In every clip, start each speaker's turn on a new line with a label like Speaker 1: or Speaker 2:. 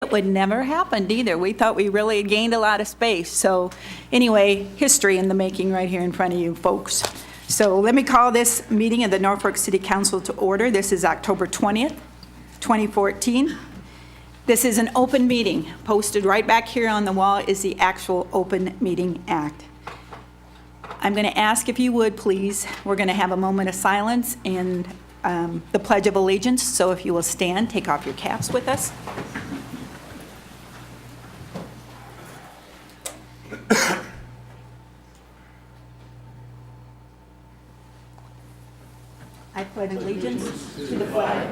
Speaker 1: it would never happen either. We thought we really gained a lot of space. So anyway, history in the making right here in front of you folks. So let me call this meeting of the Norfolk City Council to order. This is October 20th, 2014. This is an open meeting. Posted right back here on the wall is the actual Open Meeting Act. I'm going to ask if you would please, we're going to have a moment of silence and the Pledge of Allegiance. So if you will stand, take off your caps with us. I pledge allegiance to the flag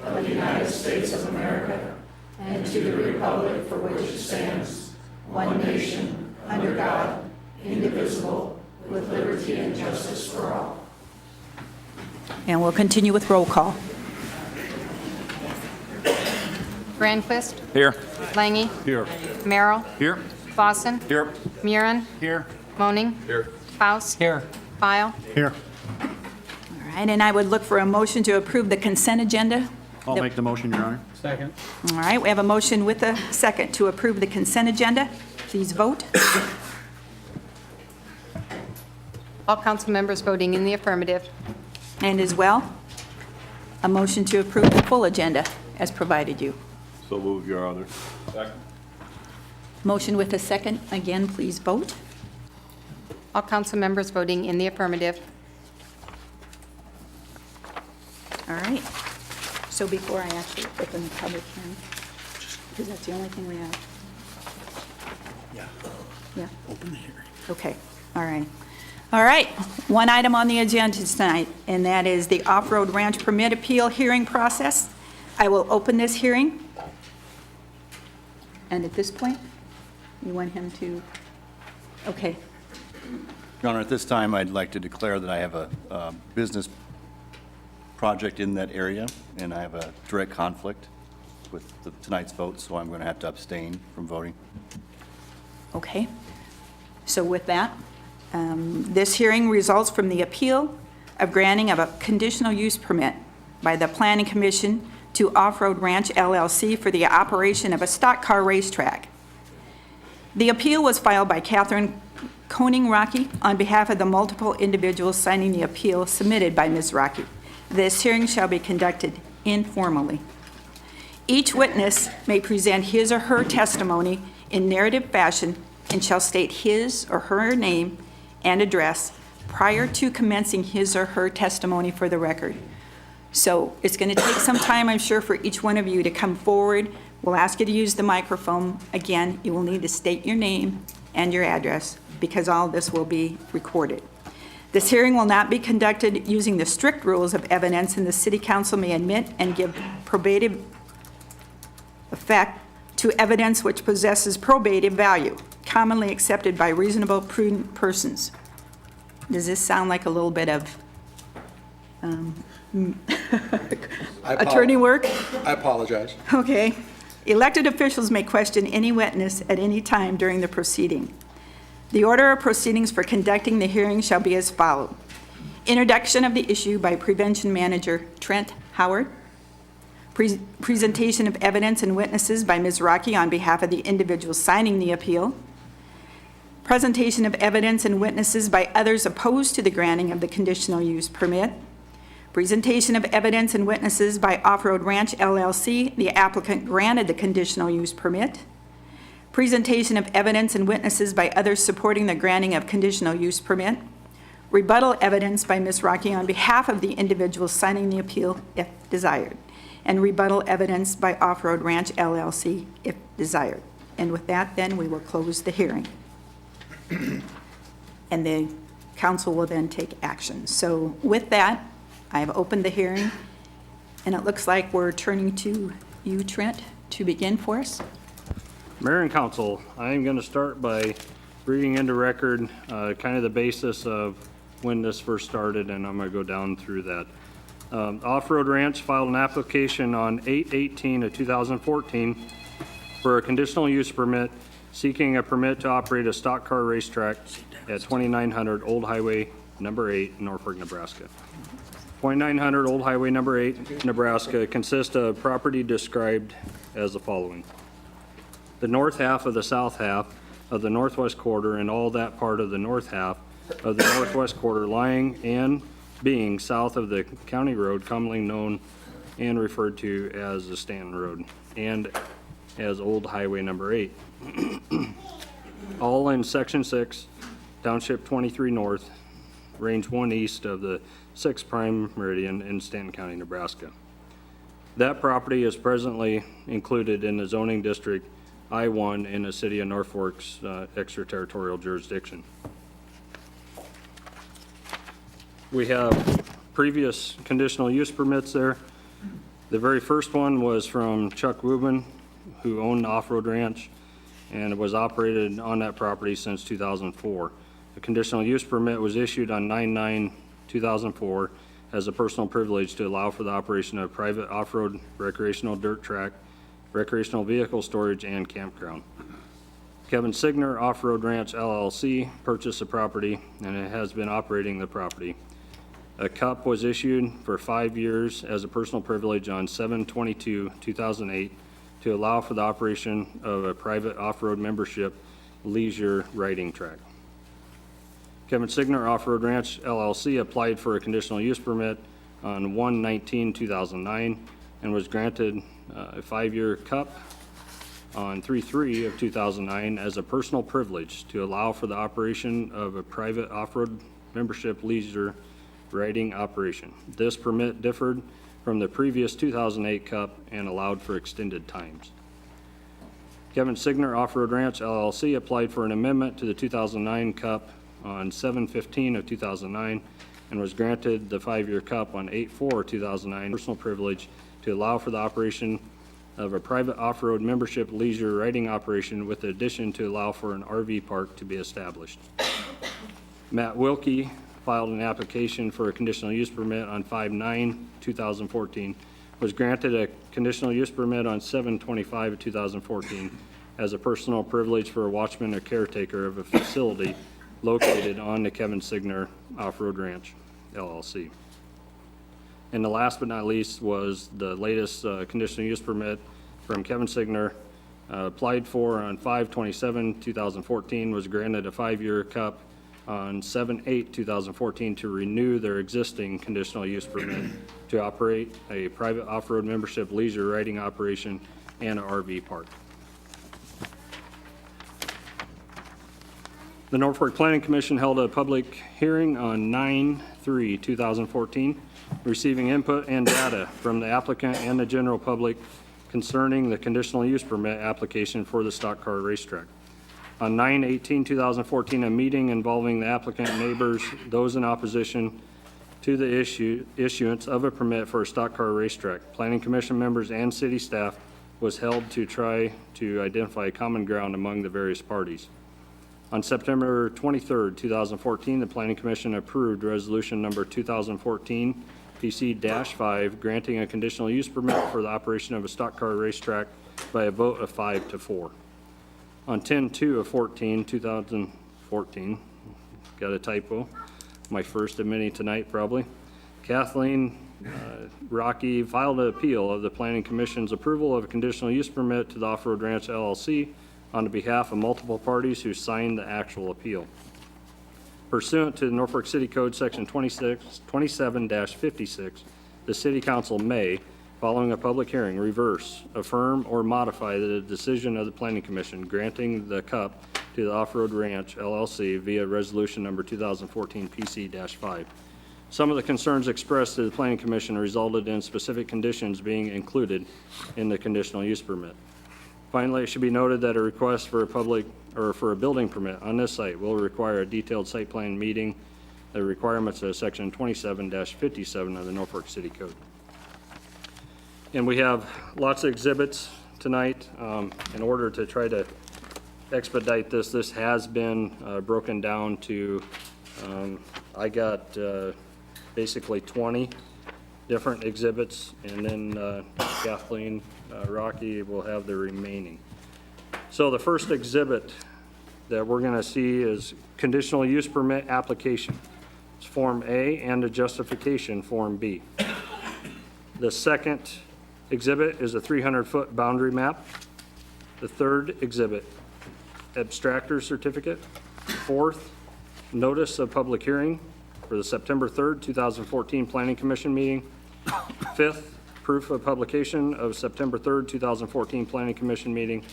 Speaker 1: of the United States of America and to the republic for which it stands, one nation, under God, indivisible, with liberty and justice for all. And we'll continue with roll call.
Speaker 2: Granquist.
Speaker 3: Here.
Speaker 2: Lange.
Speaker 3: Here.
Speaker 2: Merrill.
Speaker 3: Here.
Speaker 2: Fossen.
Speaker 3: Here.
Speaker 2: Murin.
Speaker 3: Here.
Speaker 2: Moaning.
Speaker 3: Here.
Speaker 2: Faust.
Speaker 3: Here.
Speaker 2: File.
Speaker 3: Here.
Speaker 1: All right, and I would look for a motion to approve the consent agenda.
Speaker 3: I'll make the motion, Your Honor.
Speaker 4: Second.
Speaker 1: All right, we have a motion with a second to approve the consent agenda. Please vote.
Speaker 2: All council members voting in the affirmative.
Speaker 1: And as well, a motion to approve the full agenda as provided you.
Speaker 5: So move, Your Honor. Second.
Speaker 1: Motion with a second. Again, please vote.
Speaker 2: All council members voting in the affirmative.
Speaker 1: All right. So before I actually open the public hearing, because that's the only thing we have. Yeah.
Speaker 3: Open the hearing.
Speaker 1: Okay. All right. All right. One item on the agenda tonight, and that is the off-road ranch permit appeal hearing process. I will open this hearing. And at this point, you want him to, okay.
Speaker 6: Your Honor, at this time, I'd like to declare that I have a business project in that area, and I have a direct conflict with tonight's vote, so I'm going to have to abstain from voting.
Speaker 1: Okay. So with that, this hearing results from the appeal of granting of a conditional use permit by the Planning Commission to Off-Road Ranch LLC for the operation of a stock car racetrack. The appeal was filed by Catherine Koning Rocky on behalf of the multiple individuals signing the appeal submitted by Ms. Rocky. This hearing shall be conducted informally. Each witness may present his or her testimony in narrative fashion and shall state his or her name and address prior to commencing his or her testimony for the record. So it's going to take some time, I'm sure, for each one of you to come forward. We'll ask you to use the microphone. Again, you will need to state your name and your address because all this will be recorded. This hearing will not be conducted using the strict rules of evidence, and the City Council may admit and give probative effect to evidence which possesses probative value, commonly accepted by reasonable, prudent persons. Does this sound like a little bit of attorney work?
Speaker 4: I apologize.
Speaker 1: Okay. Elected officials may question any witness at any time during the proceeding. The order of proceedings for conducting the hearing shall be as follows. Introduction of the issue by Prevention Manager Trent Howard. Presentation of evidence and witnesses by Ms. Rocky on behalf of the individuals signing the appeal. Presentation of evidence and witnesses by others opposed to the granting of the conditional use permit. Presentation of evidence and witnesses by Off-Road Ranch LLC, the applicant granted the conditional use permit. Presentation of evidence and witnesses by others supporting the granting of conditional use permit. Rebuttal evidence by Ms. Rocky on behalf of the individuals signing the appeal, if desired. And rebuttal evidence by Off-Road Ranch LLC, if desired. And with that, then, we will close the hearing. And the council will then take action. So with that, I have opened the hearing, and it looks like we're turning to you, Trent, to begin for us.
Speaker 7: Mayor and Council, I am going to start by bringing into record kind of the basis of when this first started, and I'm going to go down through that. Off-Road Ranch filed an application on 8/18 of 2014 for a conditional use permit, seeking a permit to operate a stock car racetrack at 2900 Old Highway Number 8, Norfolk, Nebraska. 2900 Old Highway Number 8, Nebraska consists of property described as the following. the north half of the south half of the northwest quarter and all that part of the north half of the northwest quarter lying and being south of the county road commonly known and referred to as the Stanton Road and as Old Highway Number 8. All in Section 6, Township 23 North, Range 1 east of the 6th Prime Meridian in Stanton County, Nebraska. That property is presently included in the zoning district I-1 in the city of Norfolk's extraterritorial jurisdiction. We have previous conditional use permits there. The very first one was from Chuck Rubin, who owned the off-road ranch, and it was operated on that property since 2004. A conditional use permit was issued on 9/9/2004 as a personal privilege to allow for the operation of private off-road recreational dirt track, recreational vehicle storage, and campground. Kevin Signer Off-Road Ranch LLC purchased the property, and it has been operating the property. A CUP was issued for 5 years as a personal privilege on 7/22/2008 to allow for the operation of a private off-road membership leisure riding track. Kevin Signer Off-Road Ranch LLC applied for a conditional use permit on 1/19/2009 and was granted a 5-year CUP on 3/3/2009 as a personal privilege to allow for the operation of a private off-road membership leisure riding operation. This permit differed from the previous 2008 CUP and allowed for extended times. Kevin Signer Off-Road Ranch LLC applied for an amendment to the 2009 CUP on 7/15/2009 and was granted the 5-year CUP on 8/4/2009 personal privilege to allow for the operation of a private off-road membership leisure riding operation with the addition to allow for an RV park to be established. Matt Wilkie filed an application for a conditional use permit on 5/9/2014, was granted a conditional use permit on 7/25/2014 as a personal privilege for a watchman or caretaker of a facility located on the Kevin Signer Off-Road Ranch LLC. And the last but not least was the latest conditional use permit from Kevin Signer, applied for on 5/27/2014, was granted a 5-year CUP on 7/8/2014 to renew their existing conditional use permit to operate a private off-road membership leisure riding operation and an RV park. The Norfolk Planning Commission held a public hearing on 9/3/2014, receiving input and data from the applicant and the general public concerning the conditional use permit application for the stock car racetrack. On 9/18/2014, a meeting involving the applicant, neighbors, those in opposition to the issuance of a permit for a stock car racetrack, Planning Commission members and city staff was held to try to identify common ground among the various parties. On September 23rd, 2014, the Planning Commission approved Resolution Number 2014 PC-5, granting a conditional use permit for the operation of a stock car racetrack by a vote of 5-4. On 10/2/2014, got a typo, my first of many tonight probably, Kathleen Rocky filed an appeal of the Planning Commission's approval of a conditional use permit to the Off-Road Ranch LLC on behalf of multiple parties who signed the actual appeal. Pursuant to the Norfolk City Code Section 27-56, the City Council may, following a public hearing, reverse, affirm, or modify the decision of the Planning Commission granting the CUP to the Off-Road Ranch LLC via Resolution Number 2014 PC-5. Some of the concerns expressed to the Planning Commission resulted in specific conditions being included in the conditional use permit. Finally, it should be noted that a request for a building permit on this site will require a detailed site plan meeting the requirements of Section 27-57 of the Norfolk City Code. And we have lots of exhibits tonight. In order to try to expedite this, this has been broken down to, I got basically 20 different exhibits, and then Kathleen Rocky will have the remaining. So the first exhibit that we're going to see is conditional use permit application. It's Form A and the justification, Form B. The second exhibit is a 300-foot boundary map. The third exhibit, abstractor certificate. Fourth, notice of public hearing for the September 3rd, 2014 Planning Commission meeting. Fifth, proof of publication of September 3rd, 2014 Planning Commission meeting.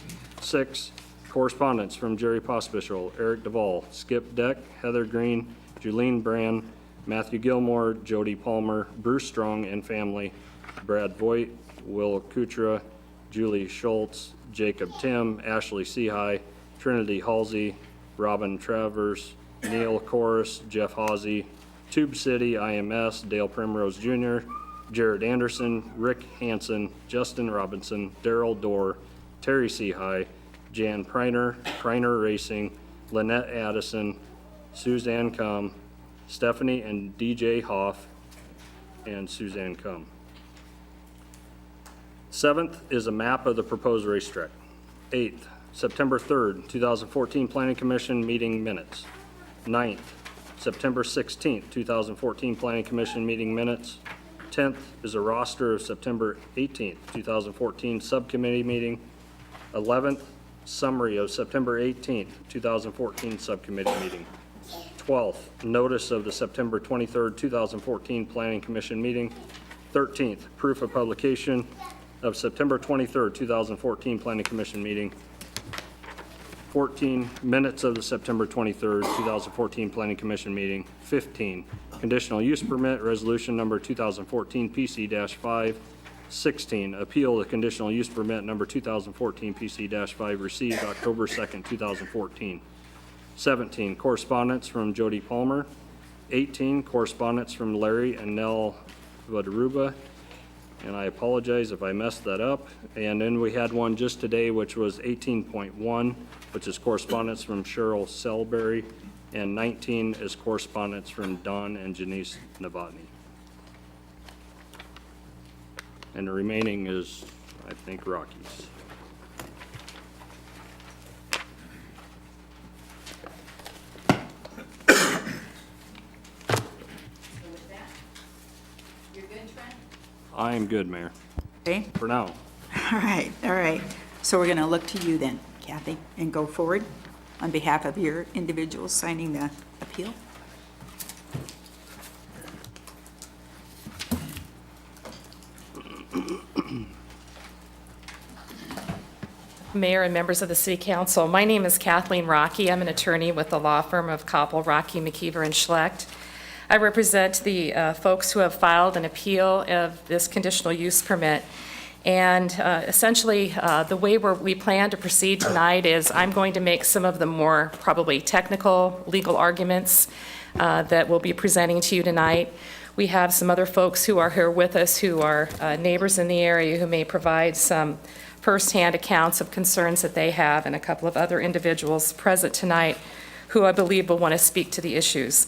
Speaker 7: Six, correspondence from Jerry Pospischal, Eric Duvall, Skip Deck, Heather Green, Julene Brand, Matthew Gilmore, Jody Palmer, Bruce Strong and family, Brad Voigt, Will Kuchera, Julie Schultz, Jacob Tim, Ashley Citiy, Trinity Halsey, Robin Travers, Neil Corris, Jeff Hawsey, Tube City, IMS, Dale Primrose Jr., Jared Anderson, Rick Hansen, Justin Robinson, Daryl Dorr, Terry Citiy, Jan Preiner, Preiner Racing, Lynette Addison, Suzanne Cum, Stephanie and DJ Hoff, and Suzanne Cum. Seventh is a map of the proposed racetrack. Eighth, September 3rd, 2014 Planning Commission meeting minutes. Ninth, September 16th, 2014 Planning Commission meeting minutes. 10th is a roster of September 18th, 2014 subcommittee meeting. 11th, summary of September 18th, 2014 subcommittee meeting. 12th, notice of the September 23rd, 2014 Planning Commission meeting. 13th, proof of publication of September 23rd, 2014 Planning Commission meeting. 14, minutes of the September 23rd, 2014 Planning Commission meeting. 15, conditional use permit, resolution number 2014 PC-5. 16, appeal the conditional use permit number 2014 PC-5 received October 2nd, 2014. 17, correspondence from Jody Palmer. 18, correspondence from Larry and Nell Vadaruba. And I apologize if I messed that up. And then we had one just today, which was 18.1, which is correspondence from Cheryl Selberry. And 19 is correspondence from Don and Janice Novotny. And the remaining is, I think, Rockies. I am good, Mayor,
Speaker 1: Okay,
Speaker 7: for now.
Speaker 1: all right. So we're going to look to you then, Kathy, and go forward on behalf of your individuals signing the appeal.
Speaker 4: Mayor and members of the City Council, my name is Kathleen Rocky. I'm an attorney with the law firm of Koppel, Rocky, McKeever, and Schlecht. I represent the folks who have filed an appeal of this conditional use permit. And essentially, the way we plan to proceed tonight is I'm going to make some of the more probably technical legal arguments that we'll be presenting to you tonight. We have some other folks who are here with us who are neighbors in the area who may provide some firsthand accounts of concerns that they have, and a couple of other individuals present tonight who I believe will want to speak to the issues.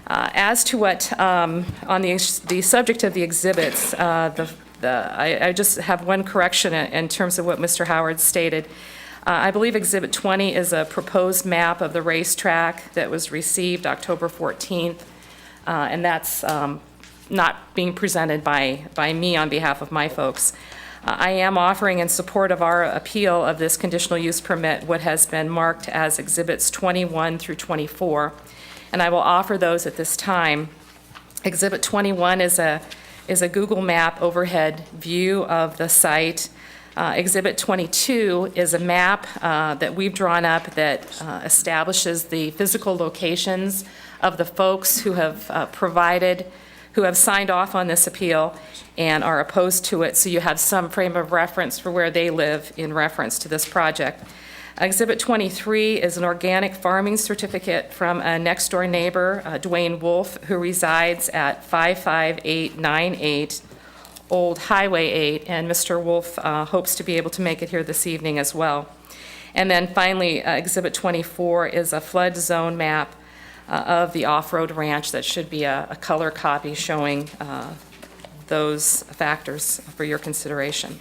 Speaker 4: As to what, on the subject of the exhibits, I just have one correction in terms of what Mr. Howard stated. I believe Exhibit 20 is a proposed map of the racetrack that was received October 14th, and that's not being presented by me on behalf of my folks. I am offering in support of our appeal of this conditional use permit what has been marked as Exhibits 21 through 24, and I will offer those at this time. Exhibit 21 is a Google map overhead view of the site. Exhibit 22 is a map that we've drawn up that establishes the physical locations of the folks who have who have signed off on this appeal and are opposed to it, so you have some frame of reference for where they live in reference to this project. Exhibit 23 is an organic farming certificate from a next-door neighbor, Dwayne Wolf, who resides at 55898 Old Highway 8, and Mr. Wolf hopes to be able to make it here this evening as well. And then finally, Exhibit 24 is a flood zone map of the off-road ranch that should be a color copy showing those factors for your consideration.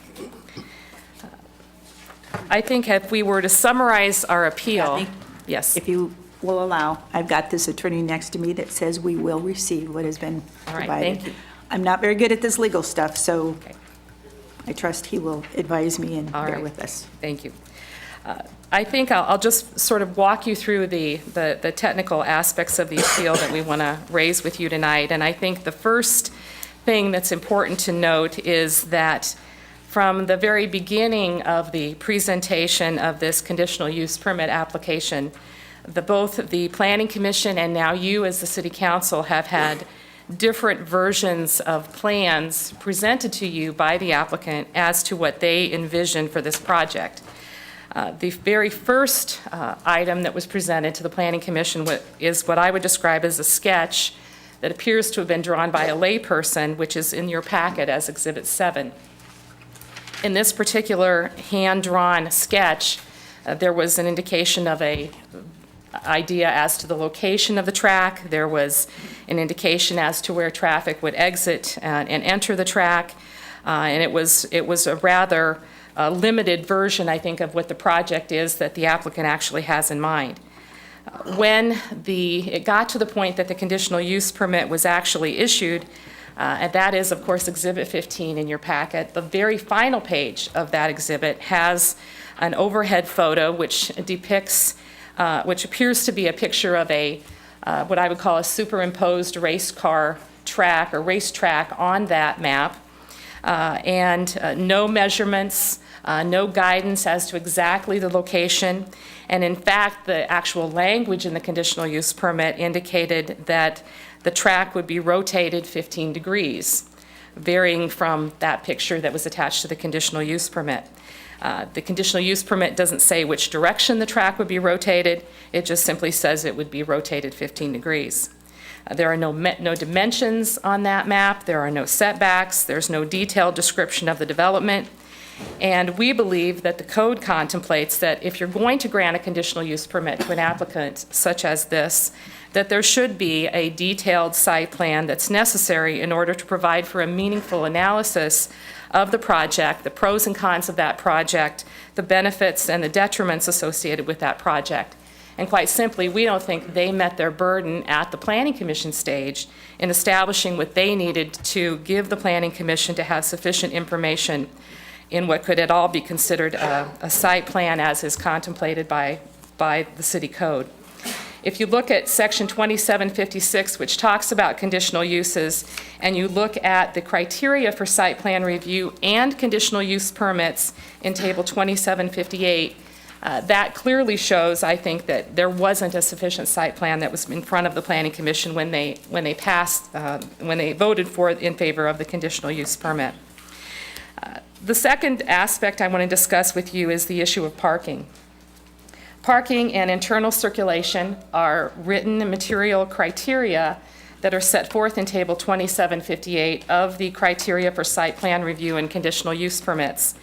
Speaker 4: I think if we were to summarize our appeal,
Speaker 1: Kathy?
Speaker 4: yes.
Speaker 1: If you will allow, I've got this attorney next to me that says we will receive what has been
Speaker 4: All right,
Speaker 1: provided.
Speaker 4: thank you.
Speaker 1: I'm not very good at this legal stuff, so
Speaker 4: Okay.
Speaker 1: I trust he will advise me and
Speaker 4: All
Speaker 1: bear
Speaker 4: right.
Speaker 1: with us.
Speaker 4: Thank you. I think I'll just sort of walk you through the technical aspects of the appeal that we want to raise with you tonight. And I think the first thing that's important to note is that from the very beginning of the presentation of this conditional use permit application, both the Planning Commission and now you as the City Council have had different versions of plans presented to you by the applicant as to what they envision for this project. The very first item that was presented to the Planning Commission is what I would describe as a sketch that appears to have been drawn by a layperson, which is in your packet as Exhibit 7. In this particular hand-drawn sketch, there was an indication of an idea as to the location of the track. There was an indication as to where traffic would exit and enter the track. And it was a rather limited version, I think, of what the project is that the applicant actually has in mind. When it got to the point that the conditional use permit was actually issued, and that is, of course, Exhibit 15 in your packet, the very final page of that exhibit has an overhead photo which depicts, which appears to be a picture of what I would call a superimposed race car track or racetrack on that map, and no measurements, no guidance as to exactly the location. And in fact, the actual language in the conditional use permit indicated that the track would be rotated 15 degrees, varying from that picture that was attached to the conditional use permit. The conditional use permit doesn't say which direction the track would be rotated. It just simply says it would be rotated 15 degrees. There are no dimensions on that map. There are no setbacks. There's no detailed description of the development. And we believe that the code contemplates that if you're going to grant a conditional use permit to an applicant such as this, that there should be a detailed site plan that's necessary in order to provide for a meaningful analysis of the project, the pros and cons of that project, the benefits and the detriments associated with that project. And quite simply, we don't think they met their burden at the Planning Commission stage in establishing what they needed to give the Planning Commission to have sufficient information in what could at all be considered a site plan as is contemplated by the city code. If you look at section 2756, which talks about conditional uses, and you look at the criteria for site plan review and conditional use permits in table 2758, that clearly shows, I think, that there wasn't a sufficient site plan that was in front of the Planning Commission when they voted in favor of the conditional use permit. The second aspect I want to discuss with you is the issue of parking. Parking and internal circulation are written material criteria that are set forth in Table 2758 of the criteria for site plan review and conditional use permits.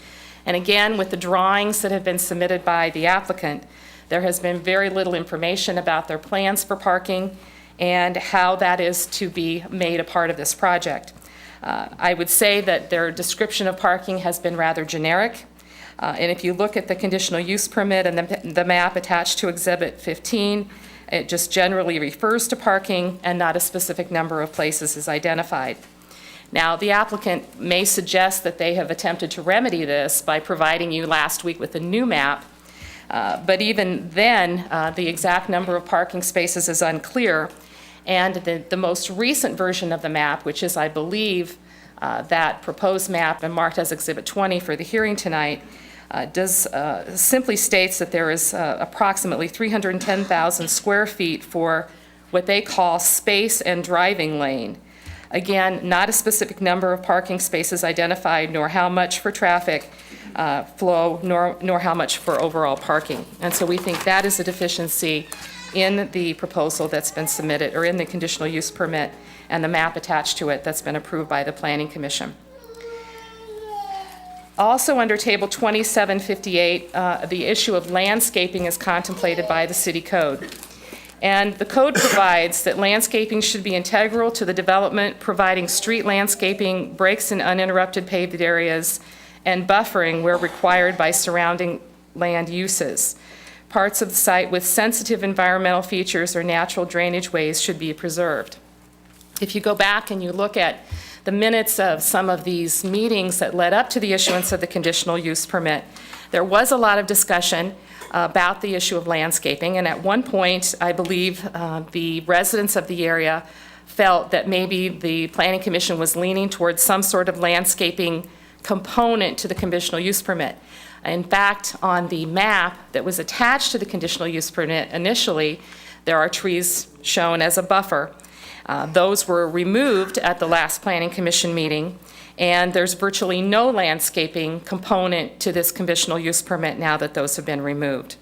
Speaker 4: And again, with the drawings that have been submitted by the applicant, there has been very little information about their plans for parking and how that is to be made a part of this project. I would say that their description of parking has been rather generic. And if you look at the conditional use permit and the map attached to Exhibit 15, it just generally refers to parking and not a specific number of places is identified. Now, the applicant may suggest that they have attempted to remedy this by providing you last week with a new map, but even then, the exact number of parking spaces is unclear. And the most recent version of the map, which is, I believe, that proposed map and marked as Exhibit 20 for the hearing tonight, simply states that there is approximately 310,000 square feet for what they call space and driving lane. Again, not a specific number of parking spaces identified, nor how much for traffic flow, nor how much for overall parking. And so we think that is a deficiency in the proposal that's been submitted, or in the conditional use permit and the map attached to it that's been approved by the Planning Commission. Also under Table 2758, the issue of landscaping is contemplated by the City Code. And the code provides that landscaping should be integral to the development, providing street landscaping, breaks in uninterrupted paved areas, and buffering where required by surrounding land uses. Parts of the site with sensitive environmental features or natural drainage ways should be preserved. If you go back and you look at the minutes of some of these meetings that led up to the issuance of the conditional use permit, there was a lot of discussion about the issue of landscaping. And at one point, I believe the residents of the area felt that maybe the Planning Commission was leaning towards some sort of landscaping component to the conditional use permit. In fact, on the map that was attached to the conditional use permit initially, there are trees shown as a buffer. Those were removed at the last Planning Commission meeting, and there's virtually no landscaping component to this conditional use permit now that those have been removed.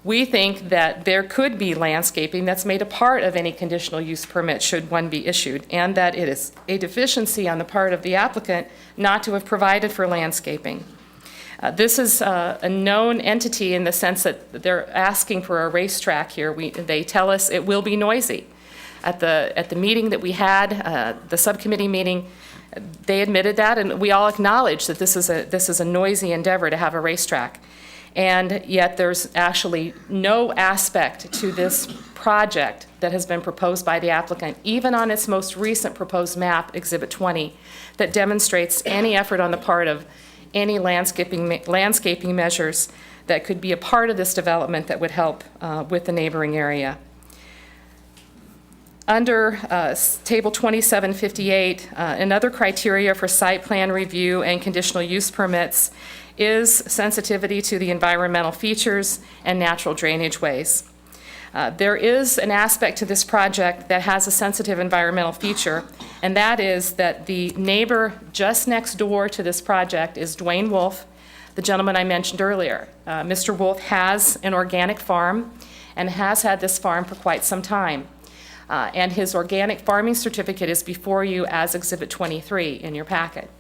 Speaker 4: We think that there could be landscaping that's made a part of any conditional use permit should one be issued, and that it is a deficiency on the part of the applicant not to have provided for landscaping. This is a known entity in the sense that they're asking for a racetrack here. They tell us it will be noisy. At the meeting that we had, the subcommittee meeting, they admitted that, and we all acknowledge that this is a noisy endeavor to have a racetrack. And yet there's actually no aspect to this project that has been proposed by the applicant, even on its most recent proposed map, Exhibit 20, that demonstrates any effort on the part of any landscaping measures that could be a part of this development that would help with the neighboring area. Under Table 2758, another criteria for site plan review and conditional use permits is sensitivity to the environmental features and natural drainage ways. There is an aspect to this project that has a sensitive environmental feature, and that is that the neighbor just next door to this project is Dwayne Wolf, the gentleman I mentioned earlier. Mr. Wolf has an organic farm and has had this farm for quite some time. And his organic farming certificate is before you as Exhibit 23 in your packet.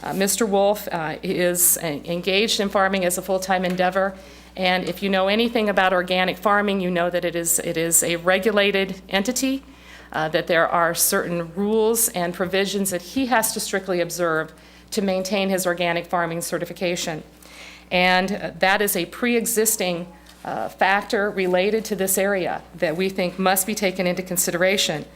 Speaker 4: Mr. Wolf is engaged in farming as a full-time endeavor, and if you know anything about organic farming, you know that it is a regulated entity, that there are certain rules and provisions that he has to strictly observe to maintain his organic farming certification. And that is a pre-existing factor related to this area that we think must be taken into consideration.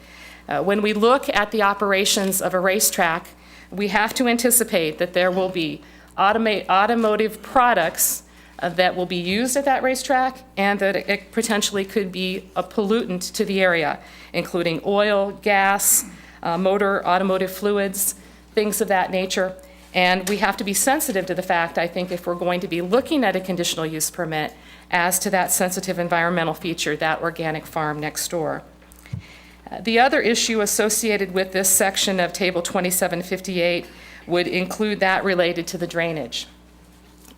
Speaker 4: When we look at the operations of a racetrack, we have to anticipate that there will be automotive products that will be used at that racetrack, and that it potentially could be a pollutant to the area, including oil, gas, motor, automotive fluids, things of that nature. And we have to be sensitive to the fact, I think, if we're going to be looking at a conditional use permit as to that sensitive environmental feature, that organic farm next door. The other issue associated with this section of Table 2758 would include that related to the drainage.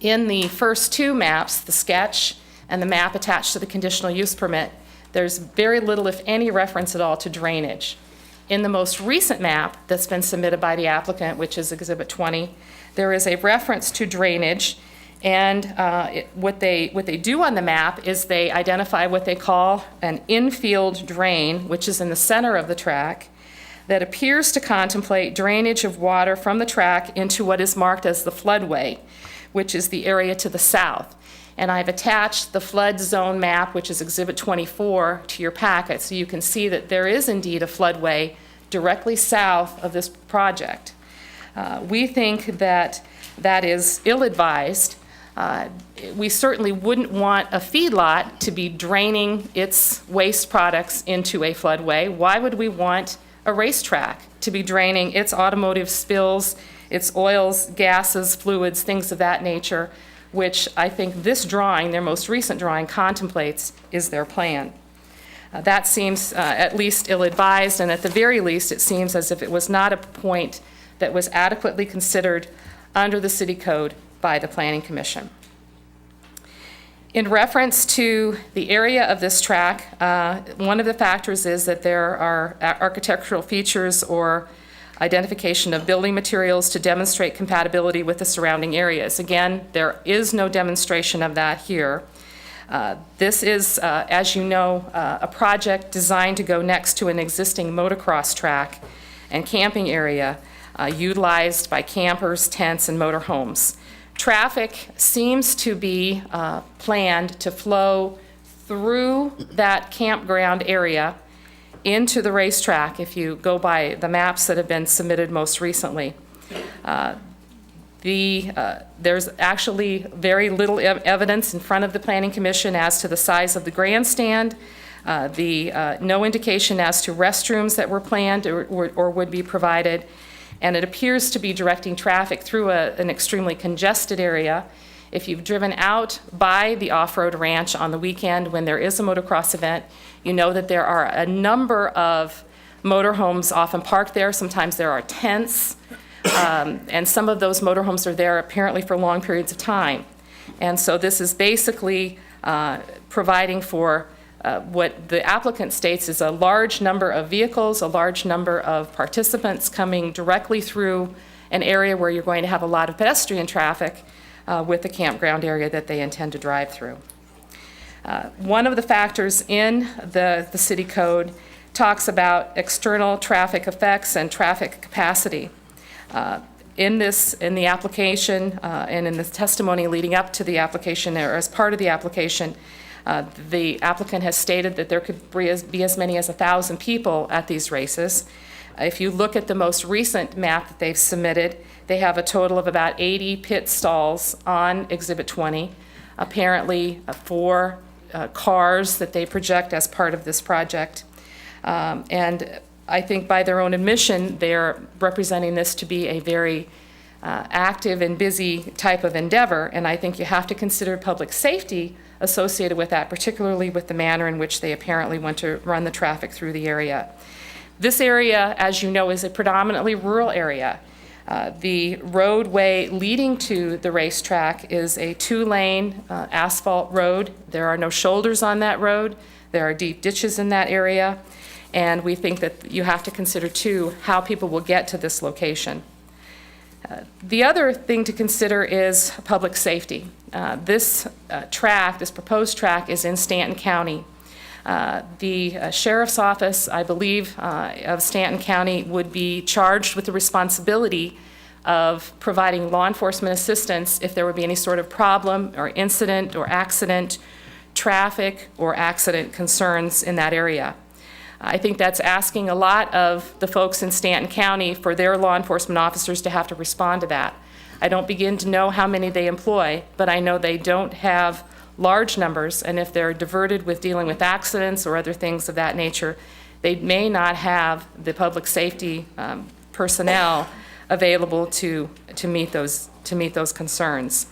Speaker 4: In the first two maps, the sketch and the map attached to the conditional use permit, there's very little, if any, reference at all to drainage. In the most recent map that's been submitted by the applicant, which is Exhibit 20, there is a reference to drainage, and what they do on the map is they identify what they call an infield drain, which is in the center of the track, that appears to contemplate drainage of water from the track into what is marked as the floodway, which is the area to the south. And I've attached the flood zone map, which is Exhibit 24, to your packet, so you can see that there is indeed a floodway directly south of this project. We think that that is ill-advised. We certainly wouldn't want a feedlot to be draining its waste products into a floodway. Why would we want a racetrack to be draining its automotive spills, its oils, gases, fluids, things of that nature, which I think this drawing, their most recent drawing, contemplates is their plan. That seems at least ill-advised, and at the very least, it seems as if it was not a point that was adequately considered under the city code by the Planning Commission. In reference to the area of this track, one of the factors is that there are architectural features or identification of building materials to demonstrate compatibility with the surrounding areas. Again, there is no demonstration of that here. This is, as you know, a project designed to go next to an existing motocross track and camping area utilized by campers, tents, and motorhomes. Traffic seems to be planned to flow through that campground area into the racetrack if you go by the maps that have been submitted most recently. There's actually very little evidence in front of the Planning Commission as to the size of the grandstand, no indication as to restrooms that were planned or would be provided, and it appears to be directing traffic through an extremely congested area. If you've driven out by the off-road ranch on the weekend when there is a motocross event, you know that there are a number of motorhomes often parked there. Sometimes there are tents, and some of those motorhomes are there apparently for long periods of time. And so this is basically providing for what the applicant states is a large number of vehicles, a large number of participants coming directly through an area where you're going to have a lot of pedestrian traffic with the campground area that they intend to drive through. One of the factors in the city code talks about external traffic effects and traffic capacity. In the application and in the testimony leading up to the application or as part of the application, the applicant has stated that there could be as many as 1,000 people at these races. If you look at the most recent map that they've submitted, they have a total of about 80 pit stalls on Exhibit 20, apparently 4 cars that they project as part of this project. And I think by their own admission, they're representing this to be a very active and busy type of endeavor, and I think you have to consider public safety associated with that, particularly with the manner in which they apparently want to run the traffic through the area. This area, as you know, is a predominantly rural area. The roadway leading to the racetrack is a 2-lane asphalt road. There are no shoulders on that road. There are deep ditches in that area. And we think that you have to consider, too, how people will get to this location. The other thing to consider is public safety. This proposed track is in Stanton County. The sheriff's office, I believe, of Stanton County would be charged with the responsibility of providing law enforcement assistance if there would be any sort of problem or incident or accident, traffic or accident concerns in that area. I think that's asking a lot of the folks in Stanton County for their law enforcement officers to have to respond to that. I don't begin to know how many they employ, but I know they don't have large numbers, and if they're diverted with dealing with accidents or other things of that nature, they may not have the public safety personnel available to meet those concerns.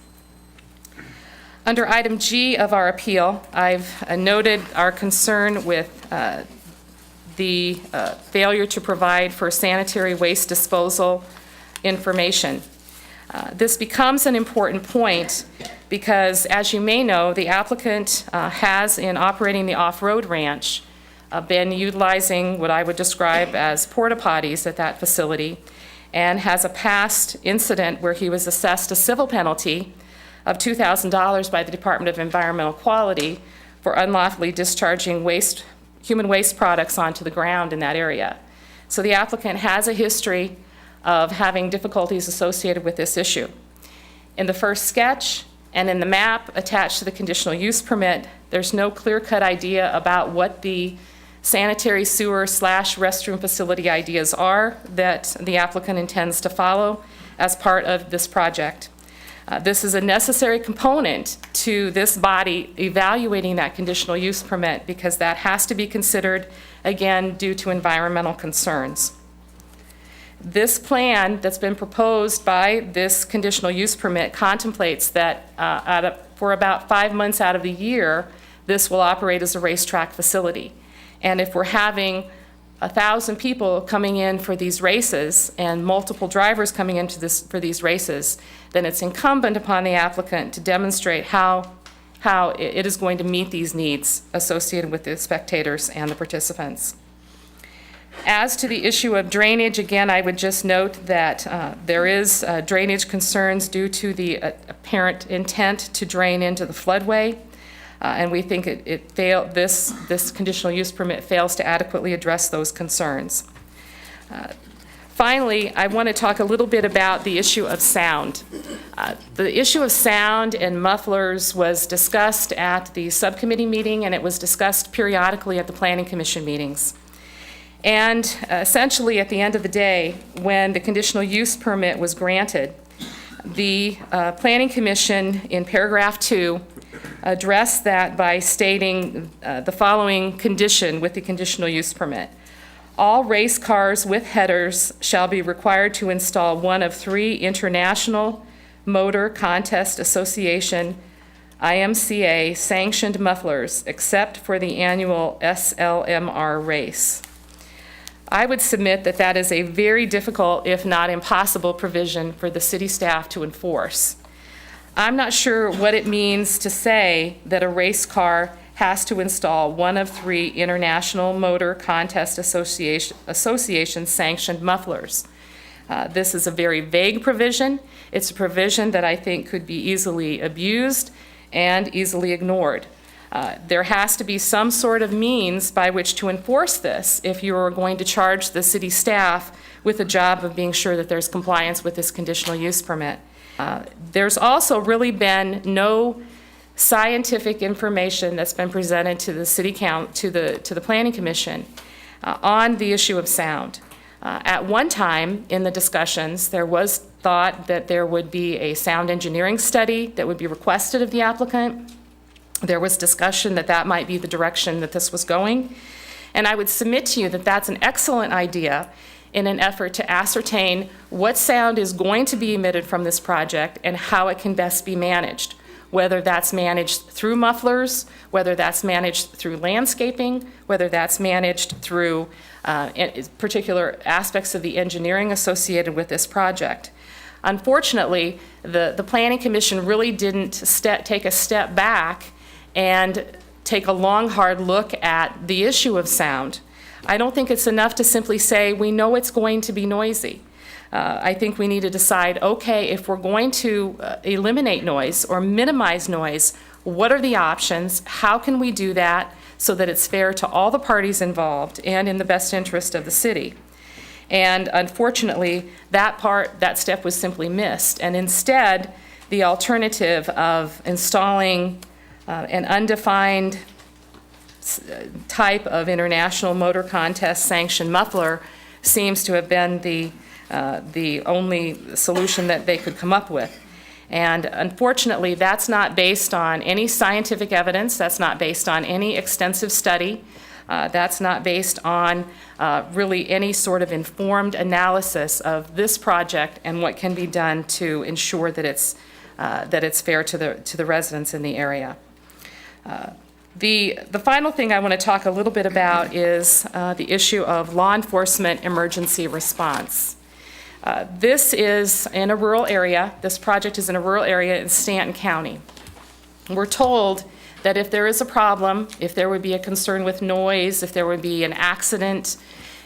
Speaker 4: Under item G of our appeal, I've noted our concern with the failure to provide for sanitary waste disposal information. This becomes an important point because, as you may know, the applicant has, in operating the off-road ranch, been utilizing what I would describe as porta potties at that facility, and has a past incident where he was assessed a civil penalty of $2,000 by the Department of Environmental Quality for unlawfully discharging human waste products onto the ground in that area. So the applicant has a history of having difficulties associated with this issue. In the first sketch and in the map attached to the conditional use permit, there's no clear-cut idea about what the sanitary sewer / restroom facility ideas are that the applicant intends to follow as part of this project. This is a necessary component to this body evaluating that conditional use permit because that has to be considered, again, due to environmental concerns. This plan that's been proposed by this conditional use permit contemplates that for about 5 months out of the year, this will operate as a racetrack facility. And if we're having 1,000 people coming in for these races and multiple drivers coming into for these races, then it's incumbent upon the applicant to demonstrate how it is going to meet these needs associated with the spectators and the participants. As to the issue of drainage, again, I would just note that there is drainage concerns due to the apparent intent to drain into the floodway. And we think this conditional use permit fails to adequately address those concerns. Finally, I want to talk a little bit about the issue of sound. The issue of sound and mufflers was discussed at the subcommittee meeting, and it was discussed periodically at the Planning Commission meetings. And essentially, at the end of the day, when the conditional use permit was granted, The Planning Commission, in paragraph 2, addressed that by stating the following condition with the conditional use permit. All race cars with headers shall be required to install one of 3 International Motor Contest Association IMCA sanctioned mufflers, except for the annual SLMR race. I would submit that that is a very difficult, if not impossible, provision for the city staff to enforce. I'm not sure what it means to say that a race car has to install one of 3 International Motor Contest Association sanctioned mufflers. This is a very vague provision. It's a provision that I think could be easily abused and easily ignored. There has to be some sort of means by which to enforce this if you are going to charge the city staff with the job of being sure that there's compliance with this conditional use permit. There's also really been no scientific information that's been presented to the city to the Planning Commission on the issue of sound. At one time in the discussions, there was thought that there would be a sound engineering study that would be requested of the applicant. There was discussion that that might be the direction that this was going. And I would submit to you that that's an excellent idea in an effort to ascertain what sound is going to be emitted from this project and how it can best be managed, whether that's managed through mufflers, whether that's managed through landscaping, whether that's managed through particular aspects of the engineering associated with this project. Unfortunately, the Planning Commission really didn't take a step back and take a long, hard look at the issue of sound. I don't think it's enough to simply say, we know it's going to be noisy. I think we need to decide, okay, if we're going to eliminate noise or minimize noise, what are the options? How can we do that so that it's fair to all the parties involved and in the best interest of the city? And unfortunately, that step was simply missed. And instead, the alternative of installing an undefined type of International Motor Contest sanctioned muffler seems to have been the only solution that they could come up with. And unfortunately, that's not based on any scientific evidence. That's not based on any extensive study. That's not based on really any sort of informed analysis of this project and what can be done to ensure that it's fair to the residents in the area. The final thing I want to talk a little bit about is the issue of law enforcement emergency response. This is in a rural area. This project is in a rural area in Stanton County. We're told that if there is a problem, if there would be a concern with noise, if there would be an accident,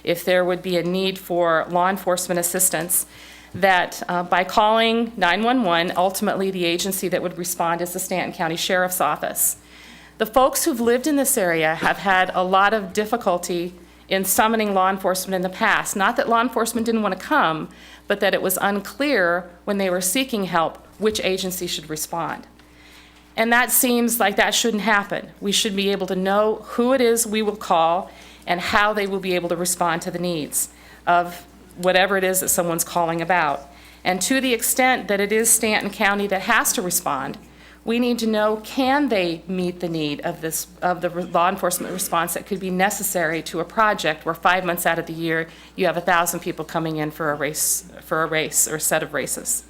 Speaker 4: if there would be a need for law enforcement assistance, that by calling 911, ultimately the agency that would respond is the Stanton County Sheriff's Office. The folks who've lived in this area have had a lot of difficulty in summoning law enforcement in the past. Not that law enforcement didn't want to come, but that it was unclear when they were seeking help which agency should respond. And that seems like that shouldn't happen. We should be able to know who it is we will call and how they will be able to respond to the needs of whatever it is that someone's calling about. And to the extent that it is Stanton County that has to respond, we need to know, can they meet the need of the law enforcement response that could be necessary to a project where 5 months out of the year you have 1,000 people coming in for a race or set of races.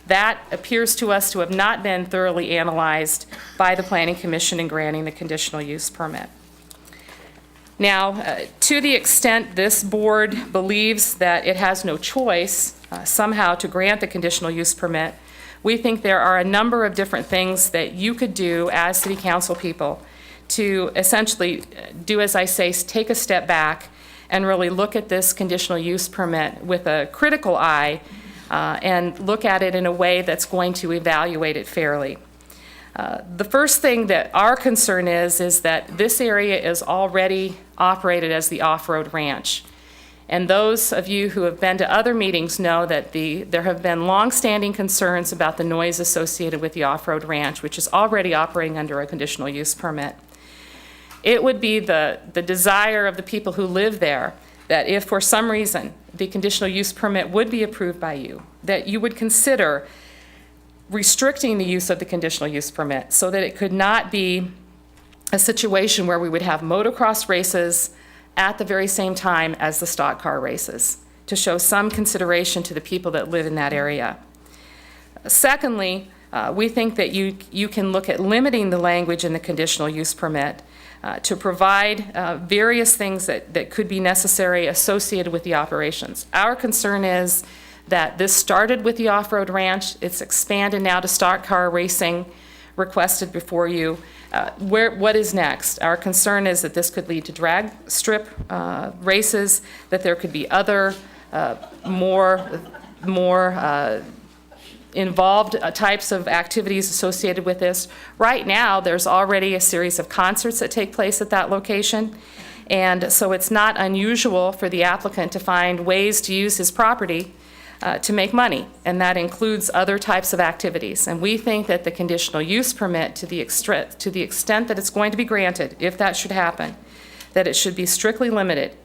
Speaker 4: That appears to us to have not been thoroughly analyzed by the Planning Commission in granting the conditional use permit. Now, to the extent this board believes that it has no choice somehow to grant the conditional use permit, we think there are a number of different things that you could do as city council people to essentially do, as I say, take a step back and really look at this conditional use permit with a critical eye and look at it in a way that's going to evaluate it fairly. The first thing that our concern is that this area is already operated as the off-road ranch. And those of you who have been to other meetings know that there have been long-standing concerns about the noise associated with the off-road ranch, which is already operating under a conditional use permit. It would be the desire of the people who live there that if for some reason the conditional use permit would be approved by you, that you would consider restricting the use of the conditional use permit so that it could not be a situation where we would have motocross races at the very same time as the stock car races, to show some consideration to the people that live in that area. Secondly, we think that you can look at limiting the language in the conditional use permit to provide various things that could be necessary associated with the operations. Our concern is that this started with the off-road ranch, it's expanded now to stock car racing, requested before you. What is next? Our concern is that this could lead to drag strip races, that there could be other more involved types of activities associated with this. Right now, there's already a series of concerts that take place at that location, and so it's not unusual for the applicant to find ways to use his property to make money, and that includes other types of activities. And we think that the conditional use permit, to the extent that it's going to be granted, if that should happen, that it should be strictly limited.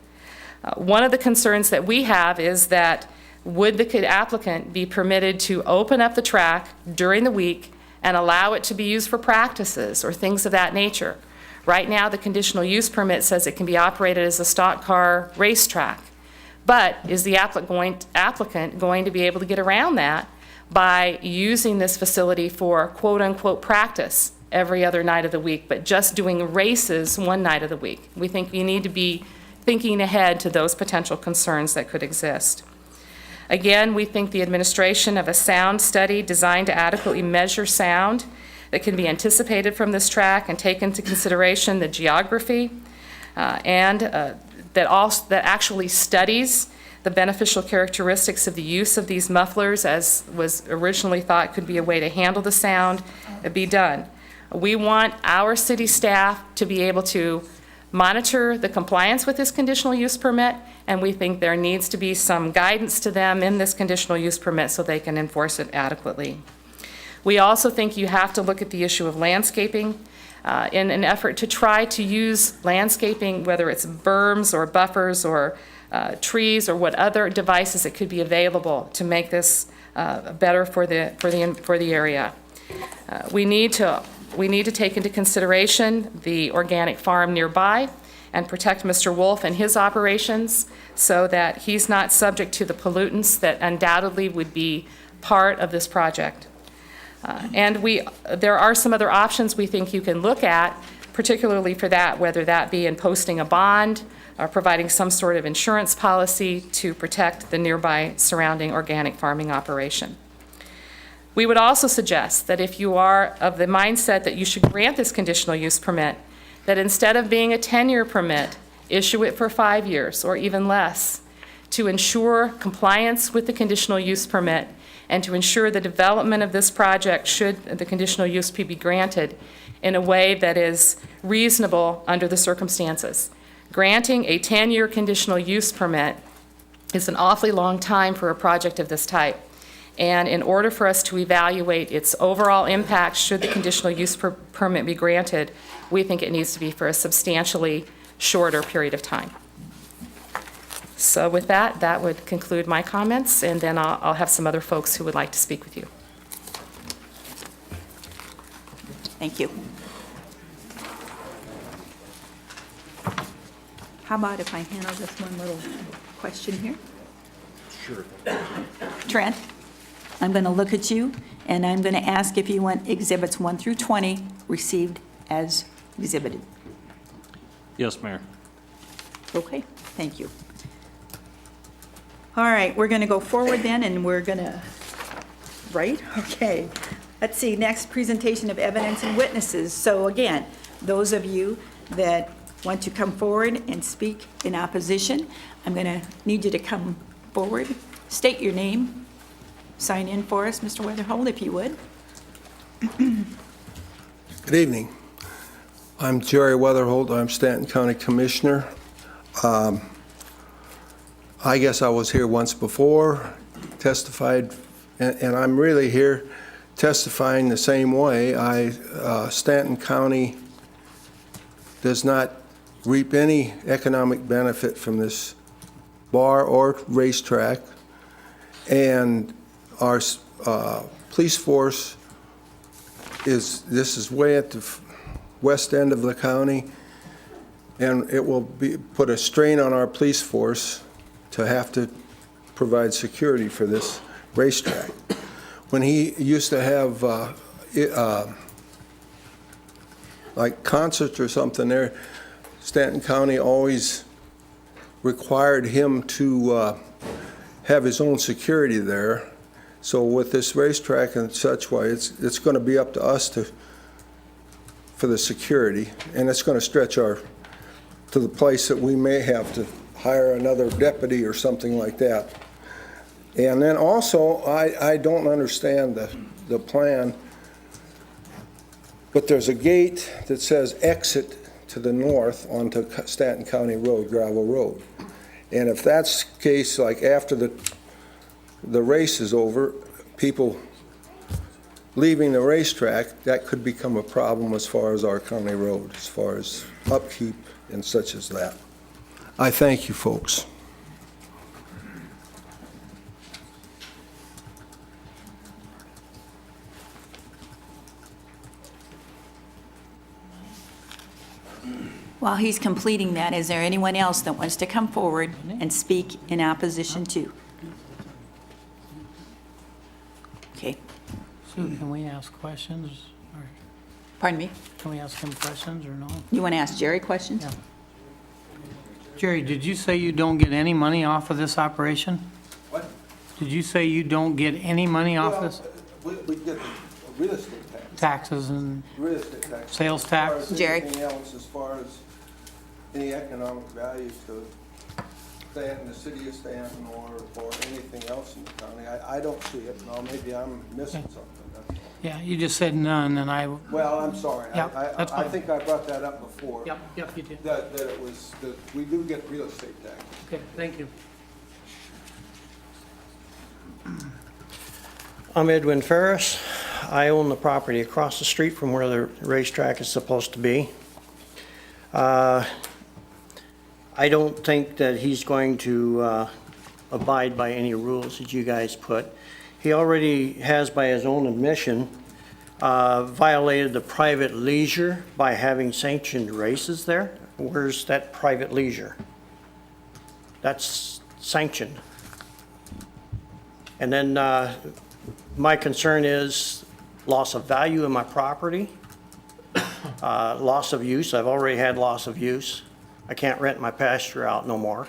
Speaker 4: One of the concerns that we have is that would the applicant be permitted to open up the track during the week and allow it to be used for practices or things of that nature? Right now, the conditional use permit says it can be operated as a stock car racetrack. But is the applicant going to be able to get around that by using this facility for quote-unquote practice every other night of the week, but just doing races one night of the week? We think you need to be thinking ahead to those potential concerns that could exist. Again, we think the administration of a sound study designed to adequately measure sound that can be anticipated from this track and take into consideration the geography that actually studies the beneficial characteristics of the use of these mufflers, as was originally thought could be a way to handle the sound, be done. We want our city staff to be able to monitor the compliance with this conditional use permit, and we think there needs to be some guidance to them in this conditional use permit so they can enforce it adequately. We also think you have to look at the issue of landscaping in an effort to try to use landscaping, whether it's berms or buffers or trees or what other devices that could be available to make this better for the area. We need to take into consideration the organic farm nearby and protect Mr. Wolf and his operations so that he's not subject to the pollutants that undoubtedly would be part of this project. And there are some other options we think you can look at, particularly for that, whether that be in posting a bond or providing some sort of insurance policy to protect the nearby surrounding organic farming operation. We would also suggest that if you are of the mindset that you should grant this conditional use permit, that instead of being a 10-year permit, issue it for 5 years or even less to ensure compliance with the conditional use permit and to ensure the development of this project, should the conditional use be granted, in a way that is reasonable under the circumstances. Granting a 10-year conditional use permit is an awfully long time for a project of this type. And in order for us to evaluate its overall impact, should the conditional use permit be granted, we think it needs to be for a substantially shorter period of time. So with that, that would conclude my comments, and then I'll have some other folks who would like to speak with you.
Speaker 1: Thank you. How about if I handle this one little question here? Sure. Trent, I'm going to look at you, and I'm going to ask if you want exhibits 1 through 20 received as exhibited.
Speaker 7: Yes, Mayor.
Speaker 1: Okay, thank you. All right, we're going to go forward then, and we're going to, right? Okay. Let's see, next presentation of evidence and witnesses. So again, those of you that want to come forward and speak in opposition, I'm going to need you to come forward, state your name, sign in for us, Mr. Weatherhold, if you would.
Speaker 8: Good evening. I'm Jerry Weatherhold. I'm Stanton County Commissioner. I guess I was here once before, testified, and I'm really here testifying the same way. Stanton County does not reap any economic benefit from this bar or racetrack, and our police force this is way at the west end of the county, and it will put a strain on our police force to have to provide security for this racetrack. When he used to have like concerts or something there, Stanton County always required him to have his own security there. So with this racetrack and such, why it's going to be up to us for the security, and it's going to stretch to the place that we may have to hire another deputy or something like that. And then also, I don't understand the plan, but there's a gate that says exit to the north onto Stanton County Road, gravel road. And if that's the case, like after the race is over, people leaving the racetrack, that could become a problem as far as our county road, as far as upkeep and such as that. I thank you, folks.
Speaker 1: While he's completing that, is there anyone else that wants to come forward and speak in opposition to? Okay,
Speaker 9: Sue, can we ask questions, or
Speaker 1: pardon me?
Speaker 9: can we ask him questions, or no?
Speaker 1: You want to ask Jerry questions?
Speaker 9: Yeah. Jerry, did you say you don't get any money off of this operation?
Speaker 8: What?
Speaker 9: Did you say you don't get any money off this?
Speaker 8: We get the real estate tax.
Speaker 9: Taxes and
Speaker 8: Real estate tax.
Speaker 9: Sales tax?
Speaker 8: As far as
Speaker 1: Jerry?
Speaker 8: anything else, as far as any economic value to Stanton, the city of Stanton, or anything else in the county, I don't see it. Now, maybe I'm missing something. That's all.
Speaker 9: Yeah, you just said none, and I,
Speaker 8: Well, I'm sorry.
Speaker 9: Yeah, that's
Speaker 8: I
Speaker 9: fine.
Speaker 8: think I brought that up before.
Speaker 9: yep, you did.
Speaker 8: That it was, that we do get real estate tax.
Speaker 9: Okay, thank you.
Speaker 10: I'm Edwin Ferris. I own the property across the street from where the racetrack is supposed to be. I don't think that he's going to abide by any rules that you guys put. He already has, by his own admission, violated the private leisure by having sanctioned races there. Where's that private leisure? That's sanctioned. And then my concern is loss of value in my property, loss of use. I've already had loss of use. I can't rent my pasture out no more.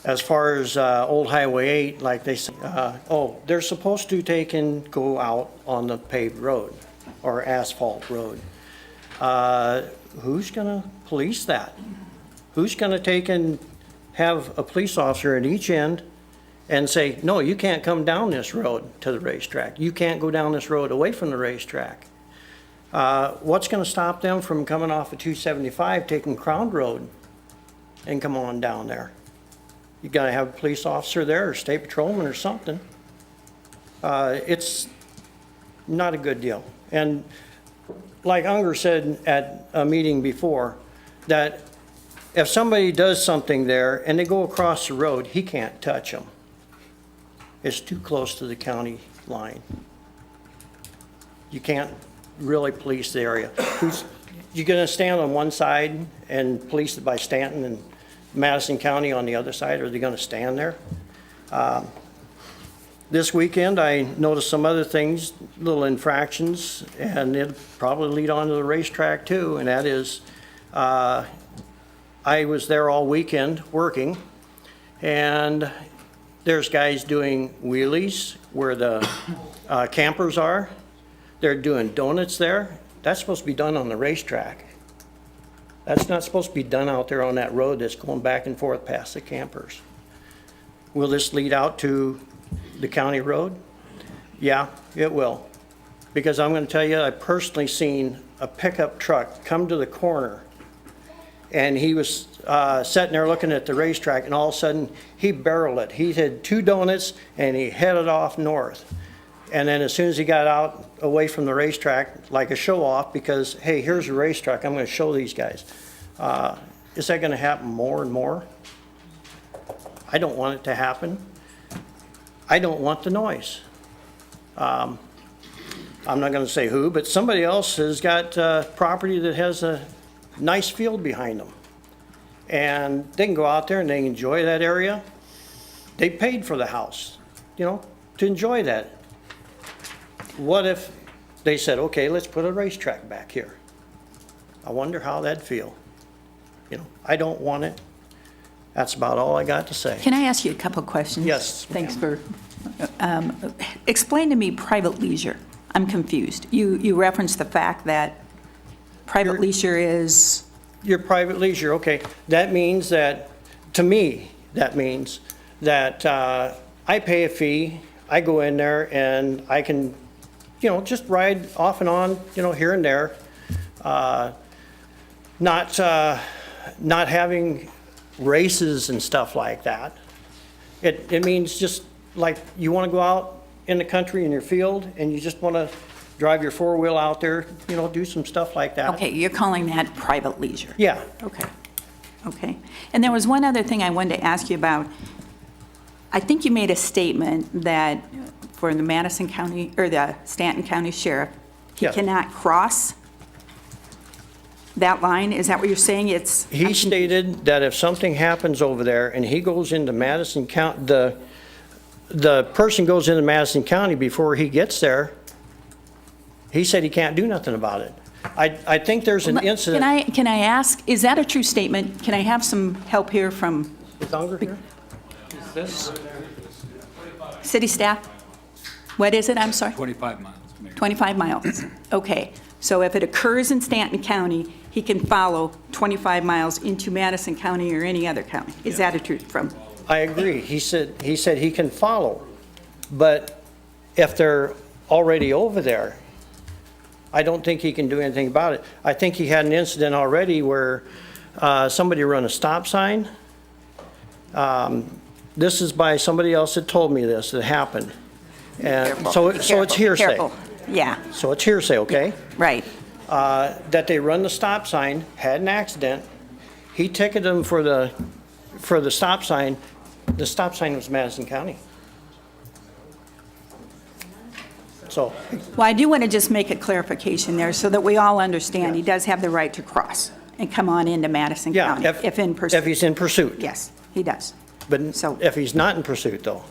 Speaker 10: As far as Old Highway 8, like they say, they're supposed to go out on the paved road or asphalt road. Who's gonna police that? Who's gonna take and have a police officer at each end and say, no, you can't come down this road to the racetrack. You can't go down this road away from the racetrack. What's going to stop them from coming off of 275, taking Crown Road and come on down there? You got to have a police officer there or state patrolman or something. It's not a good deal. And like Unger said at a meeting before, that if somebody does something there and they go across the road, he can't touch them. It's too close to the county line. You can't really police the area. You gonna stand on one side and police it by Stanton and Madison County on the other side? Or are they gonna stand there? This weekend, I noticed some other things, little infractions, and it'll probably lead on to the racetrack too, and that is, I was there all weekend working, and there's guys doing wheelies where the campers are. They're doing donuts there. That's supposed to be done on the racetrack. That's not supposed to be done out there on that road that's going back and forth past the campers. Will this lead out to the county road? Yeah, it will. Because I'm going to tell you, I personally seen a pickup truck come to the corner, and he was sitting there looking at the racetrack, and all of a sudden he barreled it. He had 2 donuts and he headed off north. And then as soon as he got out away from the racetrack, like a show off, because hey, here's a racetrack, I'm going to show these guys. Is that going to happen more and more? I don't want it to happen. I don't want the noise. I'm not going to say who, but somebody else has got property that has a nice field behind them. And they can go out there and they enjoy that area. They paid for the house, you know, to enjoy that. What if they said, okay, let's put a racetrack back here? I wonder how that'd feel. You know, I don't want it. That's about all I got to say.
Speaker 1: Can I ask you a couple questions?
Speaker 10: Yes,
Speaker 1: Thanks for, explain to me private leisure. I'm confused. You referenced the fact that private leisure is,
Speaker 10: Your private leisure, okay. That means that, to me, that means that I pay a fee, I go in there and I can, you know, just ride off and on, you know, here and there. Not having races and stuff like that. It means just like you want to go out in the country in your field and you just want to drive your four-wheel out there, you know, do some stuff like that.
Speaker 1: okay, you're calling that private leisure?
Speaker 10: Yeah.
Speaker 1: Okay, okay. And there was one other thing I wanted to ask you about. I think you made a statement that for the Madison County, or the Stanton County Sheriff, he
Speaker 10: Yes.
Speaker 1: cannot cross that line? Is that what you're saying?
Speaker 10: He stated that if something happens over there and he goes into Madison County, the person goes into Madison County before he gets there, he said he can't do nothing about it. I think there's an incident.
Speaker 1: Can I ask, is that a true statement? Can I have some help here from
Speaker 10: Is Unger here?
Speaker 1: city staff? What is it? I'm sorry?
Speaker 3: 25 miles, Mayor.
Speaker 1: 25 miles. Okay. So if it occurs in Stanton County, he can follow 25 miles into Madison County or any other county. Is that a truth from?
Speaker 10: I agree. He said he can follow. But if they're already over there, I don't think he can do anything about it. I think he had an incident already where somebody run a stop sign. This is by somebody else that told me this, that happened. And so it's hearsay.
Speaker 1: Careful. Yeah,
Speaker 10: So it's hearsay, okay?
Speaker 1: right.
Speaker 10: That they run the stop sign, had an accident. He ticketed them for the stop sign. The stop sign was Madison County. So,
Speaker 1: Well, I do want to just make a clarification there so that we all understand he does have the right to cross and come on into Madison
Speaker 10: yeah,
Speaker 1: County if in pursuit.
Speaker 10: if he's in pursuit.
Speaker 1: Yes, he does.
Speaker 10: But
Speaker 1: So-
Speaker 10: if he's not in pursuit, though,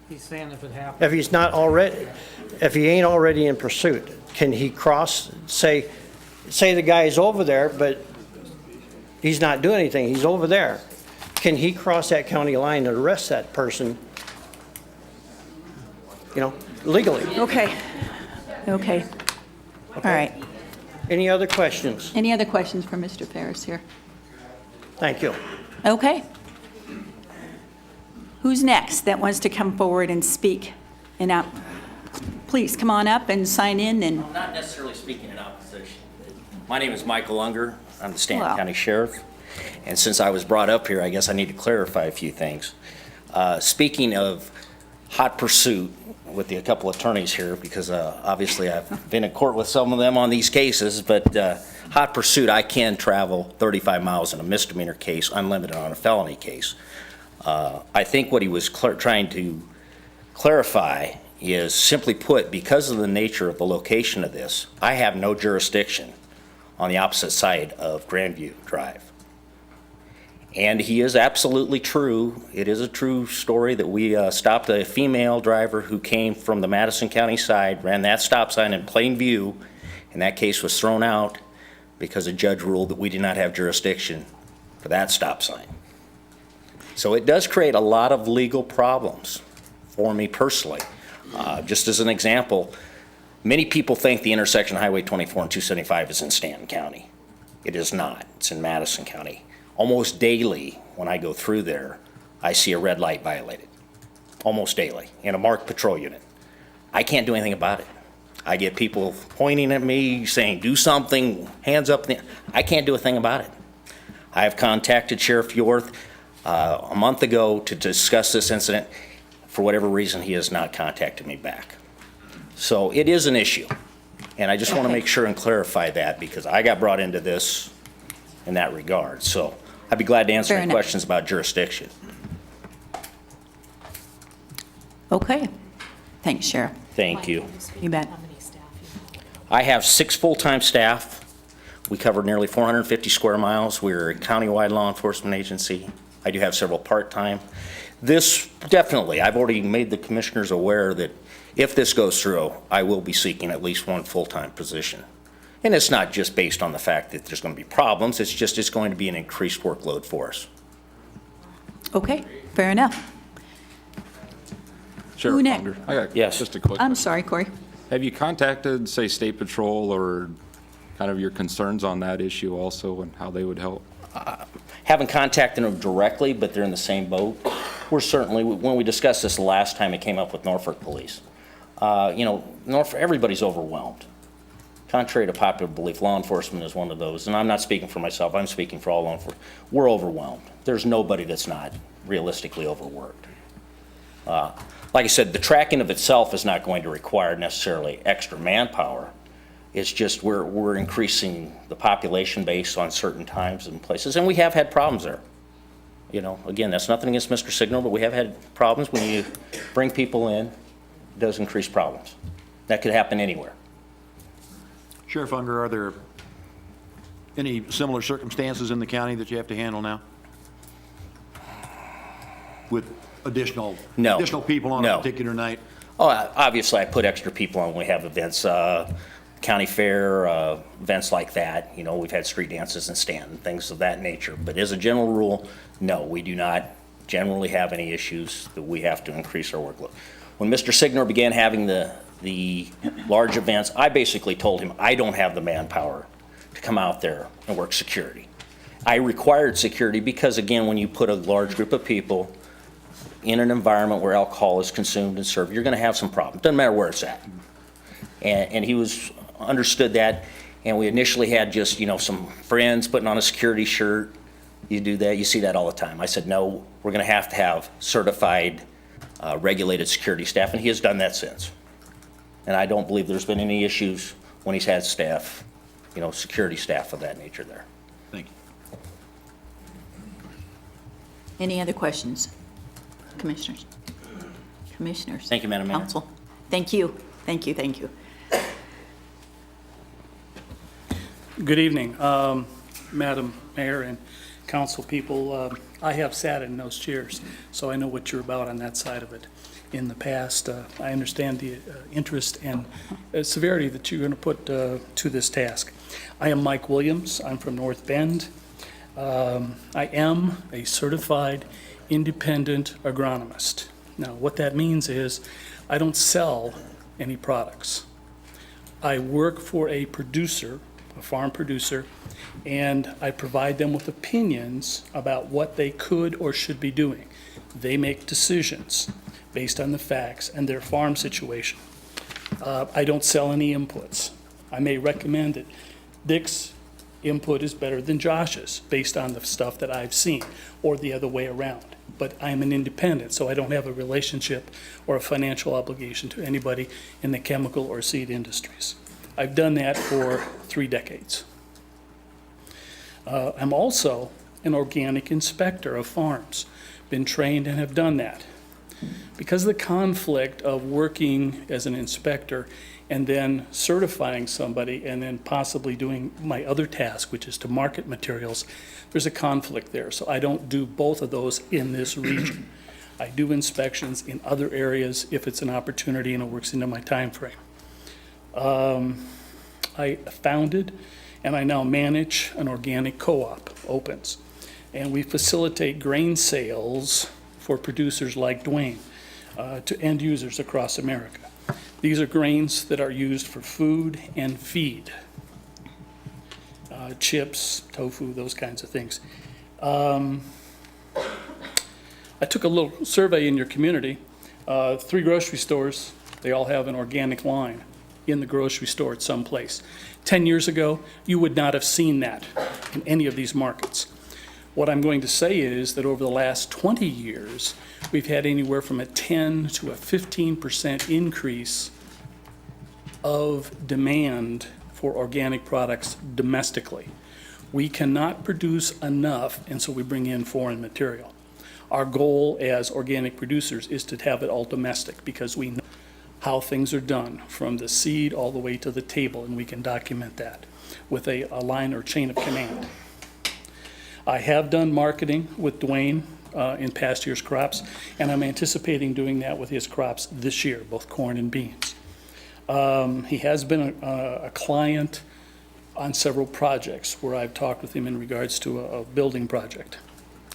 Speaker 9: He's saying if it happens.
Speaker 10: if he's not already, if he ain't already in pursuit, can he cross, say the guy's over there, but he's not doing anything, he's over there. Can he cross that county line and arrest that person, you know, legally?
Speaker 1: Okay, okay. All right.
Speaker 10: Any other questions?
Speaker 1: Any other questions for Mr. Ferris here?
Speaker 10: Thank you.
Speaker 1: Okay. Who's next that wants to come forward and speak? And please come on up and sign in and,
Speaker 11: Not necessarily speaking in opposition. My name is Michael Unger. I'm the Stanton
Speaker 1: Wow.
Speaker 11: County Sheriff. And since I was brought up here, I guess I need to clarify a few things. Speaking of hot pursuit with a couple attorneys here, because obviously I've been in court with some of them on these cases, but hot pursuit, I can travel 35 miles in a misdemeanor case, unlimited on a felony case. I think what he was trying to clarify is, simply put, because of the nature of the location of this, I have no jurisdiction on the opposite side of Grandview Drive. And he is absolutely true. It is a true story that we stopped a female driver who came from the Madison County side, ran that stop sign in plain view, and that case was thrown out because a judge ruled that we did not have jurisdiction for that stop sign. So it does create a lot of legal problems for me personally. Just as an example, many people think the intersection of Highway 24 and 275 is in Stanton County. It is not. It's in Madison County. Almost daily, when I go through there, I see a red light violated. Almost daily, in a marked patrol unit. I can't do anything about it. I get people pointing at me, saying, do something, hands up. I can't do a thing about it. I have contacted Sheriff Yorth a month ago to discuss this incident. For whatever reason, he has not contacted me back. So it is an issue. And I just want to make sure and clarify that, because I got brought into this in that regard. So I'd be glad to answer
Speaker 1: Fair
Speaker 11: any
Speaker 1: enough.
Speaker 11: questions about jurisdiction.
Speaker 1: Okay. Thanks, Sheriff.
Speaker 11: Thank you.
Speaker 1: You bet.
Speaker 11: I have 6 full-time staff. We cover nearly 450 square miles. We're a countywide law enforcement agency. I do have several part-time. This, definitely, I've already made the commissioners aware that if this goes through, I will be seeking at least one full-time position. And it's not just based on the fact that there's going to be problems, it's just it's going to be an increased workload for us.
Speaker 1: Okay, fair enough.
Speaker 12: Sheriff
Speaker 1: next?
Speaker 12: Munger, I got
Speaker 11: Yes.
Speaker 12: just a quick
Speaker 1: I'm
Speaker 12: question.
Speaker 1: sorry, Corey.
Speaker 12: Have you contacted, say, State Patrol or kind of your concerns on that issue also and how they would help?
Speaker 11: Haven't contacted them directly, but they're in the same boat. We're certainly, when we discussed this the last time, it came up with Norfolk Police. Norfolk, everybody's overwhelmed. Contrary to popular belief, law enforcement is one of those, and I'm not speaking for myself, I'm speaking for all law enforcement. We're overwhelmed. There's nobody that's not realistically overworked. Like I said, the tracking of itself is not going to require necessarily extra manpower. It's just we're increasing the population base on certain times and places, and we have had problems there. Again, that's nothing against Mr. Signal, but we have had problems when you bring people in, it does increase problems. That could happen anywhere.
Speaker 3: Sheriff Unger, are there any similar circumstances in the county that you have to handle now? With additional people on a particular night?
Speaker 11: Oh, obviously, I put extra people on when we have events, county fair, events like that. We've had street dances in Stanton, things of that nature. But as a general rule, no, we do not generally have any issues that we have to increase our workload. When Mr. Signer began having the large events, I basically told him I don't have the manpower to come out there and work security. I required security because, again, when you put a large group of people in an environment where alcohol is consumed and served, you're going to have some problems. Doesn't matter where it's at. And he understood that. And we initially had just, some friends putting on a security shirt. You do that, you see that all the time. I said, no, we're going to have certified, regulated security staff, and he has done that since. And I don't believe there's been any issues when he's had staff, security staff of that nature there.
Speaker 3: Thank you.
Speaker 1: Any other questions? Commissioners?
Speaker 11: Thank you, Madam Mayor.
Speaker 1: Council? Thank you. Thank you, thank you.
Speaker 13: Good evening, Madam Mayor and council people. I have sat in those chairs, so I know what you're about on that side of it. In the past, I understand the interest and severity that you're going to put to this task. I am Mike Williams. I'm from North Bend. I am a certified independent agronomist. Now, what that means is I don't sell any products. I work for a producer, a farm producer, and I provide them with opinions about what they could or should be doing. They make decisions based on the facts and their farm situation. I don't sell any inputs. I may recommend that Dick's input is better than Josh's based on the stuff that I've seen, or the other way around. But I'm an independent, so I don't have a relationship or a financial obligation to anybody in the chemical or seed industries. I've done that for 3 decades. I'm also an organic inspector of farms, been trained and have done that. Because of the conflict of working as an inspector and then certifying somebody and then possibly doing my other task, which is to market materials, there's a conflict there. So I don't do both of those in this region. I do inspections in other areas if it's an opportunity and it works into my time frame. I founded and I now manage an organic co-op, Opens, and we facilitate grain sales for producers like Dwayne to end users across America. These are grains that are used for food and feed, chips, tofu, those kinds of things. I took a little survey in your community. 3 grocery stores, they all have an organic line in the grocery store at some place. 10 years ago, you would not have seen that in any of these markets. What I'm going to say is that over the last 20 years, we've had anywhere from a 10 to a 15% increase of demand for organic products domestically. We cannot produce enough, and so we bring in foreign material. Our goal as organic producers is to have it all domestic because we know how things are done from the seed all the way to the table, and we can document that with a line or chain of command. I have done marketing with Dwayne in past year's crops, and I'm anticipating doing that with his crops this year, both corn and beans. He has been a client on several projects where I've talked with him in regards to a building project.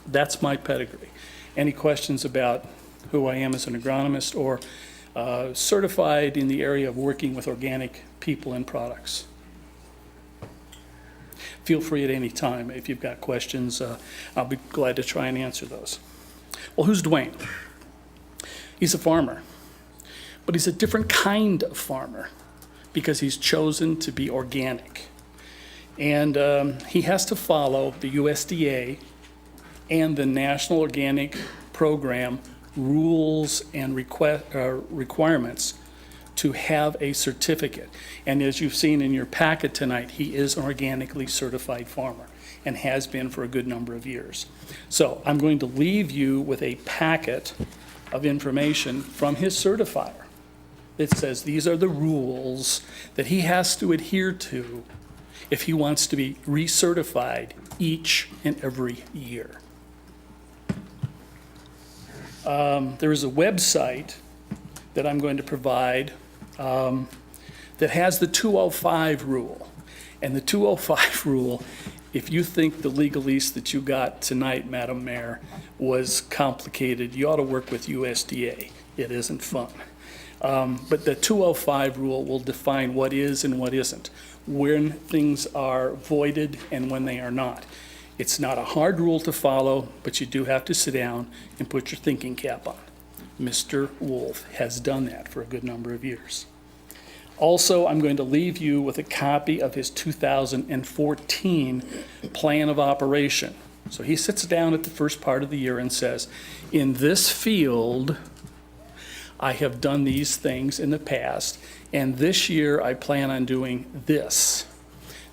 Speaker 13: That's my pedigree. Any questions about who I am as an agronomist or certified in the area of working with organic people and products? Feel free at any time. If you've got questions, I'll be glad to try and answer those. Well, who's Dwayne? He's a farmer, but he's a different kind of farmer because he's chosen to be organic. And he has to follow the USDA and the National Organic Program rules and requirements to have a certificate. And as you've seen in your packet tonight, he is an organically certified farmer and has been for a good number of years. So I'm going to leave you with a packet of information from his certifier that says these are the rules that he has to adhere to if he wants to be recertified each and every year. There is a website that I'm going to provide that has the 205 rule. And the 205 rule, if you think the legalese that you got tonight, Madam Mayor, was complicated, you ought to work with USDA. It isn't fun. But the 205 rule will define what is and what isn't, when things are voided and when they are not. It's not a hard rule to follow, but you do have to sit down and put your thinking cap on. Mr. Wolf has done that for a good number of years. Also, I'm going to leave you with a copy of his 2014 plan of operation. So he sits down at the first part of the year and says, in this field, I have done these things in the past, and this year I plan on doing this.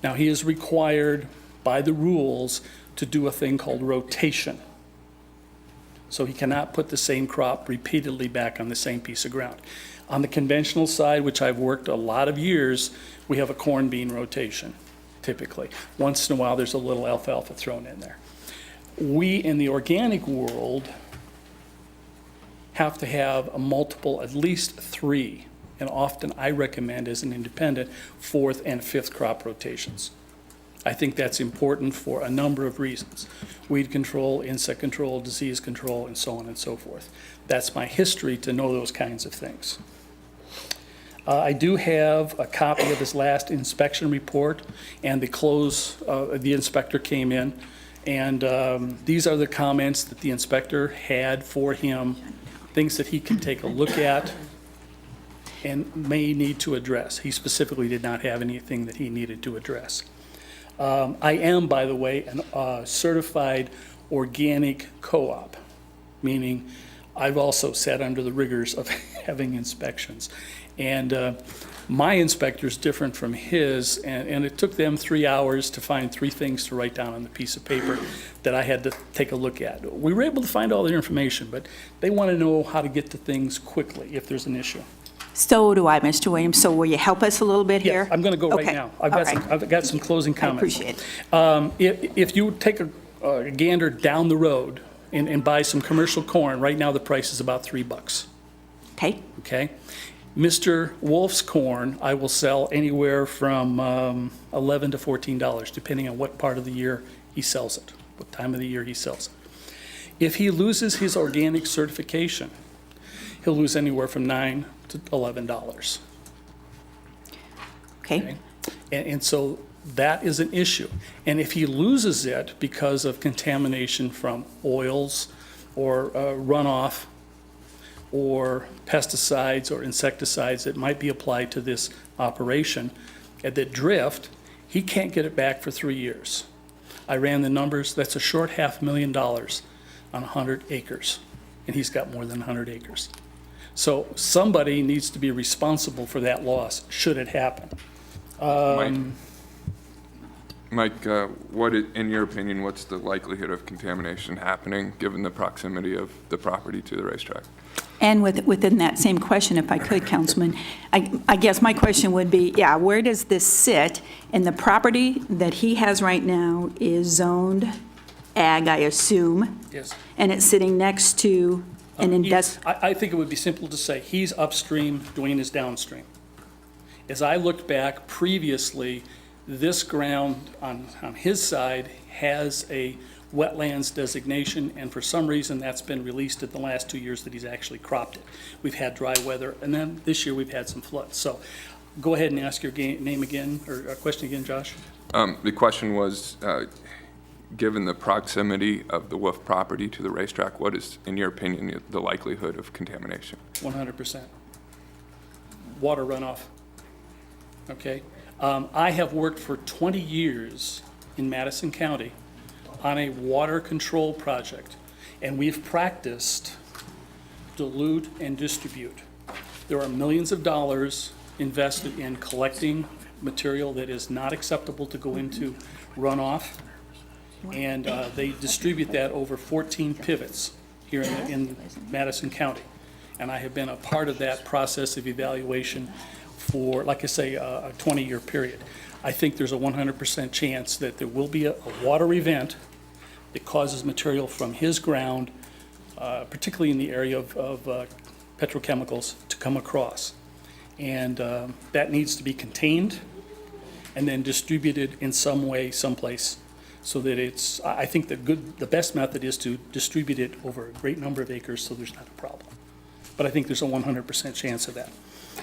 Speaker 13: Now, he is required by the rules to do a thing called rotation. So he cannot put the same crop repeatedly back on the same piece of ground. On the conventional side, which I've worked a lot of years, we have a corn bean rotation, typically. Once in a while, there's a little alfalfa thrown in there. We, in the organic world, have to have a multiple, at least 3, and often I recommend as an independent, 4th and 5th crop rotations. I think that's important for a number of reasons. Weed control, insect control, disease control, and so on and so forth. That's my history to know those kinds of things. I do have a copy of his last inspection report and the close, the inspector came in, and these are the comments that the inspector had for him, things that he can take a look at and may need to address. He specifically did not have anything that he needed to address. I am, by the way, a certified organic co-op, meaning I've also sat under the rigors of having inspections. And my inspector is different from his, and it took them 3 hours to find 3 things to write down on the piece of paper that I had to take a look at. We were able to find all the information, but they want to know how to get to things quickly if there's an issue.
Speaker 1: So do I, Mr. Williams. So will you help us a little bit here?
Speaker 13: Yes, I'm going to go right
Speaker 1: Okay.
Speaker 13: now.
Speaker 1: All right.
Speaker 13: I've got some closing
Speaker 1: I
Speaker 13: comments.
Speaker 1: appreciate it.
Speaker 13: If you take a gander down the road and buy some commercial corn, right now the price is about $3.
Speaker 1: Okay?
Speaker 13: Okay? Mr. Wolf's corn, I will sell anywhere from $11 to $14, depending on what part of the year he sells it, what time of the year he sells it. If he loses his organic certification, he'll lose anywhere from $9 to $11.
Speaker 1: Okay?
Speaker 13: And so that is an issue. And if he loses it because of contamination from oils or runoff or pesticides or insecticides that might be applied to this operation that drift, he can't get it back for 3 years. I ran the numbers. That's a short $500,000 on 100 acres, and he's got more than 100 acres. So somebody needs to be responsible for that loss, should it happen.
Speaker 14: Mike, in your opinion, what's the likelihood of contamination happening, given the proximity of the property to the racetrack?
Speaker 1: And within that same question, if I could, Councilman, I guess my question would be, where does this sit? And the property that he has right now is zoned ag, I assume,
Speaker 13: Yes.
Speaker 1: and it's sitting next to an industrial.
Speaker 13: I think it would be simple to say, he's upstream, Dwayne is downstream. As I looked back previously, this ground on his side has a wetlands designation, and for some reason, that's been released in the last 2 years that he's actually cropped it. We've had dry weather, and then this year we've had some floods. So go ahead and ask your name again, or question again, Josh.
Speaker 14: The question was, given the proximity of the Wolf property to the racetrack, what is, in your opinion, the likelihood of contamination?
Speaker 13: 100%. Water runoff. Okay? I have worked for 20 years in Madison County on a water control project, and we've practiced dilute and distribute. There are millions of dollars invested in collecting material that is not acceptable to go into runoff, and they distribute that over 14 pivots here in Madison County. And I have been a part of that process of evaluation for, like I say, a 20-year period. I think there's a 100% chance that there will be a water event that causes material from his ground, particularly in the area of petrochemicals, to come across. And that needs to be contained and then distributed in some way, someplace, so that it's, I think the best method is to distribute it over a great number of acres so there's not a problem. But I think there's a 100% chance of that.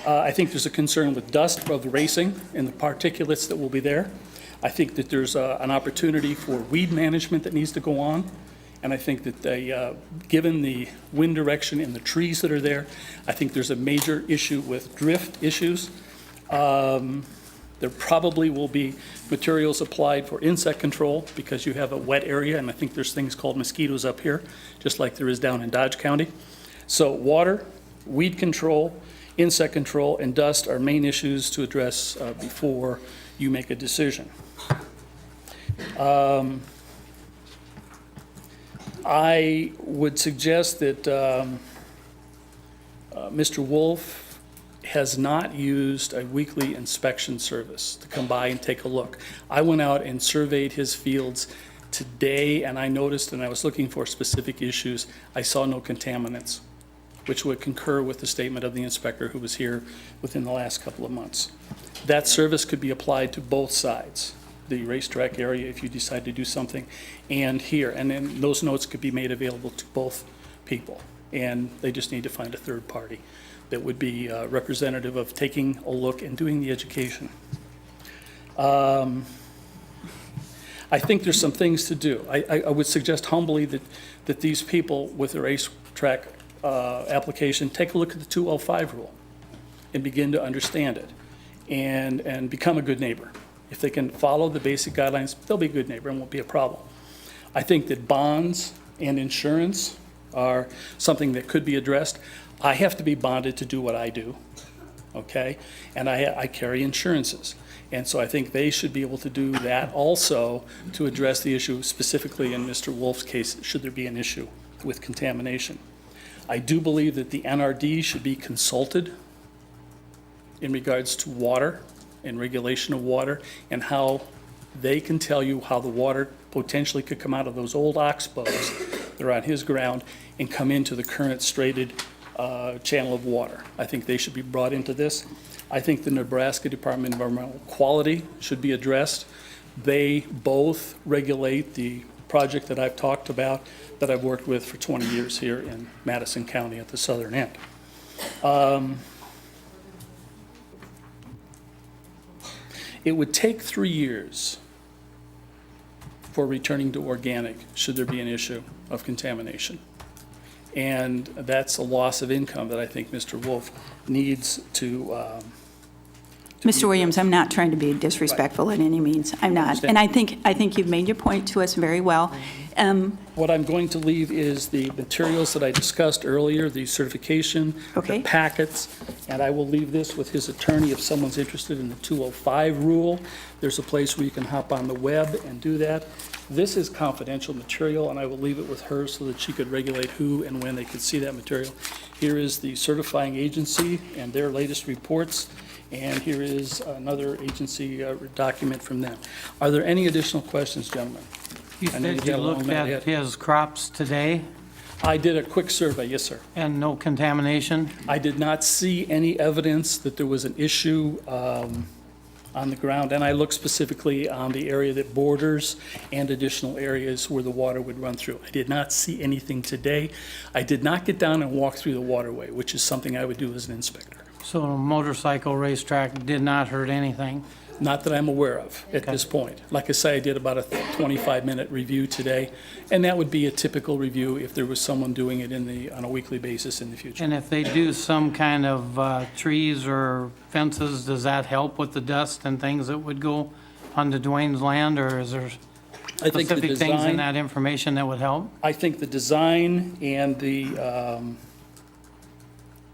Speaker 13: I think there's a concern with dust of the racing and the particulates that will be there. I think that there's an opportunity for weed management that needs to go on. And I think that given the wind direction and the trees that are there, I think there's a major issue with drift issues. There probably will be materials applied for insect control because you have a wet area, and I think there's things called mosquitoes up here, just like there is down in Dodge County. So water, weed control, insect control, and dust are main issues to address before you make a decision. I would suggest that Mr. Wolf has not used a weekly inspection service to come by and take a look. I went out and surveyed his fields today, and I noticed, and I was looking for specific issues, I saw no contaminants, which would concur with the statement of the inspector who was here within the last couple of months. That service could be applied to both sides, the racetrack area if you decide to do something, and here. And then those notes could be made available to both people. And they just need to find a third party that would be representative of taking a look and doing the education. I think there's some things to do. I would suggest humbly that these people with the racetrack application take a look at the 205 rule and begin to understand it and become a good neighbor. If they can follow the basic guidelines, they'll be a good neighbor and won't be a problem. I think that bonds and insurance are something that could be addressed. I have to be bonded to do what I do, okay? And I carry insurances. And so I think they should be able to do that also to address the issue specifically in Mr. Wolf's case, should there be an issue with contamination. I do believe that the NRD should be consulted in regards to water and regulation of water and how they can tell you how the water potentially could come out of those old oxbows that are on his ground and come into the current straighted channel of water. I think they should be brought into this. I think the Nebraska Department of Environmental Quality should be addressed. They both regulate the project that I've talked about that I've worked with for 20 years here in Madison County at the southern end. It would take 3 years for returning to organic should there be an issue of contamination. And that's a loss of income that I think Mr. Wolf needs to
Speaker 1: Mr. Williams, I'm not trying to be disrespectful in any means. I'm not. And I think you've made your point to us very well.
Speaker 13: What I'm going to leave is the materials that I discussed earlier, the certification,
Speaker 1: Okay.
Speaker 13: the packets, and I will leave this with his attorney if someone's interested in the 205 rule. There's a place where you can hop on the web and do that. This is confidential material, and I will leave it with her so that she could regulate who and when they could see that material. Here is the certifying agency and their latest reports, and here is another agency document from them. Are there any additional questions, gentlemen?
Speaker 9: You
Speaker 13: I know
Speaker 9: said
Speaker 13: you
Speaker 9: you
Speaker 13: got a long
Speaker 9: looked
Speaker 13: night
Speaker 9: at
Speaker 13: ahead.
Speaker 9: his crops today
Speaker 13: I did a quick survey, yes, sir.
Speaker 9: and no contamination?
Speaker 13: I did not see any evidence that there was an issue on the ground, and I looked specifically on the area that borders and additional areas where the water would run through. I did not see anything today. I did not get down and walk through the waterway, which is something I would do as an inspector.
Speaker 9: So a motorcycle racetrack did not hurt anything?
Speaker 13: Not that I'm aware of at this point. Like I say, I did about a 25-minute review today, and that would be a typical review if there was someone doing it on a weekly basis in the future.
Speaker 9: And if they do some kind of trees or fences, does that help with the dust and things that would go onto Dwayne's land, or is there
Speaker 13: I think the
Speaker 9: specific things in
Speaker 13: design,
Speaker 9: that information that would help?
Speaker 13: I think the design and the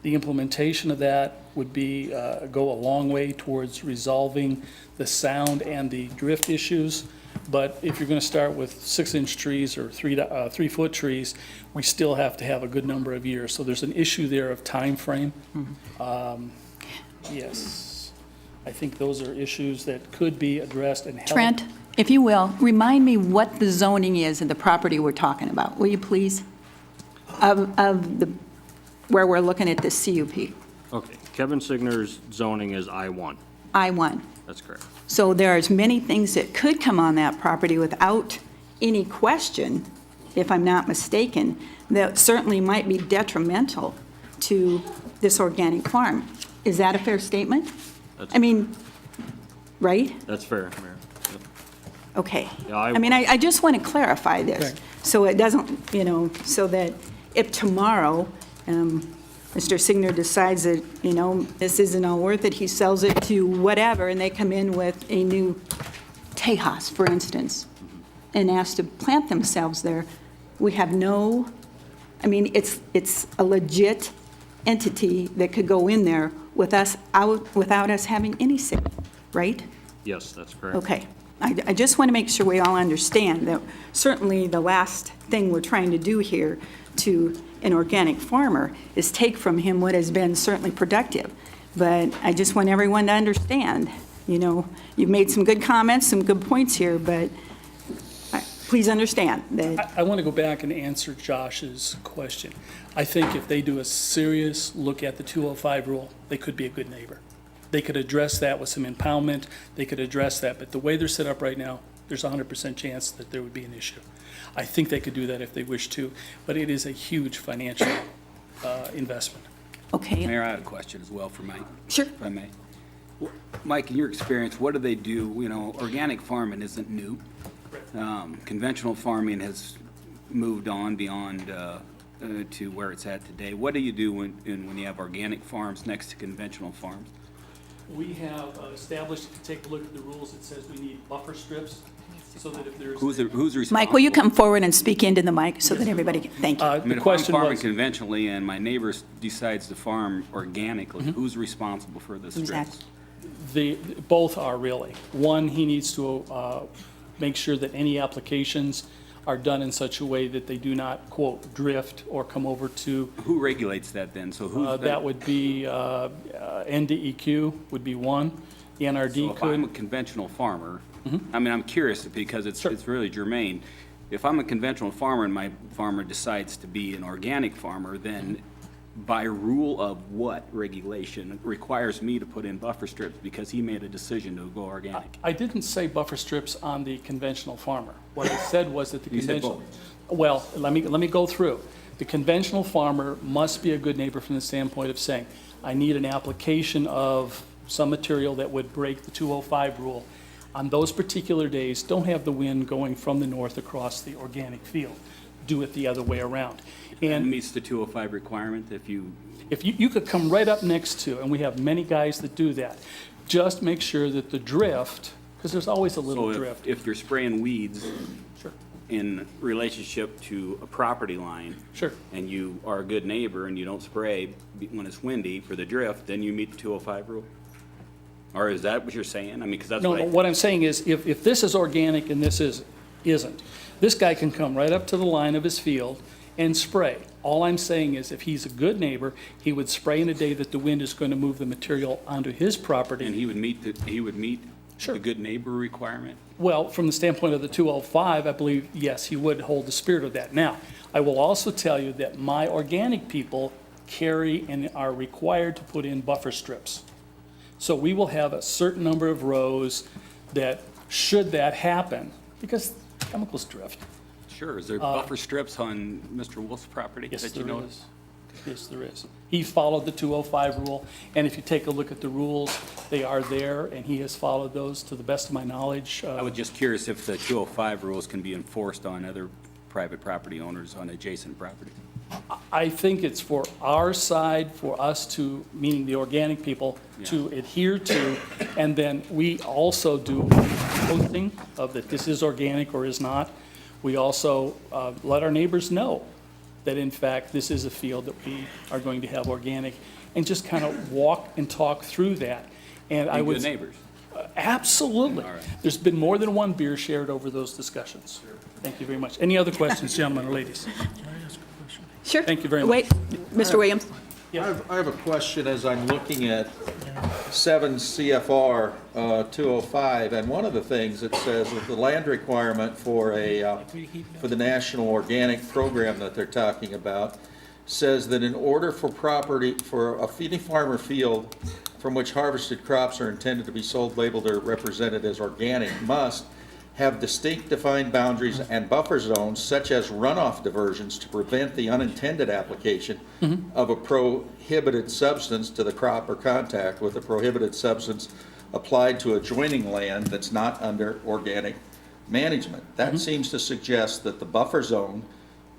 Speaker 13: implementation of that would be, go a long way towards resolving the sound and the drift issues. But if you're going to start with 6-inch trees or 3-foot trees, we still have to have a good number of years. So there's an issue there of time frame. Yes, I think those are issues that could be addressed and help.
Speaker 1: Trent, if you will, remind me what the zoning is of the property we're talking about, will you please? Of the, where we're looking at this CUP,
Speaker 7: Okay, Kevin Signer's zoning is I-1.
Speaker 1: I-1.
Speaker 7: That's correct.
Speaker 1: So there's many things that could come on that property without any question, if I'm not mistaken, that certainly might be detrimental to this organic farm. Is that a fair statement? I mean, right?
Speaker 7: That's fair, Mayor. Yep.
Speaker 1: Okay.
Speaker 7: Yeah,
Speaker 1: I mean, I just want to clarify this, so it doesn't, so that if tomorrow, Mr. Signer decides that, this isn't all worth it, he sells it to whatever, and they come in with a new Tejas, for instance, and ask to plant themselves there, we have no, I mean, it's a legit entity that could go in there with us without us having any say, right?
Speaker 7: Yes, that's correct.
Speaker 1: Okay. I just want to make sure we all understand that certainly the last thing we're trying to do here to an organic farmer is take from him what has been certainly productive. But I just want everyone to understand, you've made some good comments, some good points here, but please understand that.
Speaker 13: I want to go back and answer Josh's question. I think if they do a serious look at the 205 rule, they could be a good neighbor. They could address that with some impoundment, they could address that, but the way they're set up right now, there's a 100% chance that there would be an issue. I think they could do that if they wish to, but it is a huge financial investment.
Speaker 1: Okay.
Speaker 15: Mayor, I had a question as well for Mike.
Speaker 1: Sure.
Speaker 15: If I may. Mike, in your experience, what do they do? Organic farming isn't new. Conventional farming has moved on beyond to where it's at today. What do you do when you have organic farms next to conventional farms?
Speaker 13: We have established, if you take a look at the rules, it says we need buffer strips, so that if there's.
Speaker 15: Who's responsible?
Speaker 1: Mike, will you come forward and speak into the mic so that everybody can, thank you.
Speaker 15: I mean,
Speaker 13: The
Speaker 15: if I'm
Speaker 13: question
Speaker 15: farming
Speaker 13: was,
Speaker 15: conventionally and my neighbor decides to farm organically, who's responsible for the strips?
Speaker 1: Exactly.
Speaker 13: both are really. One, he needs to make sure that any applications are done in such a way that they do not, quote, drift or come over to.
Speaker 15: Who regulates that then? So who's
Speaker 13: That would be, NDEQ would be one, the NRD
Speaker 15: So if I'm a
Speaker 13: could.
Speaker 15: conventional farmer, I mean, I'm curious because it's really germane. If I'm a conventional farmer and my farmer decides to be an organic farmer, then by rule of what regulation requires me to put in buffer strips because he made a decision to go organic?
Speaker 13: I didn't say buffer strips on the conventional farmer. What I said was that the
Speaker 15: You said
Speaker 13: conventional. Well, let me go through. The conventional farmer must be a good neighbor from the standpoint of saying, I need an application of some material that would break the 205 rule. On those particular days, don't have the wind going from the north across the organic field. Do it the other way around.
Speaker 15: And meets the 205 requirement if you.
Speaker 13: If you could come right up next to, and we have many guys that do that, just make sure that the drift, because there's always a little
Speaker 15: So
Speaker 13: drift.
Speaker 15: if you're spraying weeds
Speaker 13: Sure.
Speaker 15: in relationship to a property line.
Speaker 13: Sure.
Speaker 15: And you are a good neighbor and you don't spray when it's windy for the drift, then you meet the 205 rule? Or is that what you're saying? I mean, because that's
Speaker 13: No,
Speaker 15: what
Speaker 13: no, what I'm saying is, if this is organic and this isn't, this guy can come right up to the line of his field and spray. All I'm saying is, if he's a good neighbor, he would spray in a day that the wind is going to move the material onto his property.
Speaker 15: And he would meet
Speaker 13: Sure.
Speaker 15: the good neighbor requirement?
Speaker 13: Well, from the standpoint of the 205, I believe, yes, he would hold the spirit of that. Now, I will also tell you that my organic people carry and are required to put in buffer strips. So we will have a certain number of rows that, should that happen, because chemicals drift.
Speaker 15: Sure. Is there buffer strips on Mr. Wolf's property
Speaker 13: Yes,
Speaker 15: that you
Speaker 13: there
Speaker 15: noticed?
Speaker 13: is. Yes, there is. He followed the 205 rule, and if you take a look at the rules, they are there, and he has followed those to the best of my knowledge.
Speaker 15: I was just curious if the 205 rules can be enforced on other private property owners on adjacent property.
Speaker 13: I think it's for our side, for us to, meaning the organic people, to adhere to, and then we also do posting of that this is organic or is not. We also let our neighbors know that in fact this is a field that we are going to have organic, and just kind of walk and talk through that. And I
Speaker 15: Be
Speaker 13: would
Speaker 15: good neighbors.
Speaker 13: Absolutely.
Speaker 15: All right.
Speaker 13: There's been more than one beer shared over those discussions. Thank you very much. Any other questions, gentlemen or ladies?
Speaker 1: Sure.
Speaker 13: Thank you very much.
Speaker 1: Wait, Mr. Williams?
Speaker 16: I have a question as I'm looking at 7 CFR 205, and one of the things it says is the land requirement for the National Organic Program that they're talking about says that in order for a feeding farmer field from which harvested crops are intended to be sold, labeled, or represented as organic must have distinct defined boundaries and buffer zones such as runoff diversions to prevent the unintended application of a prohibited substance to the crop or contact with a prohibited substance applied to adjoining land that's not under organic management. That seems to suggest that the buffer zone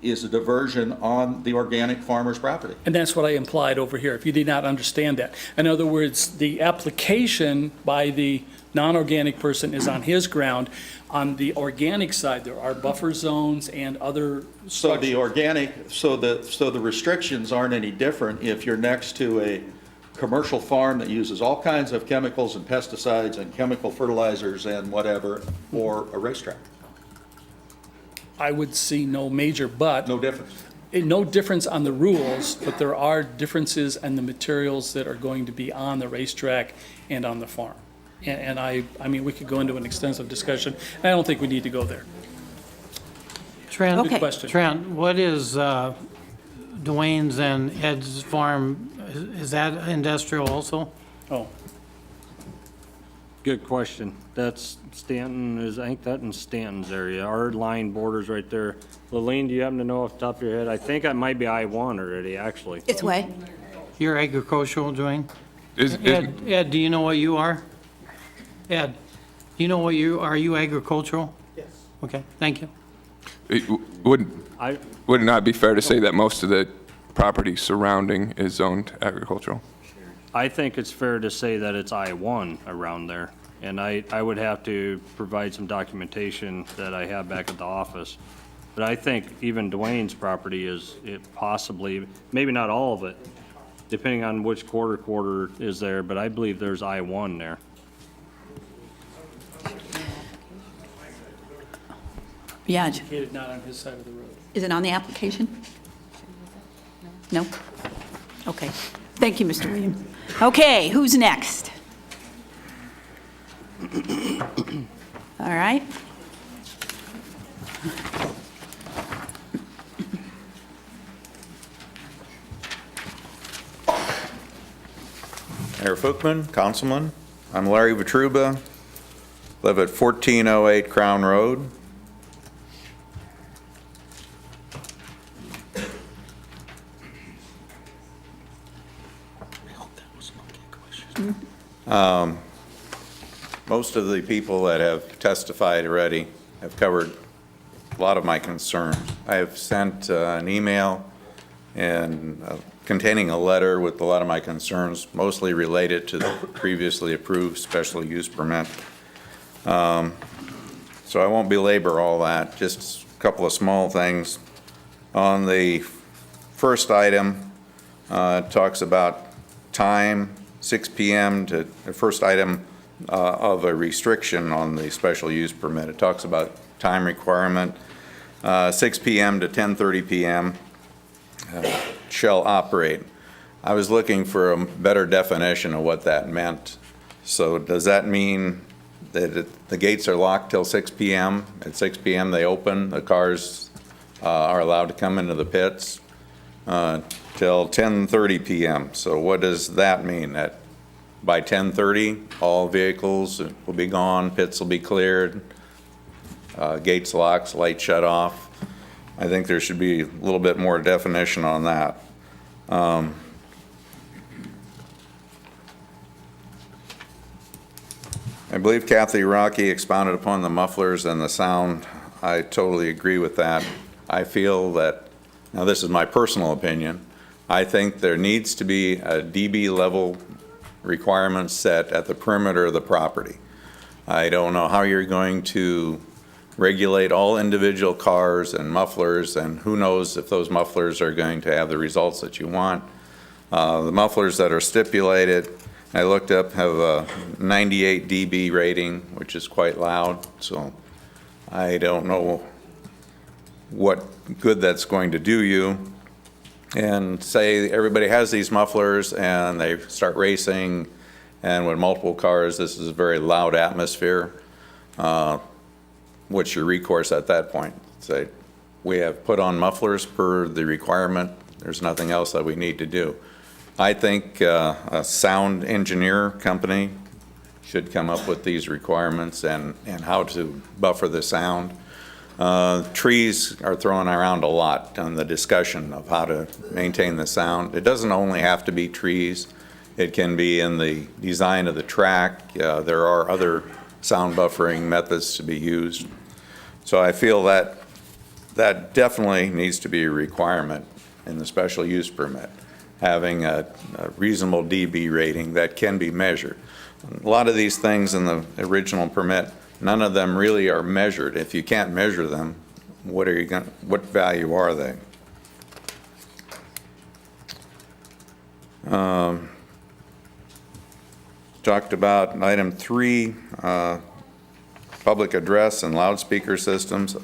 Speaker 16: is a diversion on the organic farmer's property.
Speaker 13: And that's what I implied over here, if you did not understand that. In other words, the application by the non-organic person is on his ground. On the organic side, there are buffer zones and other
Speaker 16: So the
Speaker 13: structures.
Speaker 16: organic, so the restrictions aren't any different if you're next to a commercial farm that uses all kinds of chemicals and pesticides and chemical fertilizers and whatever, or a racetrack.
Speaker 13: I would see no major but.
Speaker 16: No difference.
Speaker 13: No difference on the rules, but there are differences in the materials that are going to be on the racetrack and on the farm. And I mean, we could go into an extensive discussion, and I don't think we need to go there.
Speaker 9: Trent,
Speaker 1: Okay.
Speaker 13: Question.
Speaker 9: Trent, what is Dwayne's and Ed's farm, is that industrial also?
Speaker 13: Oh,
Speaker 7: Good question. That's Stanton, I think that in Stanton's area. Our line borders right there. Lillian, do you happen to know off the top of your head? I think that might be I-1 already, actually.
Speaker 1: It's way.
Speaker 9: You're agricultural, Dwayne?
Speaker 14: Is,
Speaker 9: Ed, do you know what you are? Ed, do you know what are you agricultural? Yes. Okay, thank you.
Speaker 14: would it not be fair to say that most of the property surrounding is zoned agricultural?
Speaker 7: I think it's fair to say that it's I-1 around there. And I would have to provide some documentation that I have back at the office. But I think even Dwayne's property is possibly, maybe not all of it, depending on which quarter is there, but I believe there's I-1 there.
Speaker 1: Yeah,
Speaker 13: indicated not on his side of the road.
Speaker 1: is it on the application? No? Okay. Thank you, Mr. Williams. Okay, who's next? All right.
Speaker 17: Mayor Fookman, Councilman, I'm Larry Vitruba, live at 1408 Crown Road. Most of the people that have testified already have covered a lot of my concerns. I have sent an email and containing a letter with a lot of my concerns, mostly related to the previously approved special use permit. So I won't belabor all that, just a couple of small things. On the first item, it talks about time, 6 p.m. to the first item of a restriction on the special use permit. It talks about time requirement, 6 p.m. to 10:30 p.m. Shall operate. I was looking for a better definition of what that meant. So does that mean that the gates are locked till 6 p.m.? At 6 p.m. they open, the cars are allowed to come into the pits till 10:30 p.m. So what does that mean? That by 10:30, all vehicles will be gone, pits will be cleared, gates locked, lights shut off? I think there should be a little bit more definition on that. I believe Kathy Rocky expounded upon the mufflers and the sound. I totally agree with that. I feel that, now this is my personal opinion, I think there needs to be a dB level requirement set at the perimeter of the property. I don't know how you're going to regulate all individual cars and mufflers, and who knows if those mufflers are going to have the results that you want. The mufflers that are stipulated, I looked up, have a 98 dB rating, which is quite loud, so I don't know what good that's going to do you. And say everybody has these mufflers and they start racing, and with multiple cars, this is a very loud atmosphere. What's your recourse at that point? Say, we have put on mufflers per the requirement, there's nothing else that we need to do. I think a sound engineer company should come up with these requirements and how to buffer the sound. Trees are thrown around a lot on the discussion of how to maintain the sound. It doesn't only have to be trees. It can be in the design of the track. There are other sound buffering methods to be used. So I feel that that definitely needs to be a requirement in the special use permit, having a reasonable dB rating that can be measured. A lot of these things in the original permit, none of them really are measured. If you can't measure them, what value are they? Talked about item 3, public address and loudspeaker systems.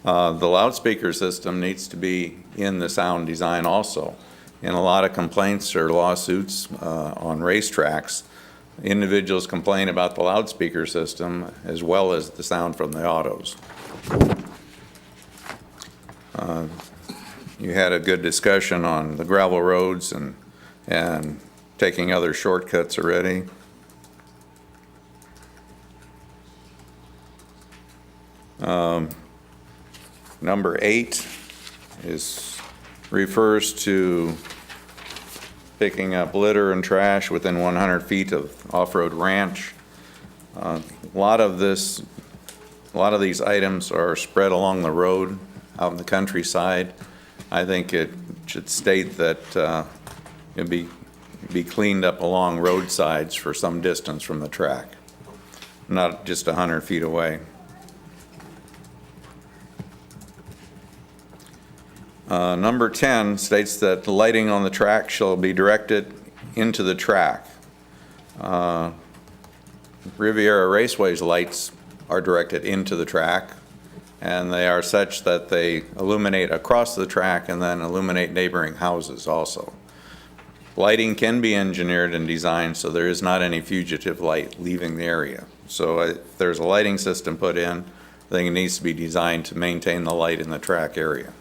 Speaker 17: The loudspeaker system needs to be in the sound design also. In a lot of complaints or lawsuits on racetracks, individuals complain about the loudspeaker system as well as the sound from the autos. You had a good discussion on the gravel roads and taking other shortcuts already. Number 8 refers to picking up litter and trash within 100 feet of off-road ranch. A lot of these items are spread along the road out in the countryside. I think it should state that it be cleaned up along roadsides for some distance from the track, not just 100 feet away. Number 10 states that the lighting on the track shall be directed into the track. Riviera Raceway's lights are directed into the track, and they are such that they illuminate across the track and then illuminate neighboring houses also. Lighting can be engineered and designed so there is not any fugitive light leaving the area. So if there's a lighting system put in, I think it needs to be designed to maintain the light in the track area.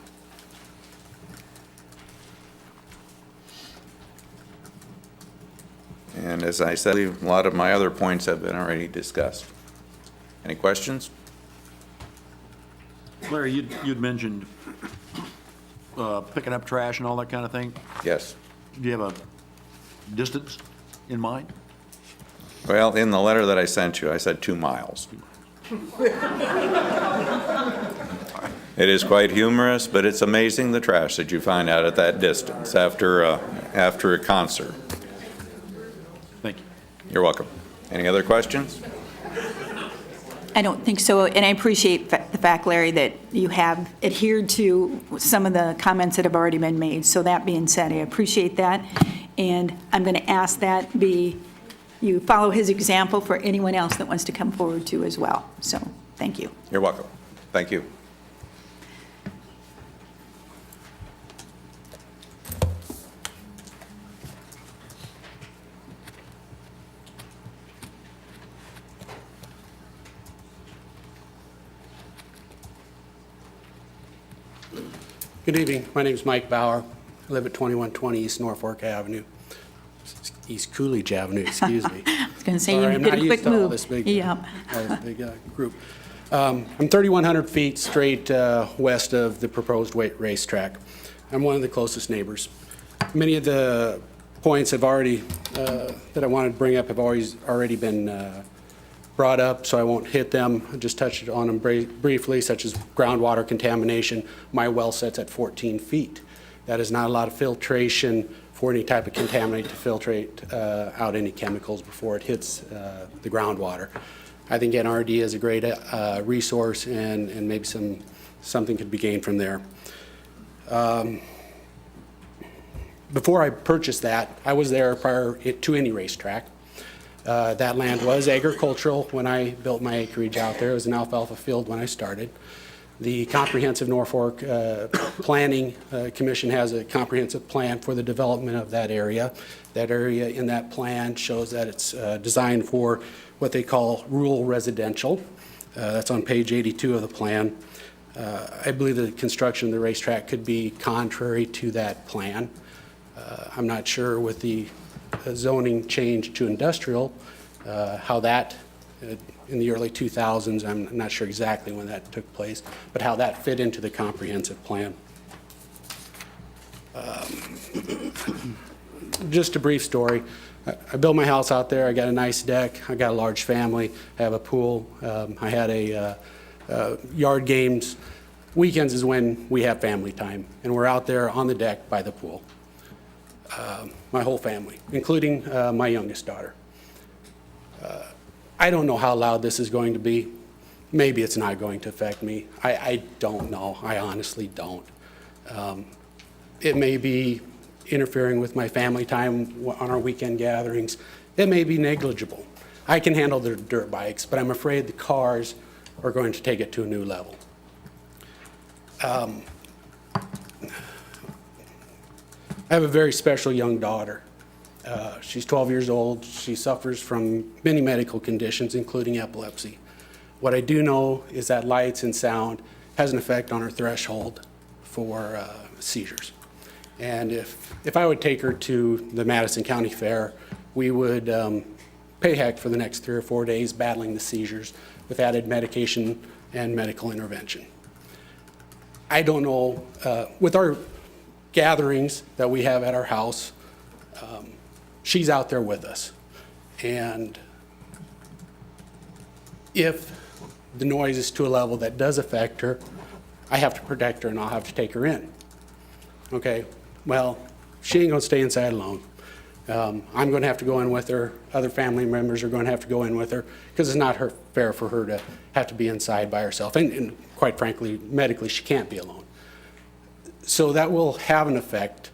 Speaker 17: And as I said, a lot of my other points have been already discussed. Any questions?
Speaker 3: Larry, you'd mentioned picking up trash and all that kind of thing.
Speaker 17: Yes.
Speaker 3: Do you have a distance in mind?
Speaker 17: Well, in the letter that I sent you, I said 2 miles. It is quite humorous, but it's amazing the trash that you find out at that distance after a concert.
Speaker 3: Thank you.
Speaker 17: You're welcome. Any other questions?
Speaker 1: I don't think so, and I appreciate the fact, Larry, that you have adhered to some of the comments that have already been made. So that being said, I appreciate that, and I'm going to ask that you follow his example for anyone else that wants to come forward too as well. So, thank you.
Speaker 17: You're welcome. Thank you.
Speaker 18: Good evening. My name is Mike Bauer. I live at 2120 East Norfolk Avenue. East Coolidge Avenue, excuse me.
Speaker 1: I was going to say,
Speaker 18: Sorry,
Speaker 1: you
Speaker 18: I'm
Speaker 1: did
Speaker 18: not
Speaker 1: a
Speaker 18: used
Speaker 1: quick
Speaker 18: to all
Speaker 1: move.
Speaker 18: this big,
Speaker 1: Yep.
Speaker 18: Group. I'm 3,100 feet straight west of the proposed racetrack. I'm one of the closest neighbors. Many of the points have already, that I wanted to bring up have already been brought up, so I won't hit them. I'll just touch on them briefly, such as groundwater contamination. My well sets at 14 feet. That is not a lot of filtration for any type of contaminant to filtrate out any chemicals before it hits the groundwater. I think NRD is a great resource, and maybe something could be gained from there. Before I purchased that, I was there prior to any racetrack. That land was agricultural when I built my acreage out there. It was an alfalfa field when I started. The Comprehensive Norfolk Planning Commission has a comprehensive plan for the development of that area. That area in that plan shows that it's designed for what they call rural residential. That's on page 82 of the plan. I believe the construction of the racetrack could be contrary to that plan. I'm not sure with the zoning change to industrial, how that, in the early 2000s, I'm not sure exactly when that took place, but how that fit into the comprehensive plan. Just a brief story. I built my house out there. I got a nice deck. I got a large family. I have a pool. I had a yard games. Weekends is when we have family time, and we're out there on the deck by the pool. My whole family, including my youngest daughter. I don't know how loud this is going to be. Maybe it's not going to affect me. I don't know. I honestly don't. It may be interfering with my family time on our weekend gatherings. It may be negligible. I can handle the dirt bikes, but I'm afraid the cars are going to take it to a new level. I have a very special young daughter. She's 12 years old. She suffers from many medical conditions, including epilepsy. What I do know is that lights and sound has an effect on her threshold for seizures. And if I would take her to the Madison County Fair, we would pay heck for the next 3 or 4 days battling the seizures with added medication and medical intervention. I don't know, with our gatherings that we have at our house, she's out there with us. And if the noise is to a level that does affect her, I have to protect her and I'll have to take her in. Okay, well, she ain't gonna stay inside alone. I'm gonna have to go in with her. Other family members are gonna have to go in with her because it's not fair for her to have to be inside by herself. And quite frankly, medically, she can't be alone. So that will have an effect.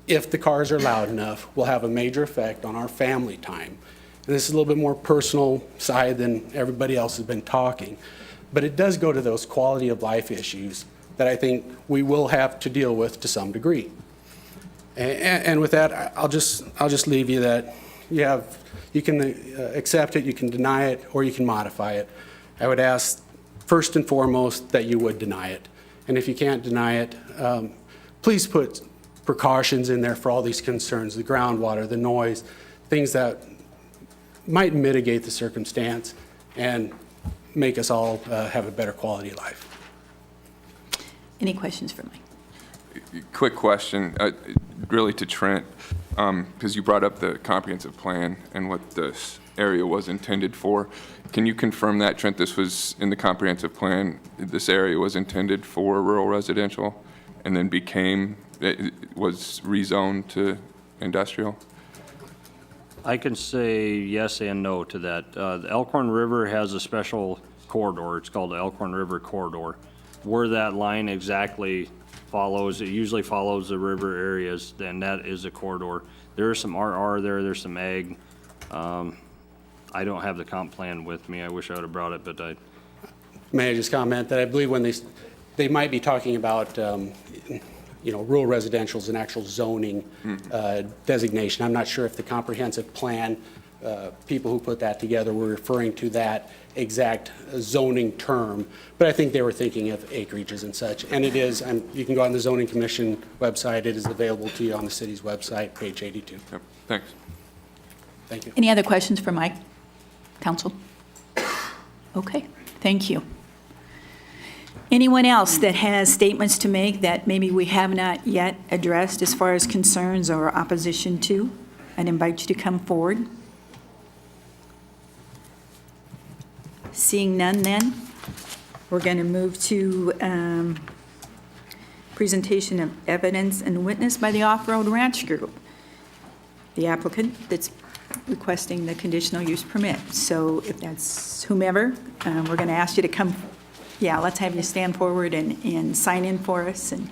Speaker 18: If the cars are loud enough, will have a major effect on our family time. And this is a little bit more personal side than everybody else has been talking. But it does go to those quality of life issues that I think we will have to deal with to some degree. And with that, I'll just leave you that you can accept it, you can deny it, or you can modify it. I would ask first and foremost that you would deny it. And if you can't deny it, please put precautions in there for all these concerns, the groundwater, the noise, things that might mitigate the circumstance and make us all have a better quality of life.
Speaker 1: Any questions for me?
Speaker 14: Quick question, really to Trent. because you brought up the comprehensive plan and what this area was intended for. Can you confirm that, Trent? This was in the comprehensive plan, this area was intended for rural residential and then was rezoned to industrial?
Speaker 7: I can say yes and no to that. The Elkhorn River has a special corridor. It's called the Elkhorn River Corridor. Where that line exactly follows, it usually follows the river areas, then that is a corridor. There is some RR there, there's some ag. I don't have the comp plan with me. I wish I would have brought it, but
Speaker 18: May I just comment that I believe when they might be talking about, rural residential is an actual zoning designation. I'm not sure if the comprehensive plan, people who put that together were referring to that exact zoning term, but I think they were thinking of acreages and such. And it is, and you can go on the zoning commission website. It is available to you on the city's website, page 82.
Speaker 14: Yep. Thanks.
Speaker 18: Thank you.
Speaker 1: Any other questions for Mike? Council? Okay, thank you. Anyone else that has statements to make that maybe we have not yet addressed as far as concerns or opposition to? I'd invite you to come forward. Seeing none then, we're going to move to presentation of evidence and witness by the Off-Road Ranch Group, the applicant that's requesting the conditional use permit. So if that's whomever, we're going to ask you to come. Yeah, let's have you stand forward and sign in for us. And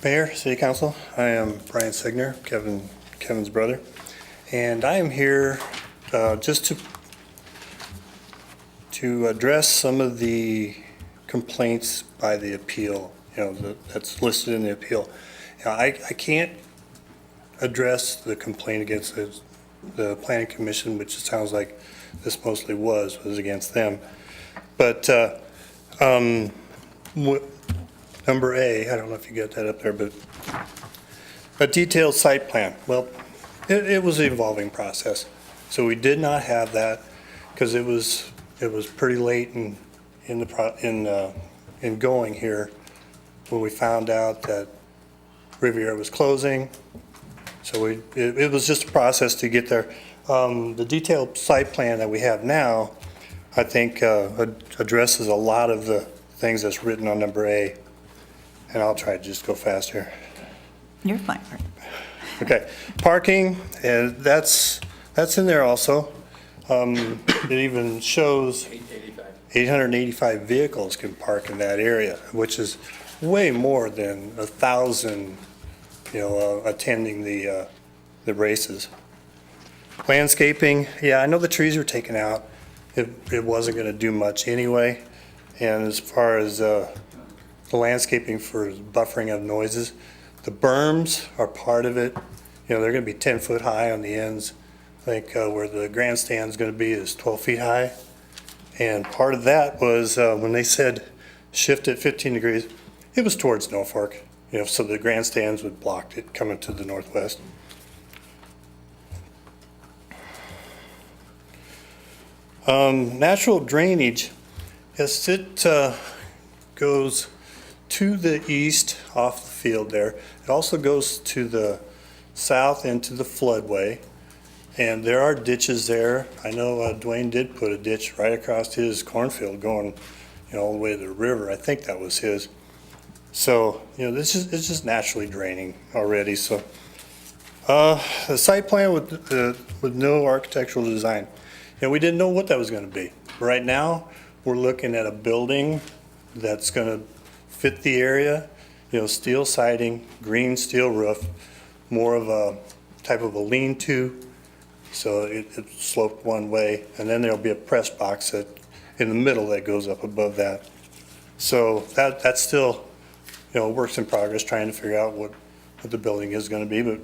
Speaker 19: Mayor, City Council, I am Brian Signer, Kevin's brother, and I am here just to address some of the complaints by the appeal, that's listed in the appeal. I can't address the complaint against the Planning Commission, which it sounds like this mostly was against them. But number A, I don't know if you got that up there, but a detailed site plan. Well, it was an evolving process. So we did not have that because it was pretty late in going here when we found out that Riviera was closing. So it was just a process to get there. The detailed site plan that we have now, I think, addresses a lot of the things that's written on number A. And I'll try to just go faster.
Speaker 1: you're fine.
Speaker 19: Okay, parking, and that's in there also. It even shows 885 vehicles can park in that area, which is way more than 1,000, attending the races. Landscaping, yeah, I know the trees were taken out. It wasn't going to do much anyway. And as far as the landscaping for buffering of noises, the berms are part of it. They're going to be 10 foot high on the ends. I think where the grandstand's going to be is 12 feet high. And part of that was when they said shift at 15 degrees, it was towards Norfolk, so the grandstands would block it coming to the northwest. Natural drainage, yes, it goes to the east off the field there. It also goes to the south into the floodway. And there are ditches there. I know Dwayne did put a ditch right across his cornfield going, all the way to the river. I think that was his. So, it's just naturally draining already. So, the site plan with no architectural design. We didn't know what that was going to be. Right now, we're looking at a building that's going to fit the area, steel siding, green steel roof, more of a type of a lean-to. So it's sloped one way, and then there'll be a press box in the middle that goes up above that. So that's still, works in progress, trying to figure out what the building is going to be. But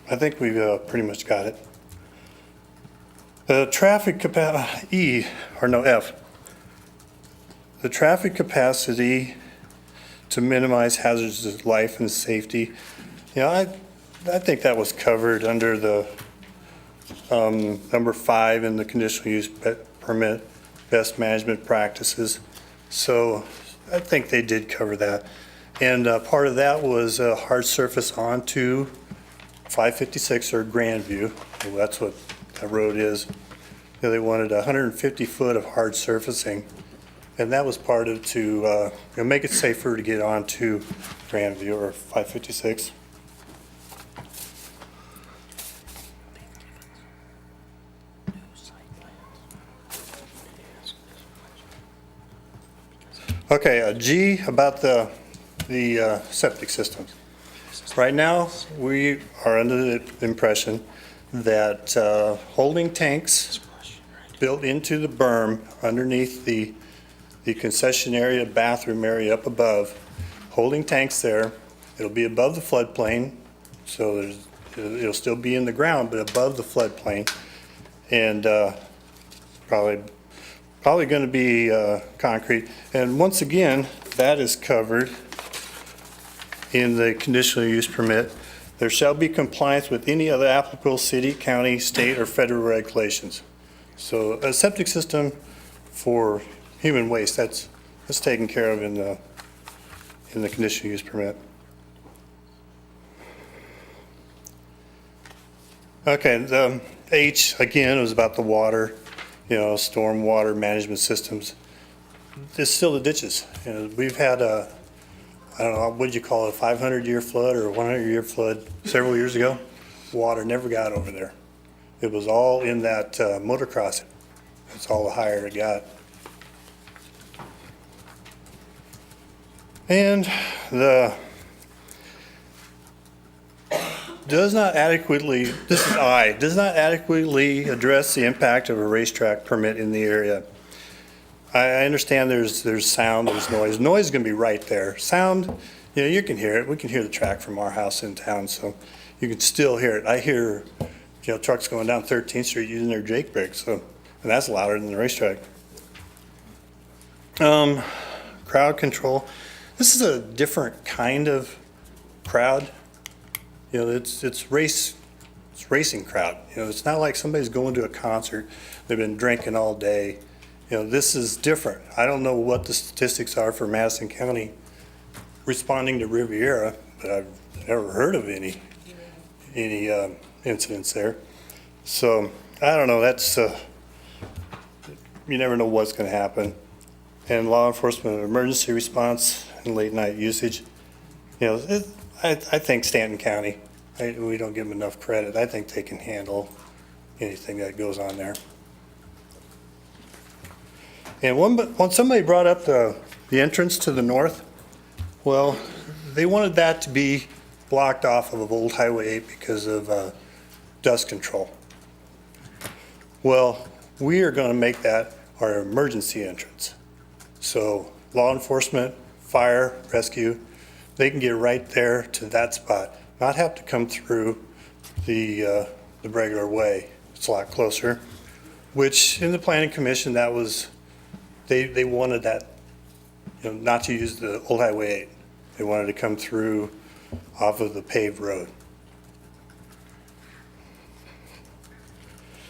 Speaker 19: I think we've pretty much got it. The traffic capacity, F. The traffic capacity to minimize hazards to life and safety. I think that was covered under the number 5 in the conditional use permit, best management practices. So I think they did cover that. And part of that was a hard surface onto 556 or Grandview. Well, that's what that road is. They wanted 150 foot of hard surfacing. And that was part of to make it safer to get onto Grandview or 556. Okay, G, about the septic systems. Right now, we are under the impression that holding tanks built into the berm underneath the concession area, bathroom area up above, holding tanks there, it'll be above the floodplain, so it'll still be in the ground, but above the floodplain, and probably going to be concrete. And once again, that is covered in the conditional use permit. There shall be compliance with any other applicable city, county, state, or federal regulations. So a septic system for human waste, that's taken care of in the conditional use permit. Okay, the H, again, was about the water, storm water management systems. It's still the ditches. We've had I don't know, what'd you call it, a 500-year flood or a 100-year flood several years ago? Water never got over there. It was all in that motocross. That's all the higher it got. And does not adequately address the impact of a racetrack permit in the area. I understand there's sound, there's noise. Noise is going to be right there. Sound, you can hear it. We can hear the track from our house in town, so you can still hear it. I hear, trucks going down 13th Street using their Jake brakes, and that's louder than the racetrack. Crowd control. This is a different kind of crowd. It's racing crowd. It's not like somebody's going to a concert. They've been drinking all day. This is different. I don't know what the statistics are for Madison County responding to Riviera, but I've never heard of any incidents there. So I don't know. That's you never know what's going to happen. And law enforcement emergency response and late night usage. I think Stanton County. We don't give them enough credit. I think they can handle anything that goes on there. And when somebody brought up the entrance to the north, well, they wanted that to be blocked off of Old Highway 8 because of dust control. Well, we are going to make that our emergency entrance. So law enforcement, fire, rescue, they can get right there to that spot, not have to come through the regular way. It's a lot closer, which in the Planning Commission, that was, they wanted that, not to use the Old Highway 8. They wanted to come through off of the paved road.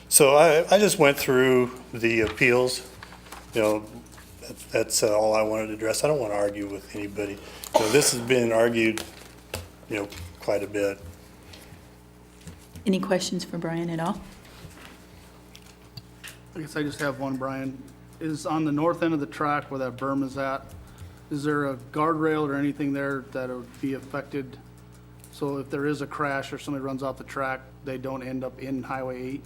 Speaker 19: So I just went through the appeals. That's all I wanted to address. I don't want to argue with anybody. This has been argued, quite a bit.
Speaker 1: Any questions for Brian at all?
Speaker 20: I guess I just have one, Brian. Is on the north end of the track where that berm is at, is there a guardrail or anything there that would be affected? So if there is a crash or somebody runs off the track, they don't end up in Highway 8?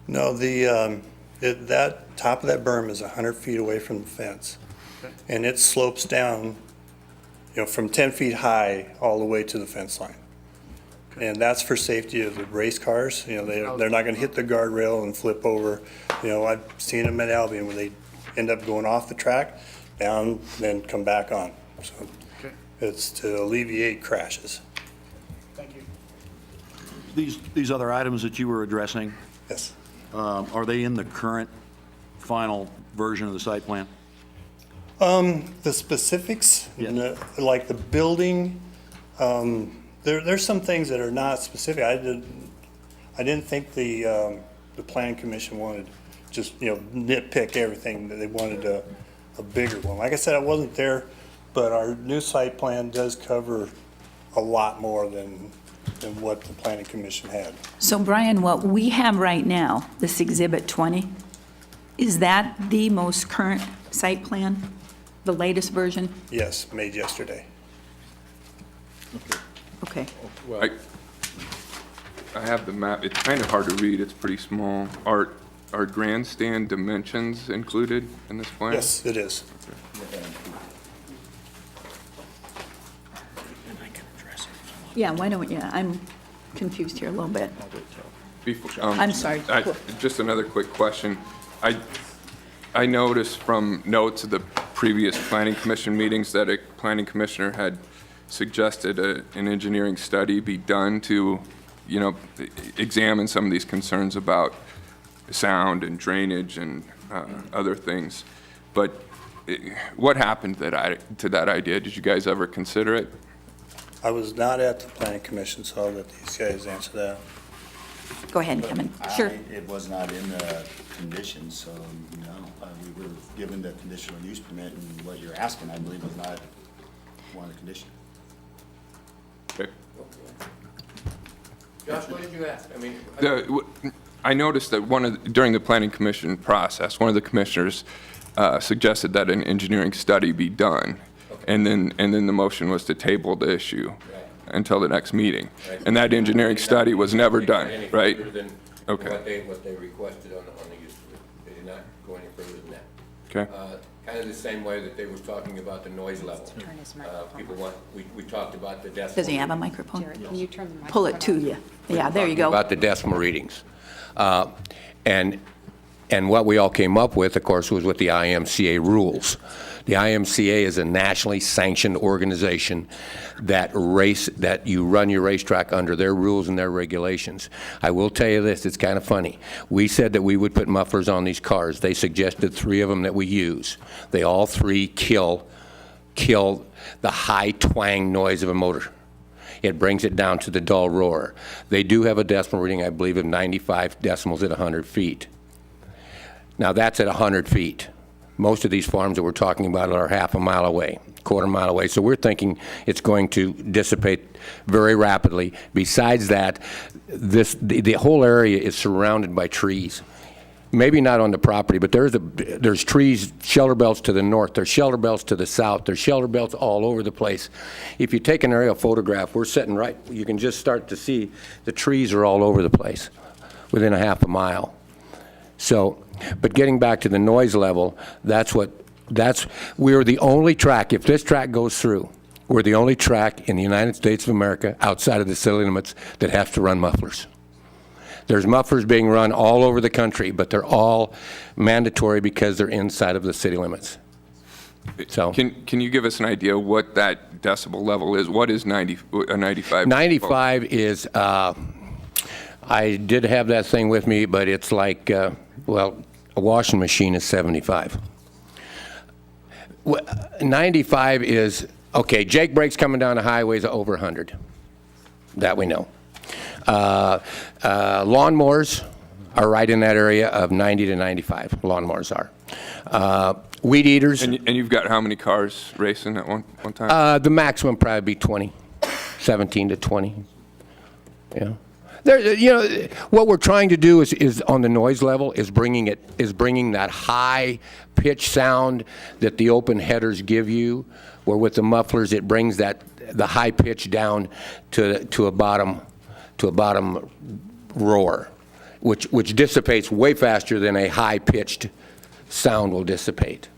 Speaker 19: No, that top of that berm is 100 feet away from the fence.
Speaker 20: Okay.
Speaker 19: And it slopes down, from 10 feet high all the way to the fence line. And that's for safety of the race cars. They're not going to hit the guardrail and flip over. I've seen them at Albion where they end up going off the track, down, then come back on. So
Speaker 20: Okay.
Speaker 19: it's to alleviate crashes.
Speaker 20: Thank you.
Speaker 3: These other items that you were addressing,
Speaker 19: Yes.
Speaker 3: are they in the current final version of the site plan?
Speaker 19: The specifics,
Speaker 3: Yes.
Speaker 19: like the building, There's some things that are not specific. I didn't think the planning commission wanted just, nitpick everything, that they wanted a bigger one. Like I said, I wasn't there, but our new site plan does cover a lot more than what the planning commission had.
Speaker 1: So Brian, what we have right now, this Exhibit 20, is that the most current site plan, the latest version?
Speaker 19: Yes, made yesterday.
Speaker 1: Okay.
Speaker 14: I have the map. It's kind of hard to read. It's pretty small. Are grandstand dimensions included in this plan?
Speaker 19: Yes, it is.
Speaker 1: Yeah, why don't, I'm confused here a little bit.
Speaker 14: I'm
Speaker 1: sorry.
Speaker 14: Just another quick question. I noticed from notes of the previous planning commission meetings that a planning commissioner had suggested an engineering study be done to, examine some of these concerns about sound and drainage and other things. But what happened to that idea? Did you guys ever consider it?
Speaker 19: I was not at the planning commission, so I'll let these guys answer that.
Speaker 1: Go ahead, Kevin. Sure.
Speaker 6: It was not in the conditions, so no. We were given the conditional use permit, and what you're asking, I believe, was not one of the conditions.
Speaker 14: Okay.
Speaker 21: Josh, what did you ask?
Speaker 14: I noticed that during the planning commission process, one of the commissioners suggested that an engineering study be done. Okay. And then the motion was to table the issue until the next meeting. Right. And that engineering study was never done, right? Okay.
Speaker 21: What they requested on the use permit. They did not go any further than that.
Speaker 14: Okay.
Speaker 21: Kind of the same way that they were talking about the noise level. We talked about the decibel.
Speaker 1: Does he have a microphone?
Speaker 2: Jared, can you turn the microphone
Speaker 1: Pull it to you. Yeah, there you go.
Speaker 21: About the decimal readings. And what we all came up with, of course, was with the IMCA rules. The IMCA is a nationally sanctioned organization that you run your racetrack under their rules and their regulations. I will tell you this, it's kind of funny. We said that we would put mufflers on these cars. They suggested 3 of them that we use. They all 3 kill the high twang noise of a motor. It brings it down to the dull roar. They do have a decimal reading, I believe, of 95 decimals at 100 feet. Now, that's at 100 feet. Most of these farms that we're talking about are half a mile away, quarter mile away. So we're thinking it's going to dissipate very rapidly. Besides that, the whole area is surrounded by trees. Maybe not on the property, but there's trees, shelter belts to the north, there's shelter belts to the south, there's shelter belts all over the place. If you take an aerial photograph, we're sitting right, you can just start to see the trees are all over the place within a half a mile. So, but getting back to the noise level, we're the only track, if this track goes through, we're the only track in the United States of America outside of the city limits that has to run mufflers. There's mufflers being run all over the country, but they're all mandatory because they're inside of the city limits. So,
Speaker 14: can you give us an idea what that decibel level is? What is 95?
Speaker 21: 95 is, I did have that thing with me, but it's like, a washing machine is 75. 95 is, okay, Jake brakes coming down the highways over 100. That we know. Lawnmowers are right in that area of 90 to 95. Lawnmowers are. Weed eaters.
Speaker 14: And you've got how many cars racing at one time?
Speaker 21: The maximum probably be 20, 17 to 20. Yeah. What we're trying to do is on the noise level is bringing that high pitch sound that the open headers give you, where with the mufflers it brings the high pitch down to a bottom roar, which dissipates way faster than a high pitched sound will dissipate.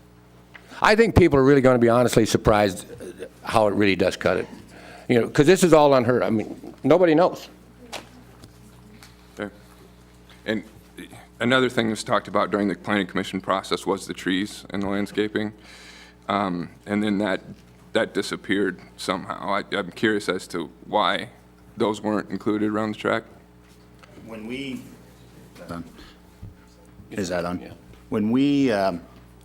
Speaker 21: I think people are really going to be honestly surprised how it really does cut it, because this is all unheard. I mean, nobody knows.
Speaker 14: And another thing that was talked about during the planning commission process was the trees and the landscaping, and then that disappeared somehow. I'm curious as to why those weren't included around the track.
Speaker 6: When we is that on? Yeah. When we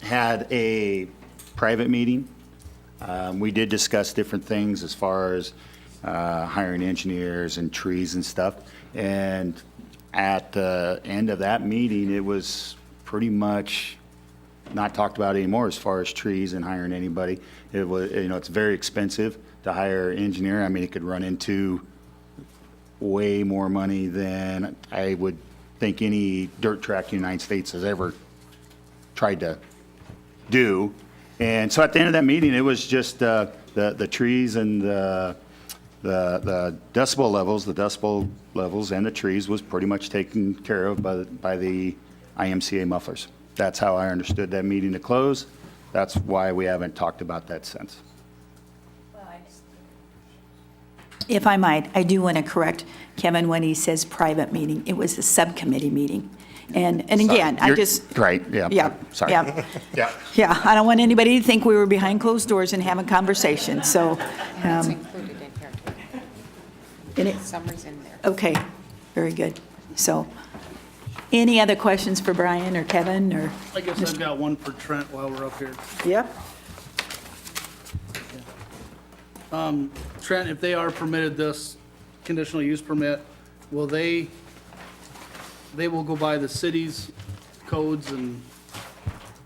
Speaker 6: had a private meeting, we did discuss different things as far as
Speaker 5: hiring engineers and trees and stuff. And at the end of that meeting, it was pretty much not talked about anymore as far as trees and hiring anybody. It was, it's very expensive to hire an engineer. I mean, it could run into way more money than I would think any dirt track in the United States has ever tried to do. And so at the end of that meeting, it was just the trees and the decibel levels and the trees was pretty much taken care of by the IMCA mufflers. That's how I understood that meeting to close. That's why we haven't talked about that since.
Speaker 1: If I might, I do want to correct Kevin when he says private meeting. It was a subcommittee meeting. And again, I just.
Speaker 5: Right, yeah.
Speaker 1: Yeah.
Speaker 5: Sorry.
Speaker 1: Yeah.
Speaker 5: Yeah.
Speaker 1: Yeah, I don't want anybody to think we were behind closed doors and having conversation, so.
Speaker 2: It's included in here, too.
Speaker 1: And it-
Speaker 2: Summary's in there.
Speaker 1: Okay, very good. So, any other questions for Brian or Kevin or?
Speaker 20: I guess I've got one for Trent while we're up here.
Speaker 1: Yep.
Speaker 20: Trent, if they are permitted this conditional use permit, will they will go by the city's codes and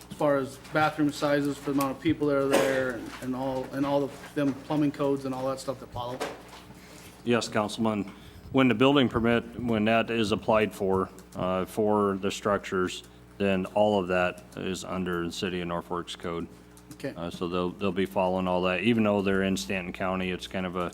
Speaker 20: as far as bathroom sizes for the amount of people that are there and all of them plumbing codes and all that stuff that follow?
Speaker 7: Yes, Councilman. When the building permit, when that is applied for the structures, then all of that is under the City of Norfolk's code.
Speaker 20: Okay.
Speaker 7: So they'll be following all that, even though they're in Stanton County. It's kind of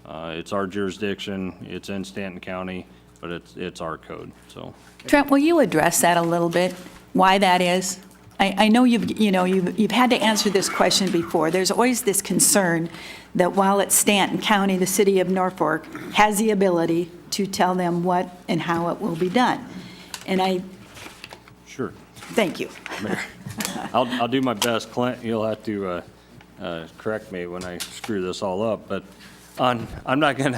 Speaker 7: it's our jurisdiction. It's in Stanton County, but it's our code. So
Speaker 1: Trent, will you address that a little bit, why that is? I know you've had to answer this question before. There's always this concern that while it's Stanton County, the city of Norfolk has the ability to tell them what and how it will be done. And
Speaker 7: sure.
Speaker 1: Thank you.
Speaker 7: I'll do my best. Clint, you'll have to correct me when I screw this all up. But I'm not going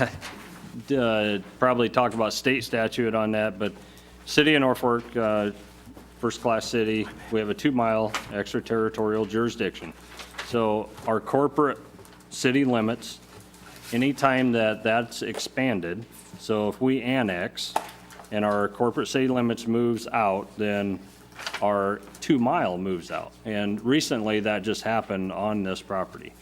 Speaker 7: to probably talk about state statute on that. But City of Norfolk, first-class city, we have a 2-mile extraterritorial jurisdiction. So our corporate city limits, anytime that's expanded, so if we annex and our corporate city limits moves out, then our 2-mile moves out. And recently, that just happened on this property.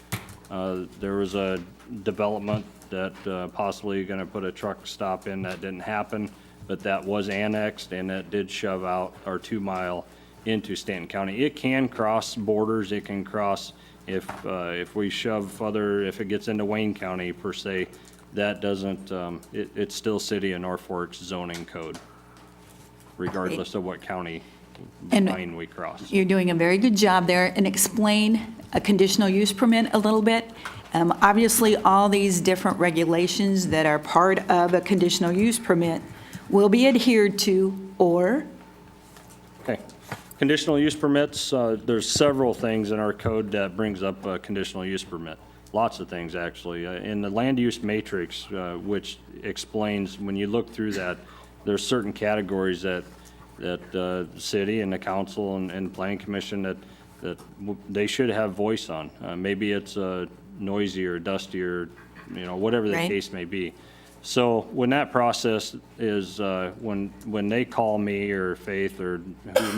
Speaker 7: There was a development that possibly going to put a truck stop in. That didn't happen, but that was annexed, and that did shove out our 2-mile into Stanton County. It can cross borders. It can cross if we shove further, if it gets into Wayne County, per se. That doesn't, it's still City of Norfolk's zoning code, regardless of what county line we cross.
Speaker 1: You're doing a very good job there. And explain a conditional use permit a little bit. Obviously, all these different regulations that are part of a conditional use permit will be adhered to, or?
Speaker 7: Okay. Conditional use permits, there's several things in our code that brings up a conditional use permit. Lots of things, actually. In the land use matrix, which explains, when you look through that, there's certain categories that the city and the council and planning commission that they should have voice on. Maybe it's noisy or dusty or, whatever the case may be. So when that process is, when they call me or Faith or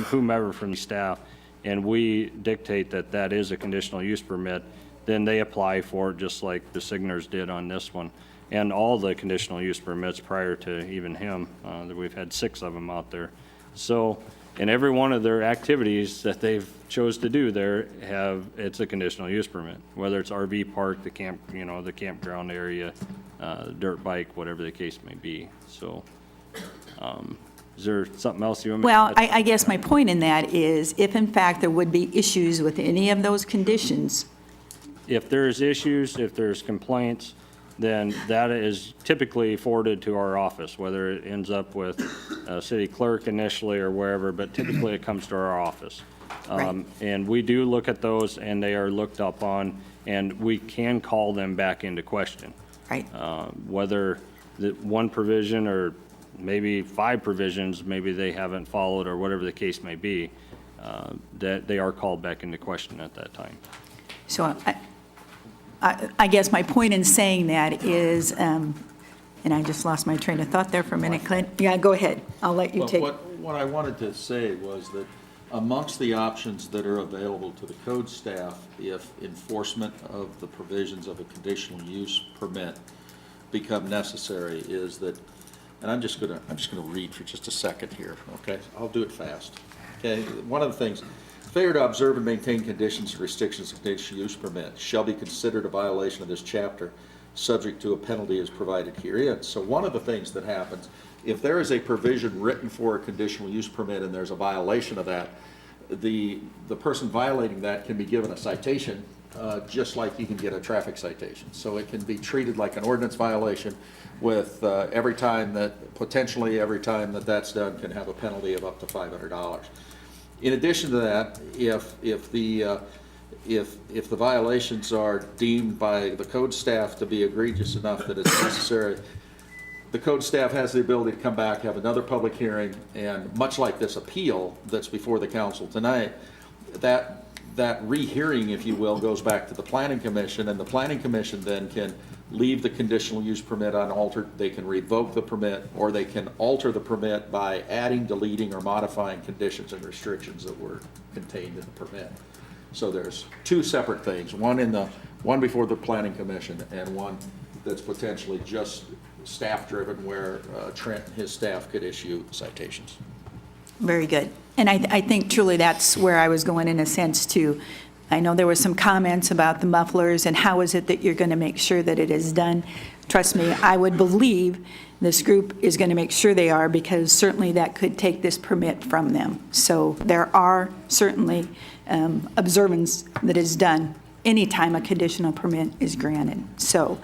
Speaker 7: whomever from the staff, and we dictate that is a conditional use permit, then they apply for it just like the Signers did on this one. And all the conditional use permits prior to even him, we've had 6 of them out there. So in every one of their activities that they've chose to do there, it's a conditional use permit, whether it's RV park, the camp, the campground area, dirt bike, whatever the case may be. So, is there something else you want me to?
Speaker 1: Well, I guess my point in that is if in fact there would be issues with any of those conditions.
Speaker 7: If there's issues, if there's complaints, then that is typically forwarded to our office, whether it ends up with a city clerk initially or wherever, but typically it comes to our office. And we do look at those, and they are looked up on, and we can call them back into question.
Speaker 1: Right.
Speaker 7: Whether the one provision or maybe 5 provisions, maybe they haven't followed or whatever the case may be, that they are called back into question at that time.
Speaker 1: So I guess my point in saying that is, and I just lost my train of thought there for a minute, Clint. Yeah, go ahead. I'll let you
Speaker 16: Well,
Speaker 1: take.
Speaker 16: what I wanted to say was that amongst the options that are available to the code staff, if enforcement of the provisions of a conditional use permit become necessary, is that, and I'm just gonna read for just a second here, okay? I'll do it fast, okay? One of the things, failure to observe and maintain conditions and restrictions of conditional use permit shall be considered a violation of this chapter, subject to a penalty as provided herein. So one of the things that happens, if there is a provision written for a conditional use permit and there's a violation of that, the person violating that can be given a citation, just like you can get a traffic citation. So it can be treated like an ordinance violation with potentially every time that that's done can have a penalty of up to $500. In addition to that, if the violations are deemed by the code staff to be egregious enough that it's necessary, the code staff has the ability to come back, have another public hearing, and much like this appeal that's before the council tonight, that rehearing, if you will, goes back to the planning commission, and the planning commission then can leave the conditional use permit unaltered. They can revoke the permit, or they can alter the permit by adding, deleting, or modifying conditions and restrictions that were contained in the permit. So there's two separate things, one before the planning commission and one that's potentially just staff-driven, where Trent and his staff could issue citations.
Speaker 1: Very good. And I think truly that's where I was going in a sense too. I know there were some comments about the mufflers and how is it that you're going to make sure that it is done. Trust me, I would believe this group is going to make sure they are, because certainly that could take this permit from them. So there are certainly observance that is done anytime a conditional permit is granted. So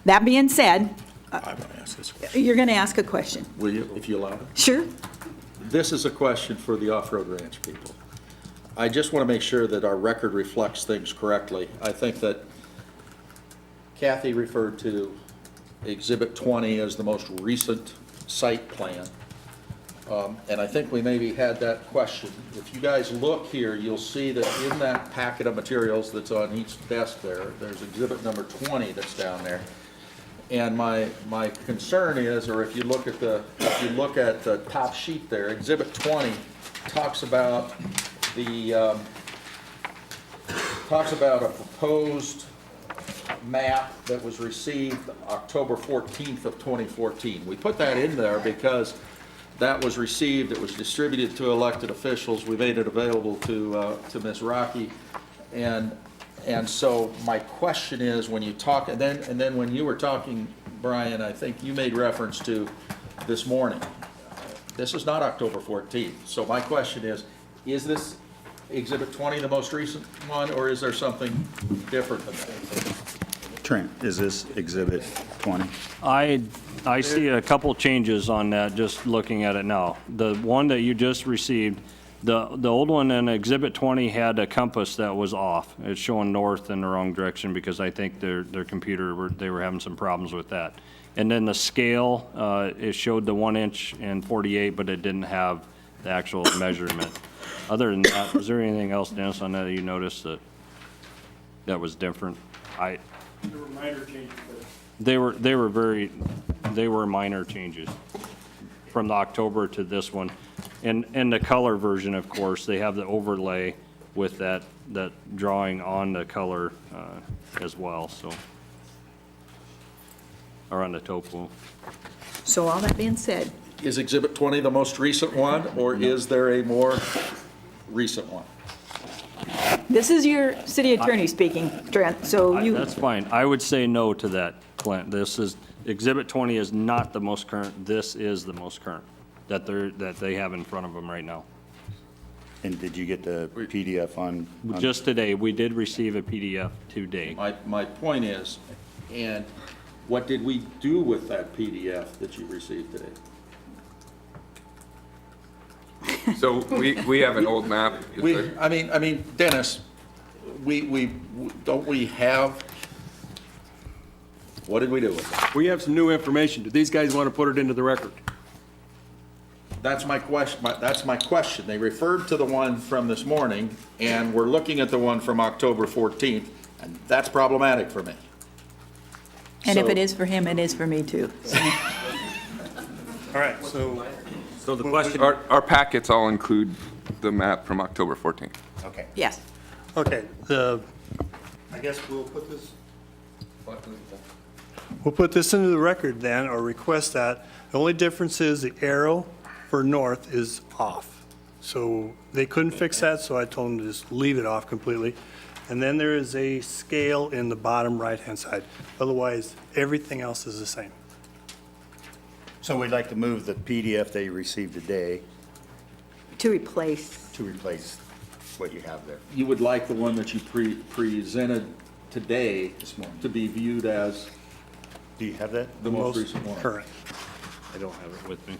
Speaker 1: that being said,
Speaker 16: I'm going to ask this question.
Speaker 1: you're going to ask a question.
Speaker 16: Will you, if you allow it?
Speaker 1: Sure.
Speaker 16: This is a question for the off-road ranch people. I just want to make sure that our record reflects things correctly. I think that Kathy referred to Exhibit 20 as the most recent site plan. And I think we maybe had that question. If you guys look here, you'll see that in that packet of materials that's on each desk there's Exhibit number 20 that's down there. And my concern is, or if you look at the top sheet there, Exhibit 20 talks about a proposed map that was received October 14th of 2014. We put that in there because that was received, it was distributed to elected officials. We made it available to Ms. Rocky, and so my question is, when you talk, and then when you were talking, Brian, I think you made reference to this morning. This is not October 14th. So my question is this Exhibit 20 the most recent one, or is there something different than that?
Speaker 5: Trent, is this Exhibit 20?
Speaker 7: I see a couple changes on that, just looking at it now. The one that you just received, the old one in Exhibit 20 had a compass that was off. It's showing north in the wrong direction because I think their computer, they were having some problems with that. And then the scale, it showed the 1 inch and 48, but it didn't have the actual measurement. Other than that, was there anything else, Dennis, on that you noticed that was different?
Speaker 20: There were minor changes.
Speaker 7: They were minor changes from the October to this one. And the color version, of course, they have the overlay with that drawing on the color as well, so. Or on the topo.
Speaker 1: So all that being said,
Speaker 16: Is Exhibit 20 the most recent one, or is there a more recent one?
Speaker 1: this is your city attorney speaking, Trent, so you.
Speaker 7: That's fine. I would say no to that, Clint. Exhibit 20 is not the most current. This is the most current that they have in front of them right now.
Speaker 5: And did you get the PDF on?
Speaker 7: Just today, we did receive a PDF today.
Speaker 16: My point is, and what did we do with that PDF that you received today?
Speaker 14: So we have an old map.
Speaker 16: I mean, Dennis, don't we have, what did we do with it?
Speaker 4: We have some new information. Do these guys want to put it into the record?
Speaker 16: That's my question. They referred to the one from this morning, and we're looking at the one from October 14th. And that's problematic for me.
Speaker 1: And if
Speaker 16: So-
Speaker 1: it is for him, it is for me too. So,
Speaker 19: All right, so
Speaker 4: So the question,
Speaker 14: Our packets all include the map from October 14th.
Speaker 5: Okay.
Speaker 1: yes.
Speaker 19: Okay, I guess we'll put this into the record then, or request that. The only difference is the arrow for north is off. So they couldn't fix that, so I told them to just leave it off completely. And then there is a scale in the bottom right-hand side. Otherwise, everything else is the same.
Speaker 5: So we'd like to move the PDF they received today
Speaker 1: To replace,
Speaker 5: to replace what you have there.
Speaker 16: You would like the one that you presented today to be viewed as
Speaker 5: Do you have that?
Speaker 16: the most recent one?
Speaker 19: Current.
Speaker 7: I don't have it with me.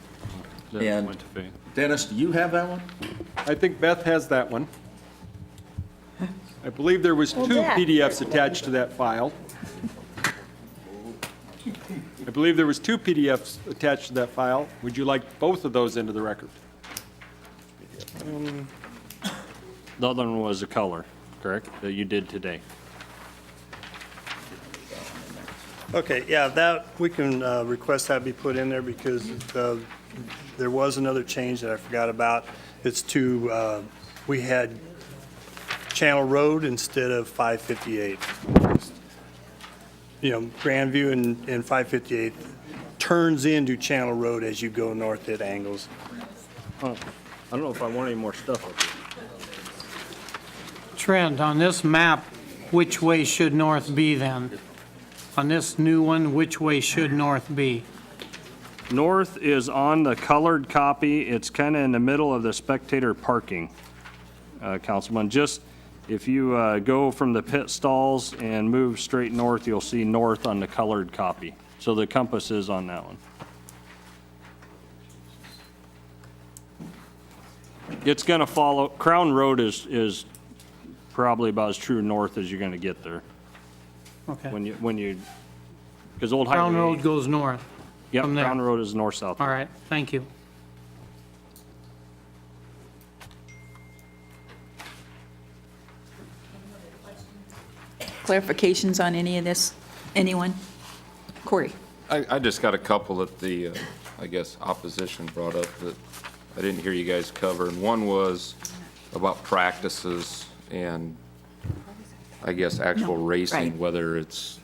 Speaker 16: And
Speaker 7: Went to Faye.
Speaker 16: Dennis, do you have that one?
Speaker 4: I think Beth has that one. I believe there was two PDFs attached to that file. I believe there was two PDFs attached to that file. Would you like both of those into the record?
Speaker 7: The other one was a color, correct, that you did today?
Speaker 19: Okay, yeah, that, we can request that be put in there because there was another change that I forgot about. It's to, we had Channel Road instead of 558. You know, Grandview and 558 turns into Channel Road as you go north at angles.
Speaker 7: I don't know if I want any more stuff up here.
Speaker 9: Trent, on this map, which way should north be then? On this new one, which way should north be?
Speaker 7: North is on the colored copy. It's kind of in the middle of the spectator parking, Councilman. Just, if you go from the pit stalls and move straight north, you'll see north on the colored copy. So the compass is on that one. It's going to follow, Crown Road is probably about as true north as you're going to get there.
Speaker 9: Okay.
Speaker 7: When you, because Old Highway.
Speaker 9: Crown Road goes north.
Speaker 7: Yep,
Speaker 9: from there.
Speaker 7: Crown Road is north-south.
Speaker 9: All right, thank you.
Speaker 1: clarifications on any of this? Anyone? Corey?
Speaker 12: I just got a couple that the, I guess, opposition brought up that I didn't hear you guys cover. And one was about practices and, I guess, actual
Speaker 1: No,
Speaker 12: racing,
Speaker 1: right.
Speaker 12: whether it's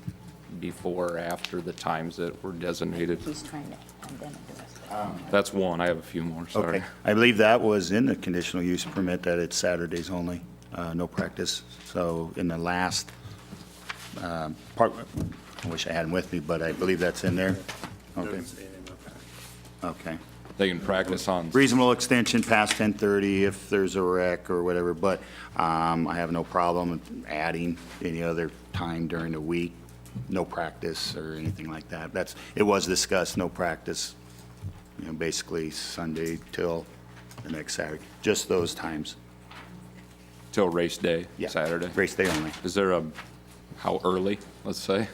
Speaker 12: before or after the times that were designated.
Speaker 1: He's trying to identify.
Speaker 12: That's one. I have a few more, sorry.
Speaker 5: Okay. I believe that was in the conditional use permit, that it's Saturdays only, no practice. So in the last part, I wish I had them with me, but I believe that's in there. Okay. Okay.
Speaker 12: They can practice on,
Speaker 5: Reasonable extension past 10:30 if there's a wreck or whatever, but I have no problem adding any other time during the week, no practice or anything like that. It was discussed, no practice, you know, basically Sunday till the next Saturday, just those times.
Speaker 12: till race day,
Speaker 5: Yeah.
Speaker 12: Saturday.
Speaker 5: Race day only.
Speaker 12: Is there how early, let's say?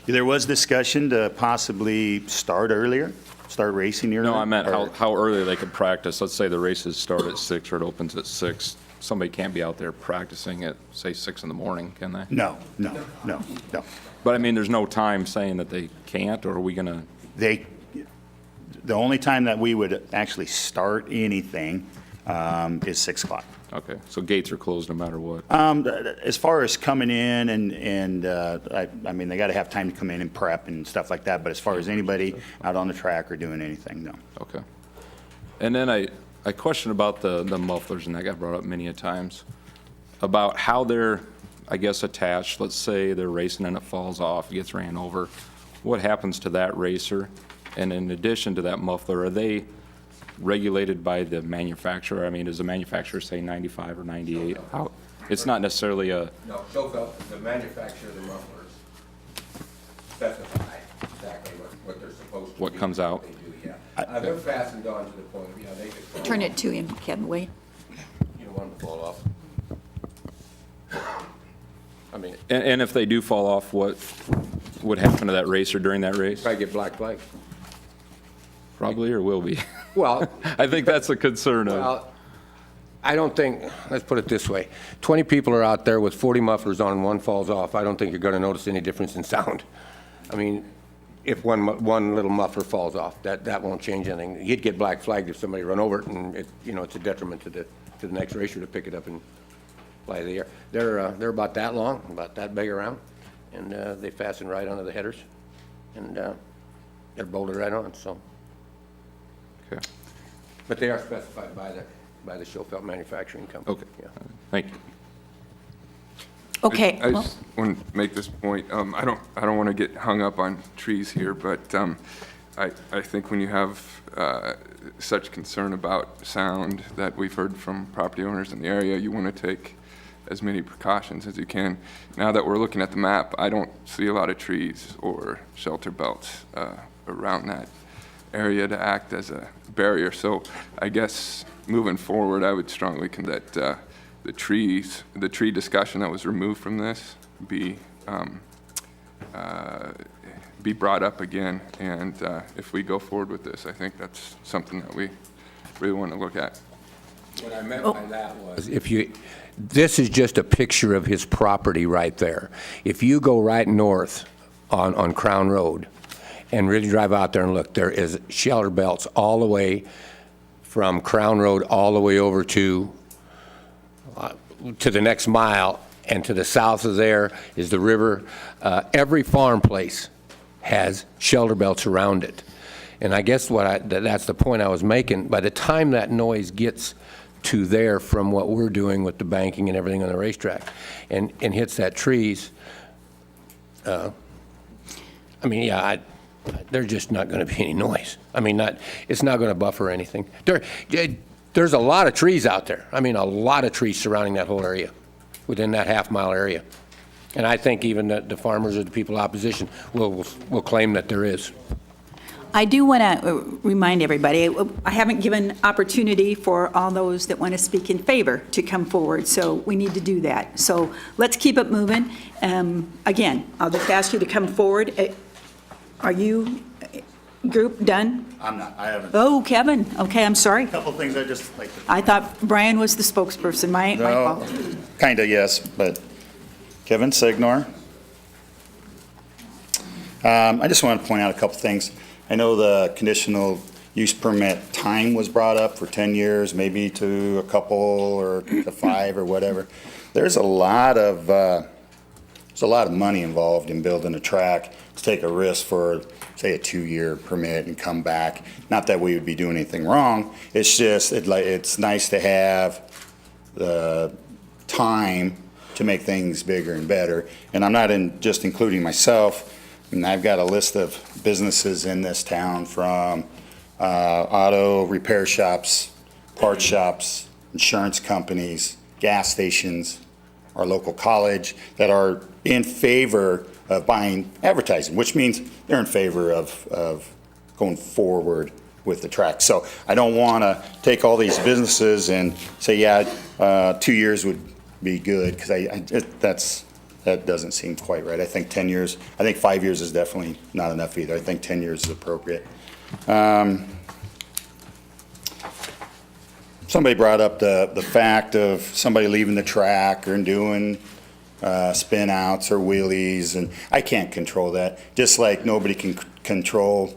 Speaker 5: There was discussion to possibly start earlier, start racing earlier.
Speaker 12: No, I meant
Speaker 5: or-
Speaker 12: how early they could practice. Let's say the races start at 6 or it opens at 6. Somebody can't be out there practicing at, say, 6 in the morning, can they?
Speaker 5: No.
Speaker 12: But I mean, there's no time saying that they can't, or are we gonna?
Speaker 5: The only time that we would actually start anything is 6 o'clock.
Speaker 12: Okay, so gates are closed no matter what.
Speaker 5: As far as coming in and I mean, they got to have time to come in and prep and stuff like that, but as far as anybody out on the track or doing anything, no.
Speaker 12: Okay. And then I question about the mufflers, and that got brought up many a times, about how they're, I guess, attached. Let's say they're racing and it falls off, gets ran over. What happens to that racer? And in addition to that muffler, are they regulated by the manufacturer? I mean, does the manufacturer say 95 or 98? It's not necessarily a...
Speaker 21: No, the manufacturer of the mufflers specify exactly what they're supposed to do.
Speaker 12: What comes out.
Speaker 21: They do, yeah. They're fastened on to the point, you know, they could fall
Speaker 1: Turn
Speaker 21: off.
Speaker 1: it to him, Kevin, wait.
Speaker 21: You don't want them to fall off. I mean,
Speaker 12: And if they do fall off, what would happen to that racer during that race?
Speaker 21: probably get black flag.
Speaker 12: Probably, or will be.
Speaker 21: Well,
Speaker 12: I think that's a concern of...
Speaker 21: well, I don't think, let's put it this way, 20 people are out there with 40 mufflers on and one falls off, I don't think you're gonna notice any difference in sound. I mean, if one little muffler falls off, that won't change anything. You'd get black flagged if somebody run over it, and it's a detriment to the next racer to pick it up and fly the air. They're about that long, about that big around, and they fasten right onto the headers, and they're bolted right on, so.
Speaker 14: Okay.
Speaker 21: But they are specified by the Schofelt Manufacturing Company.
Speaker 14: Okay.
Speaker 21: Yeah.
Speaker 14: Thank you.
Speaker 1: Okay.
Speaker 14: I just want to make this point. I don't want to get hung up on trees here, but I think when you have such concern about sound that we've heard from property owners in the area, you want to take as many precautions as you can. Now that we're looking at the map, I don't see a lot of trees or shelter belts around that area to act as a barrier. So I guess moving forward, I would strongly that the tree discussion that was removed from this be brought up again. And if we go forward with this, I think that's something that we really want to look at.
Speaker 21: What I meant by that was, this is just a picture of his property right there. If you go right north on Crown Road and really drive out there and look, there is shelter belts all the way from Crown Road all the way over to the next mile, and to the south of there is the river. Every farm place has shelter belts around it. And I guess that's the point I was making. By the time that noise gets to there from what we're doing with the banking and everything on the racetrack and hits that trees, I mean, yeah, there's just not going to be any noise. I mean, it's not going to buffer anything. There's a lot of trees out there. I mean, a lot of trees surrounding that whole area, within that half-mile area. And I think even the farmers or the people opposition will claim that there is.
Speaker 1: I do want to remind everybody, I haven't given opportunity for all those that want to speak in favor to come forward, so we need to do that. So let's keep it moving. Again, I'll just ask you to come forward. Are you, group, done?
Speaker 5: I'm not, I haven't.
Speaker 1: Oh, Kevin, okay, I'm sorry.
Speaker 5: A couple things I just like to.
Speaker 1: I thought Brian was the spokesperson, my fault.
Speaker 5: Kind of, yes, but Kevin Signor. I just want to point out a couple things. I know the conditional use permit time was brought up for 10 years, maybe to a couple or to 5 or whatever. There's a lot of money involved in building a track to take a risk for, say, a 2-year permit and come back. Not that we would be doing anything wrong. It's just it's nice to have the time to make things bigger and better. And I'm not just including myself. And I've got a list of businesses in this town, from auto repair shops, parts shops, insurance companies, gas stations, our local college, that are in favor of buying advertising, which means they're in favor of going forward with the track. So I don't want to take all these businesses and say, yeah, 2 years would be good, because that doesn't seem quite right. I think 10 years, I think 5 years is definitely not enough either. I think 10 years is appropriate. Somebody brought up the fact of somebody leaving the track or doing spin outs or wheelies, and I can't control that. Just like nobody can control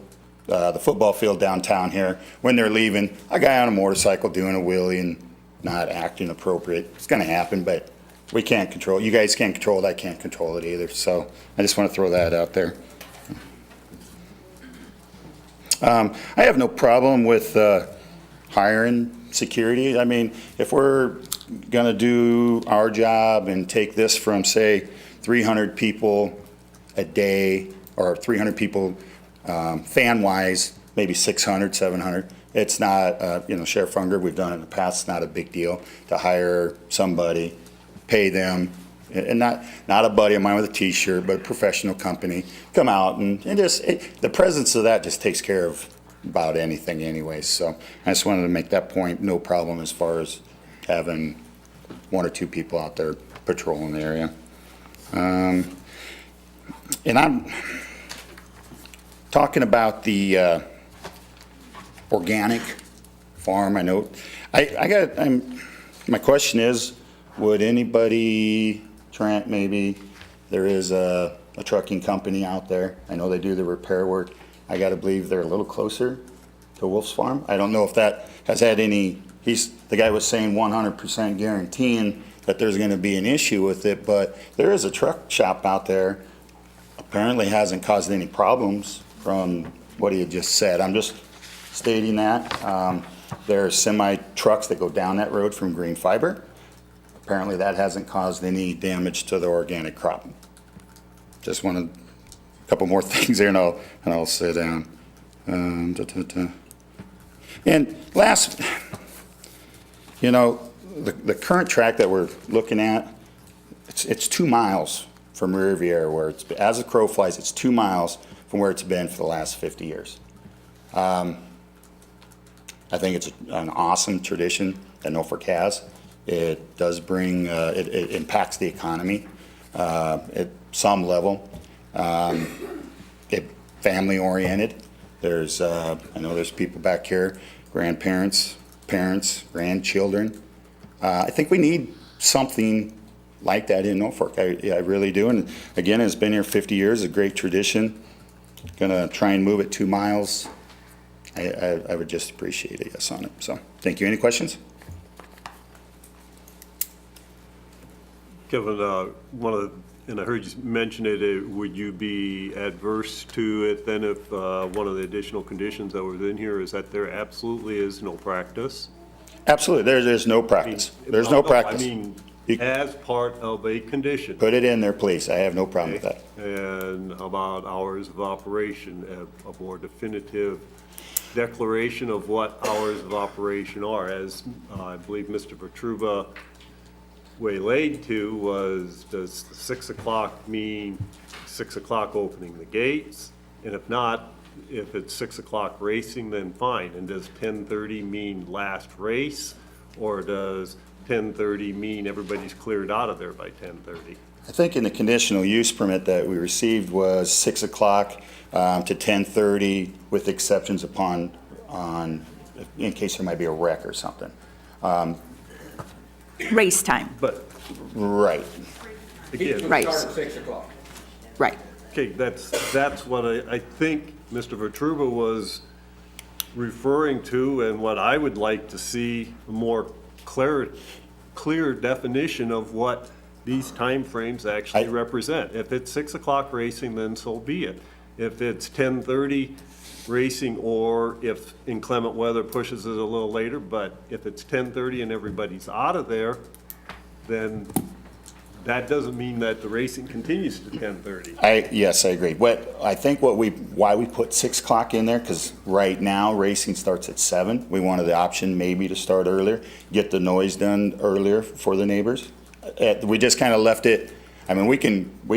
Speaker 5: the football field downtown here. When they're leaving, a guy on a motorcycle doing a wheelie and not acting appropriate. It's gonna happen, but we can't control it. You guys can't control it. I can't control it either. So I just want to throw that out there. I have no problem with hiring security. I mean, if we're going to do our job and take this from, say, 300 people a day, or 300 people fan-wise, maybe 600, 700, it's not, Sheriff Unger, we've done it in the past, it's not a big deal to hire somebody, pay them, and not a buddy of mine with a t-shirt, but a professional company, come out and just, the presence of that just takes care of about anything anyways. So I just wanted to make that point. No problem as far as having 1 or 2 people out there patrolling the area. And I'm talking about the organic farm. I know I'm My question is, would anybody, Trent, maybe, there is a trucking company out there. I know they do the repair work. I got to believe they're a little closer to Wolf's Farm. I don't know if that has had any, the guy was saying 100% guaranteeing that there's going to be an issue with it, but there is a truck shop out there. Apparently hasn't caused any problems from what he had just said. I'm just stating that. There are semi-trucks that go down that road from green fiber. Apparently that hasn't caused any damage to the organic crop. Just wanted a couple more things there, and I'll sit down. And last, the current track that we're looking at, it's 2 miles from Riviera, where it's, as the crow flies, it's 2 miles from where it's been for the last 50 years. I think it's an awesome tradition that Norfolk has. It does bring, it impacts the economy at some level. It family-oriented. There's, I know there's people back here, grandparents, parents, grandchildren. I think we need something like that in Norfolk. I really do. And again, it's been here 50 years, a great tradition. Gonna try and move it 2 miles. I would just appreciate a yes on it. So, thank you. Any questions?
Speaker 8: Kevin, and I heard you mention it, would you be adverse to it then if one of the additional conditions that was in here is that there absolutely is no practice?
Speaker 5: Absolutely. There's no practice. There's no practice.
Speaker 8: I mean, as part of a condition.
Speaker 5: Put it in there, please. I have no problem with that.
Speaker 8: And about hours of operation, a more definitive declaration of what hours of operation are. As I believe Mr. Vitruva waylaid to was, does 6 o'clock mean 6 o'clock opening the gates? And if not, if it's 6 o'clock racing, then fine. And does 10:30 mean last race? Or does 10:30 mean everybody's cleared out of there by 10:30?
Speaker 5: I think in the conditional use permit that we received was 6 o'clock to 10:30 with exceptions in case there might be a wreck or something.
Speaker 1: Race time.
Speaker 8: But,
Speaker 5: right.
Speaker 8: again.
Speaker 1: Right.
Speaker 8: Start at 6 o'clock.
Speaker 1: Right.
Speaker 8: Okay, that's what I think Mr. Vitruva was referring to, and what I would like to see a more clear definition of what these timeframes actually represent. If it's 6 o'clock racing, then so be it. If it's 10:30 racing, or if inclement weather pushes it a little later, but if it's 10:30 and everybody's out of there, then that doesn't mean that the racing continues to 10:30.
Speaker 5: Yes, I agree. Why we put 6 o'clock in there, because right now racing starts at 7. We wanted the option maybe to start earlier, get the noise done earlier for the neighbors. We just kind of left it. I mean, we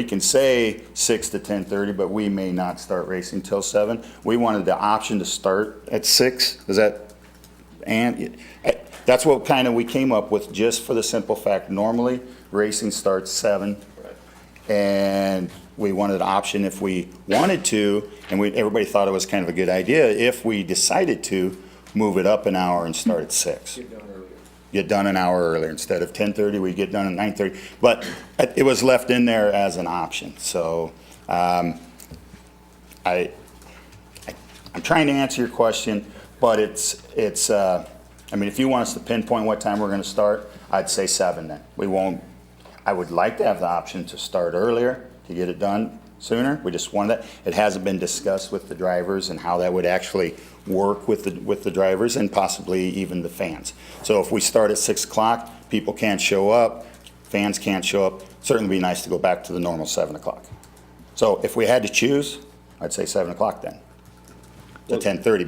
Speaker 5: can say 6 to 10:30, but we may not start racing till 7. We wanted the option to start at 6. That's what kind of we came up with, just for the simple fact, normally racing starts 7. And we wanted an option if we wanted to, and everybody thought it was kind of a good idea, if we decided to move it up an hour and start at 6. Get done an hour earlier. Instead of 10:30, we get done at 9:30. But it was left in there as an option. So I'm trying to answer your question, but I mean, if you want us to pinpoint what time we're going to start, I'd say 7 then. I would like to have the option to start earlier to get it done sooner. We just wanted that. It hasn't been discussed with the drivers and how that would actually work with the drivers and possibly even the fans. So if we start at 6 o'clock, people can't show up, fans can't show up, certainly be nice to go back to the normal 7 o'clock. So if we had to choose, I'd say 7 o'clock then, to 10:30.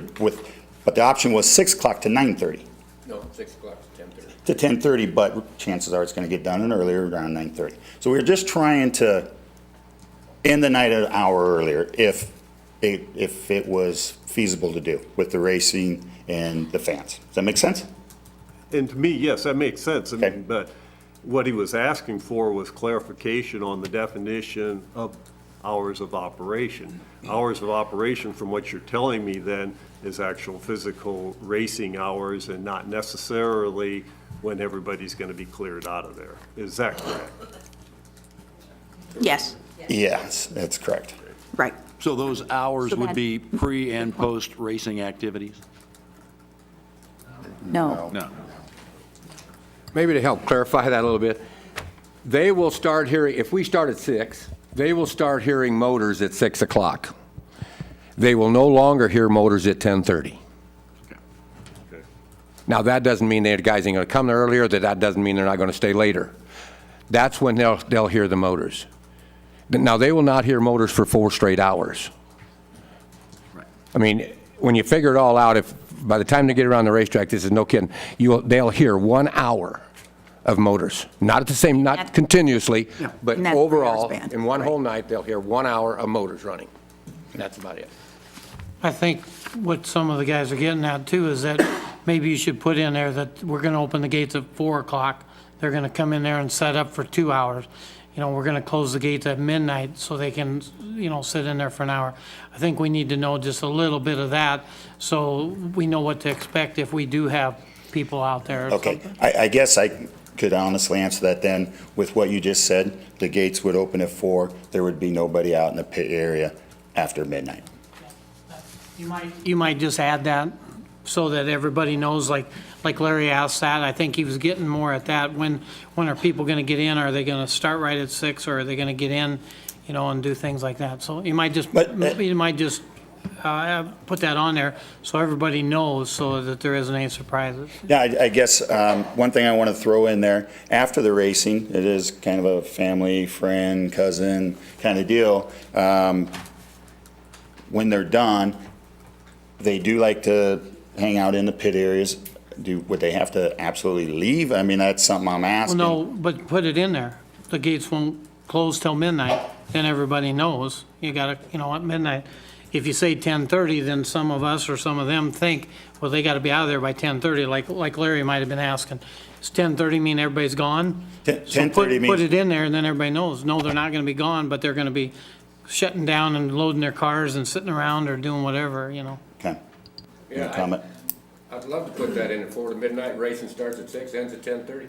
Speaker 5: But the option was 6 o'clock to 9:30.
Speaker 21: No, 6 o'clock to 10:30.
Speaker 5: To 10:30, but chances are it's going to get done earlier, around 9:30. So we were just trying to end the night an hour earlier if it was feasible to do with the racing and the fans. Does that make sense?
Speaker 8: And to me, yes, that makes sense. I mean, but what he was asking for was clarification on the definition of hours of operation. Hours of operation, from what you're telling me then, is actual physical racing hours and not necessarily when everybody's going to be cleared out of there. Is that correct?
Speaker 1: Yes,
Speaker 5: Yes, that's correct.
Speaker 1: right.
Speaker 3: So those hours
Speaker 1: So
Speaker 3: would
Speaker 1: that-
Speaker 3: be pre and post racing activities?
Speaker 1: No.
Speaker 3: No.
Speaker 21: Maybe to help clarify that a little bit, they will start hearing, if we start at 6, they will start hearing motors at 6 o'clock. They will no longer hear motors at 10:30.
Speaker 8: Okay.
Speaker 21: Now, that doesn't mean the guys ain't going to come there earlier, that doesn't mean they're not going to stay later. That's when they'll hear the motors. Now, they will not hear motors for 4 straight hours.
Speaker 3: Right.
Speaker 21: I mean, when you figure it all out, if by the time they get around the racetrack, this is no kidding, they'll hear 1 hour of motors. Not at the same, not continuously, but
Speaker 1: In that
Speaker 21: overall,
Speaker 1: 3 hour span.
Speaker 21: in one whole night, they'll hear 1 hour of motors running. That's about it.
Speaker 9: I think what some of the guys are getting at too is that maybe you should put in there that we're going to open the gates at 4 o'clock. They're going to come in there and set up for 2 hours. You know, we're going to close the gates at midnight so they can, you know, sit in there for an hour. I think we need to know just a little bit of that so we know what to expect if we do have people out there. or
Speaker 5: Okay,
Speaker 9: something.
Speaker 5: I guess I could honestly answer that then with what you just said. The gates would open at 4, there would be nobody out in the pit area after midnight.
Speaker 9: You might just add that so that everybody knows, like Larry asked that. I think he was getting more at that. When are people going to get in? Are they going to start right at 6 or are they going to get in, you know, and do things like that? So you might just, put that on there so everybody knows so that there isn't any surprises.
Speaker 5: Yeah, I guess one thing I want to throw in there, after the racing, it is kind of a family, friend, cousin kind of deal. When they're done, they do like to hang out in the pit areas. Would they have to absolutely leave? I mean, that's something I'm
Speaker 9: Well,
Speaker 5: asking.
Speaker 9: no, but put it in there. The gates won't close till midnight, then everybody knows. You gotta, you know, at midnight. If you say 10:30, then some of us or some of them think, well, they gotta be out of there by 10:30, like Larry might have been asking. Does 10:30 mean everybody's gone? So
Speaker 5: 10:30 means-
Speaker 9: put it in there, and then everybody knows. No, they're not gonna be gone, but they're gonna be shutting down and loading their cars and sitting around or doing whatever, you know.
Speaker 5: Okay.
Speaker 21: Yeah,
Speaker 5: comment?
Speaker 21: I'd love to put that in at 4 to midnight, racing starts at 6, ends at 10:30.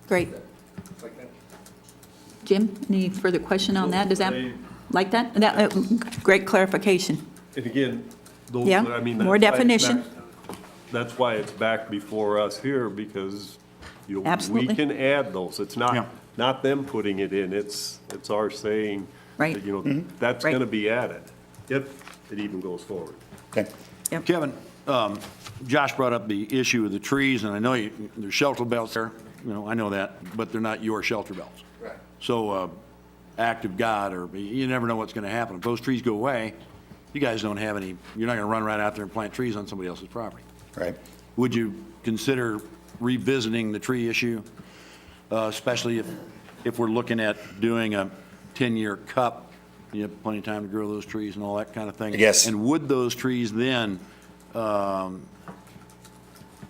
Speaker 1: Great.
Speaker 21: Like that.
Speaker 1: Jim, any further question on that? Does that, like that? Great clarification.
Speaker 8: And again, those,
Speaker 1: Yeah,
Speaker 8: I mean.
Speaker 1: more
Speaker 8: that's why it's
Speaker 1: definition.
Speaker 8: back- That's why it's back before us here, because, you know, we
Speaker 1: Absolutely.
Speaker 8: can add those. It's not them putting it in, it's our saying.
Speaker 1: Right.
Speaker 8: that, You know, that's
Speaker 1: Right.
Speaker 8: gonna be added, if it even goes forward.
Speaker 5: Okay.
Speaker 3: Kevin, Josh brought up the issue of the trees, and I know there's shelter belts there, you know, I know that, but they're not your shelter belts.
Speaker 21: Right.
Speaker 3: So, act of God, or you never know what's going to happen. If those trees go away, you guys don't have any, you're not going to run right out there and plant trees on somebody else's property.
Speaker 5: Right.
Speaker 3: Would you consider revisiting the tree issue, especially if we're looking at doing a 10-year cup? You have plenty of time to grow those trees and all that kind of thing.
Speaker 5: Yes.
Speaker 3: And would those trees then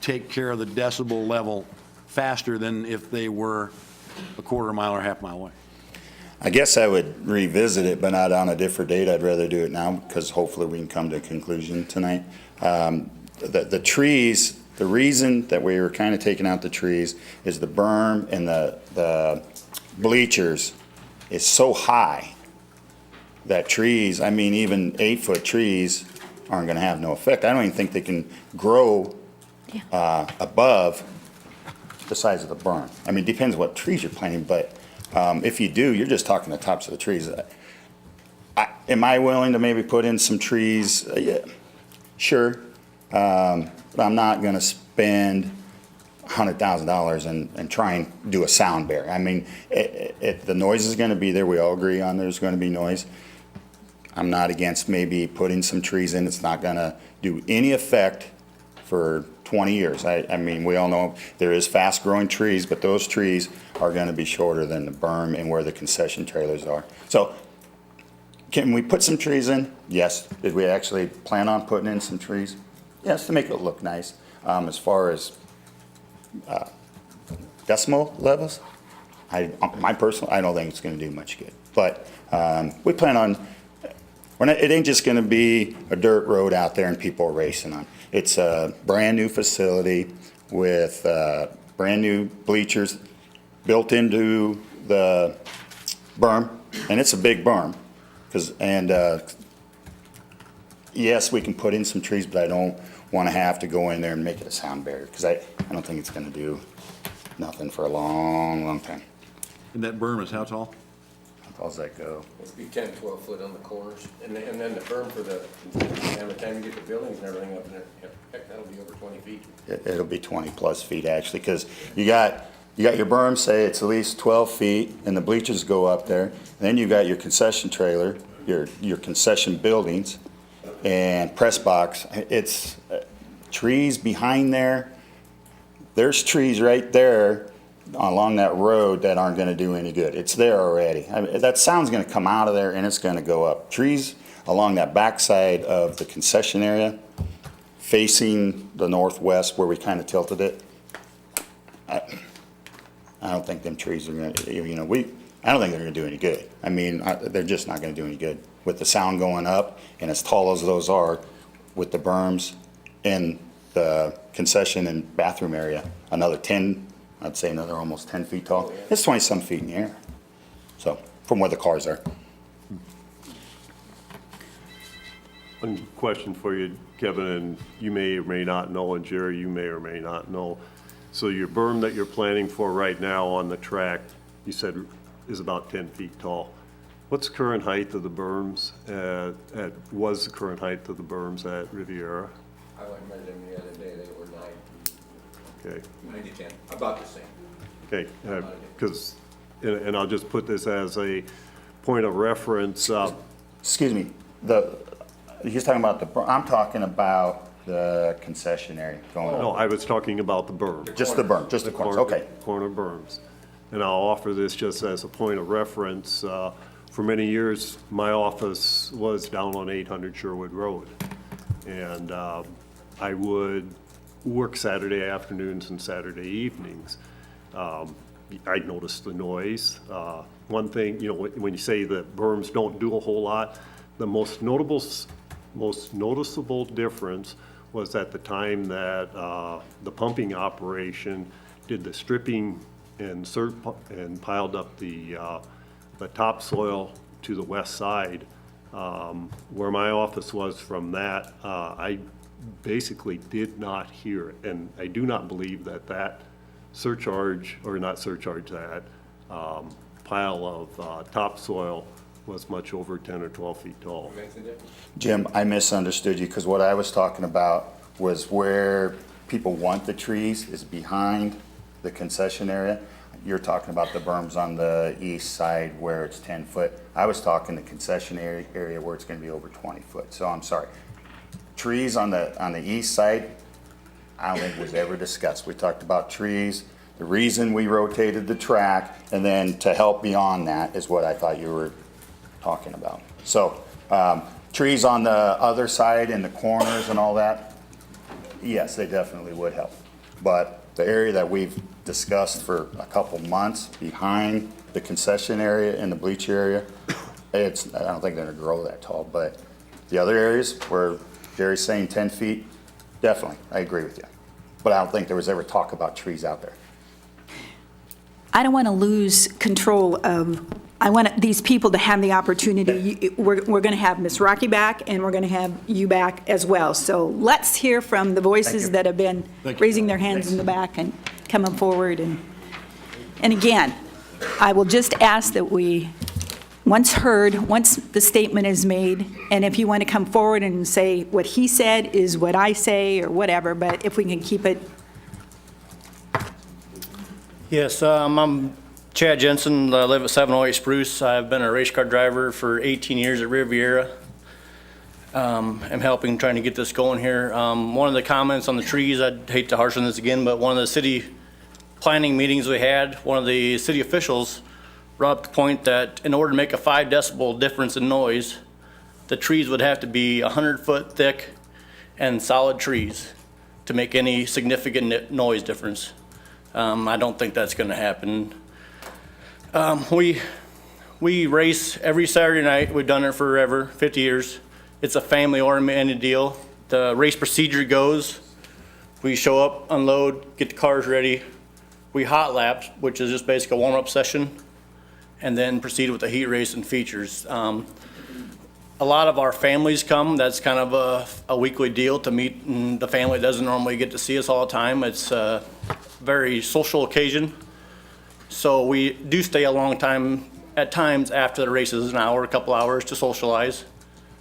Speaker 3: take care of the decibel level faster than if they were a quarter mile or half mile away?
Speaker 5: I guess I would revisit it, but not on a different date. I'd rather do it now, because hopefully we can come to a conclusion tonight. The trees, the reason that we were kind of taking out the trees is the berm and the bleachers is so high that trees, I mean, even 8-foot trees aren't going to have no effect. I don't even think they can grow above the size of the berm. I mean, it depends what trees you're planting, but if you do, you're just talking the tops of the trees. Am I willing to maybe put in some trees? Yeah, sure. But I'm not going to spend $100,000 and try and do a sound barrier. I mean, the noise is going to be there. We all agree on there's going to be noise. I'm not against maybe putting some trees in. It's not going to do any effect for 20 years. I mean, we all know there is fast-growing trees, but those trees are going to be shorter than the berm and where the concession trailers are. So can we put some trees in? Yes. Did we actually plan on putting in some trees? Yes, to make it look nice. As far as decimal levels, I don't think it's going to do much good. But we plan on, it ain't just going to be a dirt road out there and people racing on. It's a brand-new facility. with brand-new bleachers built into the berm, and it's a big berm. Yes, we can put in some trees, but I don't want to have to go in there and make it a sound barrier, because I don't think it's going to do nothing for a long, long time.
Speaker 3: And that berm is how tall?
Speaker 5: How tall does that go?
Speaker 21: It'd be 10, 12 foot on the corners, and then the berm for the, and the time you get the buildings and everything up in there, heck, that'll be over 20 feet.
Speaker 5: It'll be 20-plus feet, actually, because you got your berm, say it's at least 12 feet, and the bleachers go up there. And then you got your concession trailer, your concession buildings, and press box. It's trees behind there. There's trees right there along that road that aren't going to do any good. It's there already. I mean, that sound's going to come out of there, and it's going to go up. Trees along that backside of the concession area, facing the northwest where we kind of tilted it. I don't think them trees are going to, I don't think they're going to do any good. I mean, they're just not going to do any good. With the sound going up, and as tall as those are, with the berms in the concession and bathroom area, another 10, I'd say another almost 10 feet tall. It's 20-some feet in the air. So, from where the cars are.
Speaker 8: One question for you, Kevin, and you may or may not know, and Jerry, you may or may not know. So your berm that you're planning for right now on the track, you said is about 10 feet tall. What's the current height of the berms was the current height of the berms at Riviera?
Speaker 21: I went and measured them the other day, they were 9
Speaker 8: Okay.
Speaker 21: 9 to 10, about the same.
Speaker 8: Okay, because, and I'll just put this as a point of reference.
Speaker 5: Excuse me, he's talking about I'm talking about the concession area going
Speaker 8: No,
Speaker 5: up.
Speaker 8: I was talking about the berm.
Speaker 5: Just the berm, just the corners, okay.
Speaker 8: Corner berms. And I'll offer this just as a point of reference. For many years, my office was down on 800 Sherwood Road. And I would work Saturday afternoons and Saturday evenings. I noticed the noise. One thing, when you say that berms don't do a whole lot, the most noticeable difference was at the time that the pumping operation did the stripping and piled up the topsoil to the west side. Where my office was from that, I basically did not hear it. And I do not believe that surcharge, or not surcharge, that pile of topsoil was much over 10 or 12 feet tall.
Speaker 5: Jim, I misunderstood you, because what I was talking about was where people want the trees is behind the concession area. You're talking about the berms on the east side where it's 10 foot. I was talking the concession area where it's going to be over 20 foot. So I'm sorry. Trees on the east side, I don't think was ever discussed. We talked about trees, the reason we rotated the track, and then to help beyond that is what I thought you were talking about. So trees on the other side in the corners and all that, yes, they definitely would help. But the area that we've discussed for a couple months behind the concession area and the bleach area, I don't think they're gonna grow that tall, but the other areas where Jerry's saying 10 feet, definitely, I agree with you. But I don't think there was ever talk about trees out there.
Speaker 1: I don't want to lose control of, I want these people to have the opportunity. We're going to have Ms. Rocky back, and we're going to have you back as well. So let's hear from the voices that have been raising their hands in the back and coming forward. And again, I will just ask that we, once the statement is made, and if you want to come forward and say what he said is what I say or whatever, but if we can keep it.
Speaker 10: Yes, I'm Chad Jensen. I live at 708 Spruce. I've been a race car driver for 18 years at Riviera. I'm helping, trying to get this going here. One of the comments on the trees, I'd hate to harsh on this again, but one of the city planning meetings we had, one of the city officials brought up the point that in order to make a 5 decibel difference in noise, the trees would have to be 100 foot thick and solid trees to make any significant noise difference. I don't think that's going to happen. We race every Saturday night. We've done it forever, 50 years. It's a family-oriented deal. The race procedure goes, We show up, unload, get the cars ready. We hot lap, which is just basically a warm-up session, and then proceed with the heat race and features. A lot of our families come. That's kind of a weekly deal to meet the family that doesn't normally get to see us all the time. It's a very social occasion. So we do stay a long time, at times after the races, an hour, a couple hours to socialize.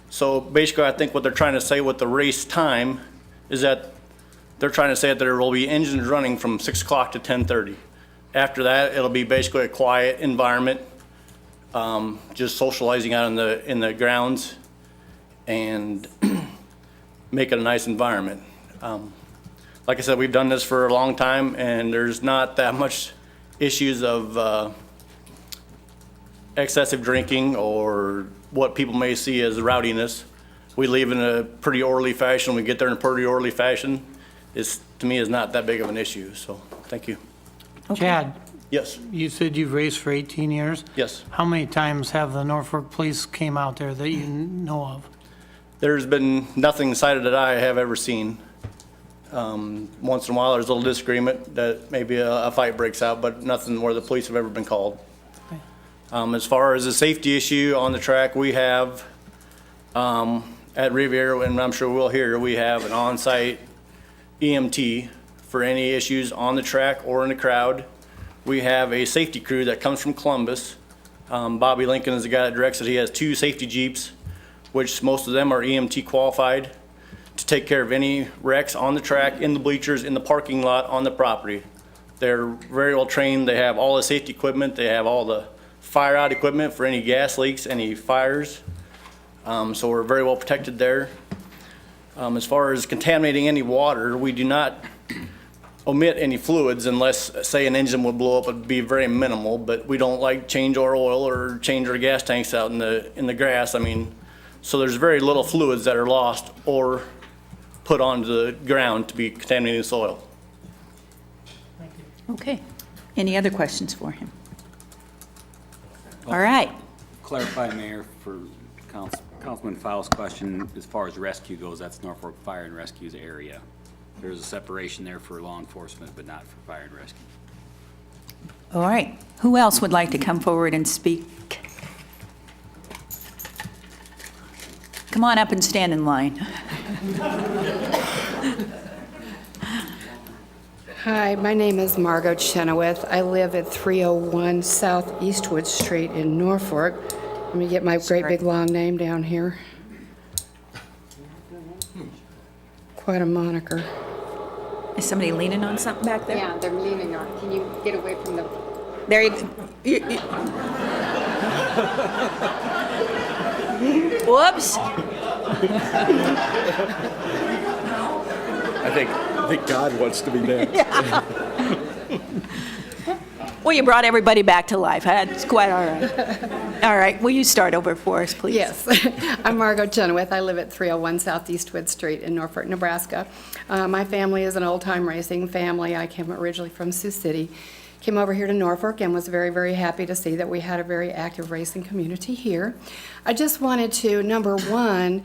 Speaker 10: So basically, I think what they're trying to say with the race time is that they're trying to say that there will be engines running from 6 o'clock to 10:30. After that, it'll be basically a quiet environment, just socializing out in the grounds and make it a nice environment. Like I said, we've done this for a long time, and there's not that much issues of excessive drinking or what people may see as rowdiness. We leave in a pretty orderly fashion. We get there in a pretty orderly fashion. To me, is not that big of an issue, so thank you.
Speaker 9: Chad,
Speaker 10: Yes,
Speaker 9: you said you've raced for 18 years.
Speaker 10: yes.
Speaker 9: How many times have the Norfolk Police came out there that you know of?
Speaker 10: There's been nothing cited that I have ever seen. Once in a while, there's a little disagreement that maybe a fight breaks out, but nothing where the police have ever been called. As far as the safety issue on the track, we have, at Riviera, and I'm sure we'll hear, we have an on-site EMT for any issues on the track or in the crowd. We have a safety crew that comes from Columbus. Bobby Lincoln is the guy that directs it. He has 2 safety Jeeps, which most of them are EMT qualified to take care of any wrecks on the track, in the bleachers, in the parking lot, on the property. They're very well trained. They have all the safety equipment. They have all the fire out equipment for any gas leaks, any fires. So we're very well protected there. As far as contaminating any water, we do not omit any fluids unless, say, an engine would blow up. It'd be very minimal, but we don't like change our oil or change our gas tanks out in the grass. I mean, so there's very little fluids that are lost or put onto the ground to be contaminating the soil.
Speaker 1: Okay. Any other questions for him? All right.
Speaker 15: Clarify, Mayor, for Councilman Fowles' question, as far as rescue goes, that's Norfolk Fire and Rescue's area. There's a separation there for law enforcement, but not for fire and rescue.
Speaker 1: All right. Who else would like to come forward and speak? Come on up and stand in line.
Speaker 11: Hi, my name is Margot Chenoweth. I live at 301 South Eastwood Street in Norfolk. Let me get my great big long name down here. Quite a moniker.
Speaker 1: Is somebody leaning on something back there?
Speaker 2: Yeah, they're leaning on. Can you get away from the...
Speaker 1: There you Whoops.
Speaker 4: I think God wants to be next.
Speaker 1: Yeah. Well, you brought everybody back to life. That's quite all right. All right, will you start over for us, please?
Speaker 11: Yes, I'm Margot Chenoweth. I live at 301 South Eastwood Street in Norfolk, Nebraska. My family is an old-time racing family. I came originally from Sioux City, came over here to Norfolk, and was very, very happy to see that we had a very active racing community here. I just wanted to, number one,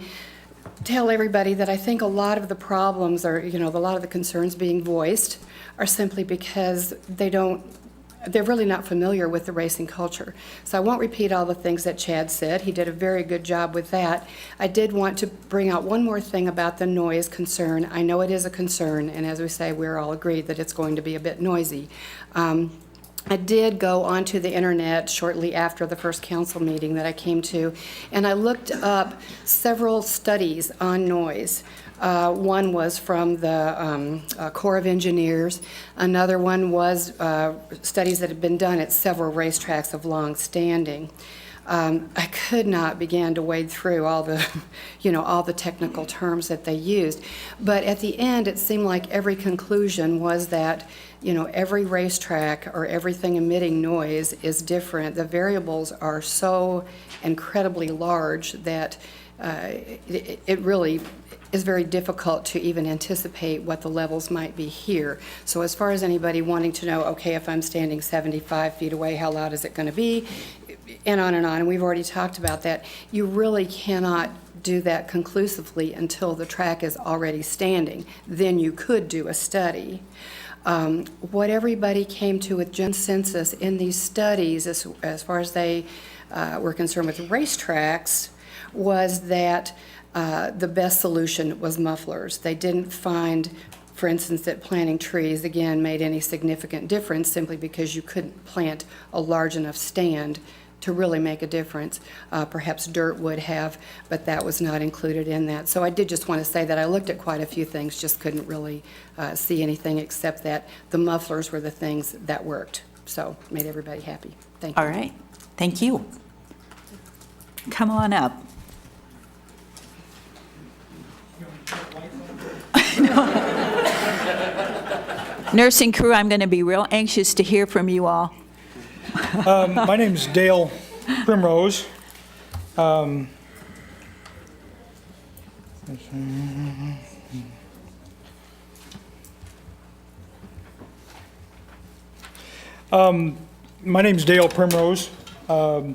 Speaker 11: tell everybody that I think a lot of the problems are, a lot of the concerns being voiced are simply because they're really not familiar with the racing culture. So I won't repeat all the things that Chad said. He did a very good job with that. I did want to bring out one more thing about the noise concern. I know it is a concern, and as we say, we're all agreed that it's going to be a bit noisy. I did go onto the internet shortly after the first council meeting that I came to, and I looked up several studies on noise. One was from the Corps of Engineers. Another one was studies that had been done at several racetracks of long standing. I could not begin to wade through all the, all the technical terms that they used. But at the end, it seemed like every conclusion was that, every racetrack or everything emitting noise is different. The variables are so incredibly large that it really is very difficult to even anticipate what the levels might be here. So as far as anybody wanting to know, okay, if I'm standing 75 feet away, how loud is it going to be? and on, and we've already talked about that. You really cannot do that conclusively until the track is already standing. Then you could do a study. What everybody came to with consensus in these studies, as far as they were concerned with racetracks, was that the best solution was mufflers. They didn't find, for instance, that planting trees, again, made any significant difference simply because you couldn't plant a large enough stand to really make a difference. Perhaps dirt would have, but that was not included in that. So I did just want to say that I looked at quite a few things, just couldn't really see anything except that the mufflers were the things that worked. So made everybody happy. Thank you.
Speaker 1: All right, thank you. Come on up. Nursing crew, I'm going to be real anxious to hear from you all.
Speaker 13: My name's Dale Primrose. My name's Dale Primrose. I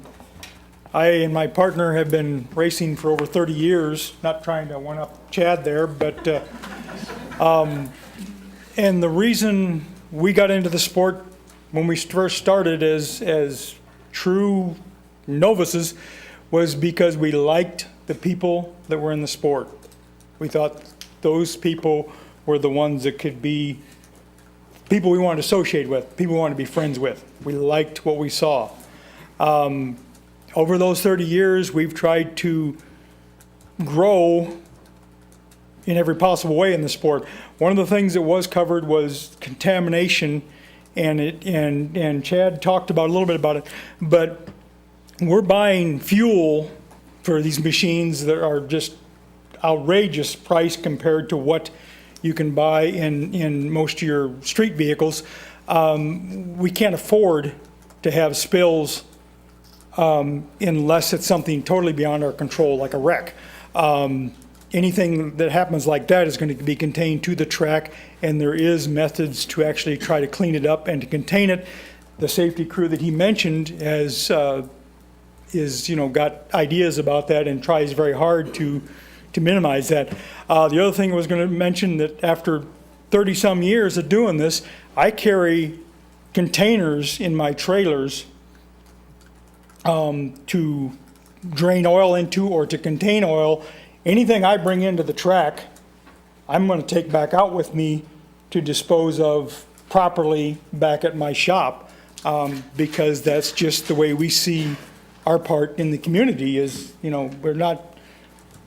Speaker 13: and my partner have been racing for over 30 years, not trying to one-up Chad there, but, and the reason we got into the sport when we first started as true novices was because we liked the people that were in the sport. We thought those people were the ones that could be people we wanted to associate with, people we wanted to be friends with. We liked what we saw. Over those 30 years, we've tried to grow in every possible way in the sport. One of the things that was covered was contamination, and Chad talked about a little bit about it, but we're buying fuel for these machines that are just outrageous price compared to what you can buy in most of your street vehicles. We can't afford to have spills unless it's something totally beyond our control, like a wreck. Anything that happens like that is going to be contained to the track, and there is methods to actually try to clean it up and to contain it. The safety crew that he mentioned has got ideas about that and tries very hard to minimize that. The other thing I was going to mention that after 30-some years of doing this, I carry containers in my trailers to drain oil into or to contain oil. Anything I bring into the track, I'm going to take back out with me to dispose of properly back at my shop, because that's just the way we see our part in the community is, we're not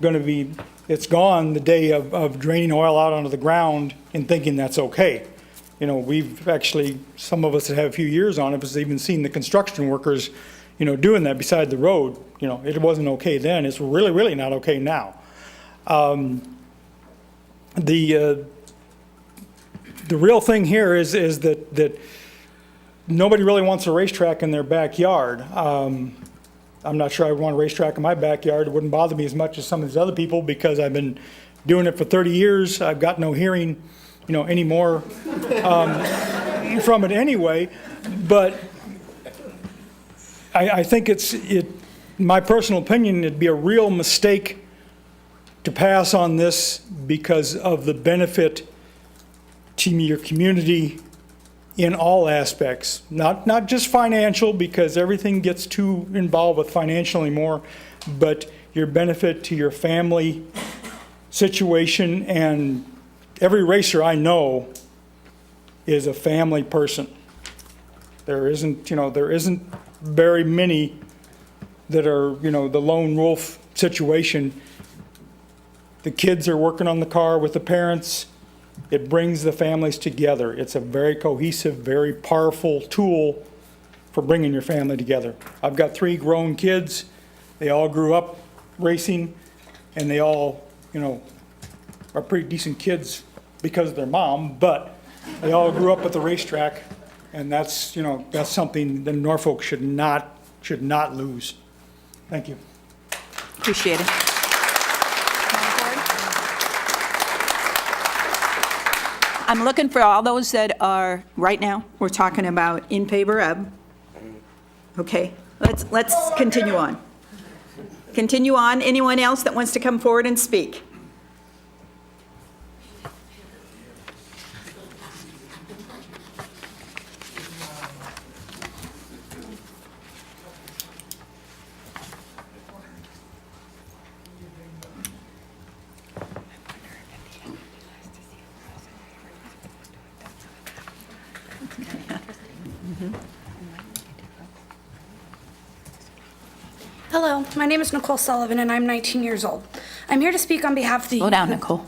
Speaker 13: going to be, it's gone the day of draining oil out onto the ground and thinking that's okay. We've actually, some of us that have a few years on it, has even seen the construction workers, doing that beside the road. It wasn't okay then. It's really, really not okay now. The real thing here is that nobody really wants a racetrack in their backyard. I'm not sure I would want a racetrack in my backyard. It wouldn't bother me as much as some of these other people because I've been doing it for 30 years. I've got no hearing, anymore from it anyway. But I think my personal opinion, it'd be a real mistake to pass on this because of the benefit to your community in all aspects, not just financial, because everything gets too involved with financial anymore, but your benefit to your family situation. And every racer I know is a family person. There isn't very many that are, the lone wolf situation. The kids are working on the car with the parents. It brings the families together. It's a very cohesive, very powerful tool for bringing your family together. I've got 3 grown kids. They all grew up racing, and they all, are pretty decent kids because of their mom, but they all grew up at the racetrack, and that's something that Norfolk should not lose. Thank you.
Speaker 1: Appreciate it. I'm looking for all those that are, right now, we're talking about in favor of. Okay, let's continue on. Continue on. Anyone else that wants to come forward and speak?
Speaker 17: Hello, my name is Nicole Sullivan, and I'm 19 years old. I'm here to speak on behalf of the...
Speaker 1: Slow down, Nicole.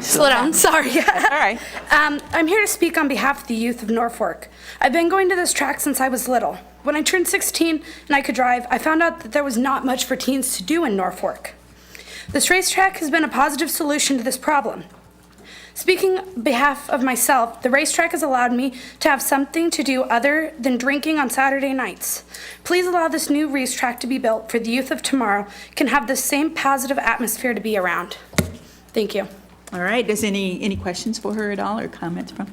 Speaker 17: Slow down, sorry.
Speaker 1: All right.
Speaker 17: I'm here to speak on behalf of the youth of Norfolk. I've been going to this track since I was little. When I turned 16 and I could drive, I found out that there was not much for teens to do in Norfolk. This racetrack has been a positive solution to this problem. Speaking on behalf of myself, the racetrack has allowed me to have something to do other than drinking on Saturday nights. Please allow this new racetrack to be built for the youth of tomorrow can have the same positive atmosphere to be around. Thank you.
Speaker 1: All right, does any questions for her at all or comments from?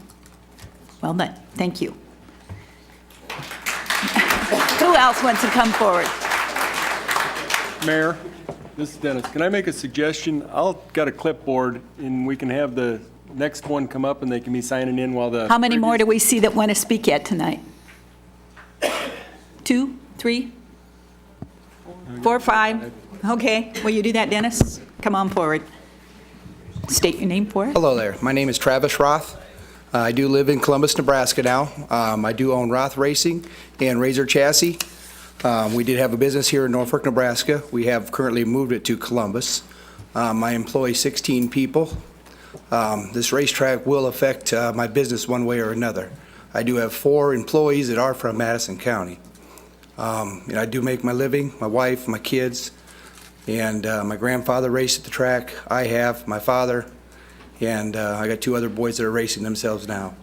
Speaker 1: Well done, thank you. Who else wants to come forward?
Speaker 4: Mayor, this is Dennis. Can I make a suggestion? I'll got a clipboard, and we can have the next one come up, and they can be signing in while the...
Speaker 1: How many more do we see that want to speak yet tonight? 2, 3, 4, 5? Okay, will you do that, Dennis? Come on forward. State your name for it.
Speaker 22: Hello there. My name is Travis Roth. I do live in Columbus, Nebraska now. I do own Roth Racing and Razor Chassis. We did have a business here in Norfolk, Nebraska. We have currently moved it to Columbus. I employ 16 people. This racetrack will affect my business one way or another. I do have 4 employees that are from Madison County. I do make my living, my wife, my kids, and my grandfather raced at the track. I have, my father, and I got 2 other boys that are racing themselves now.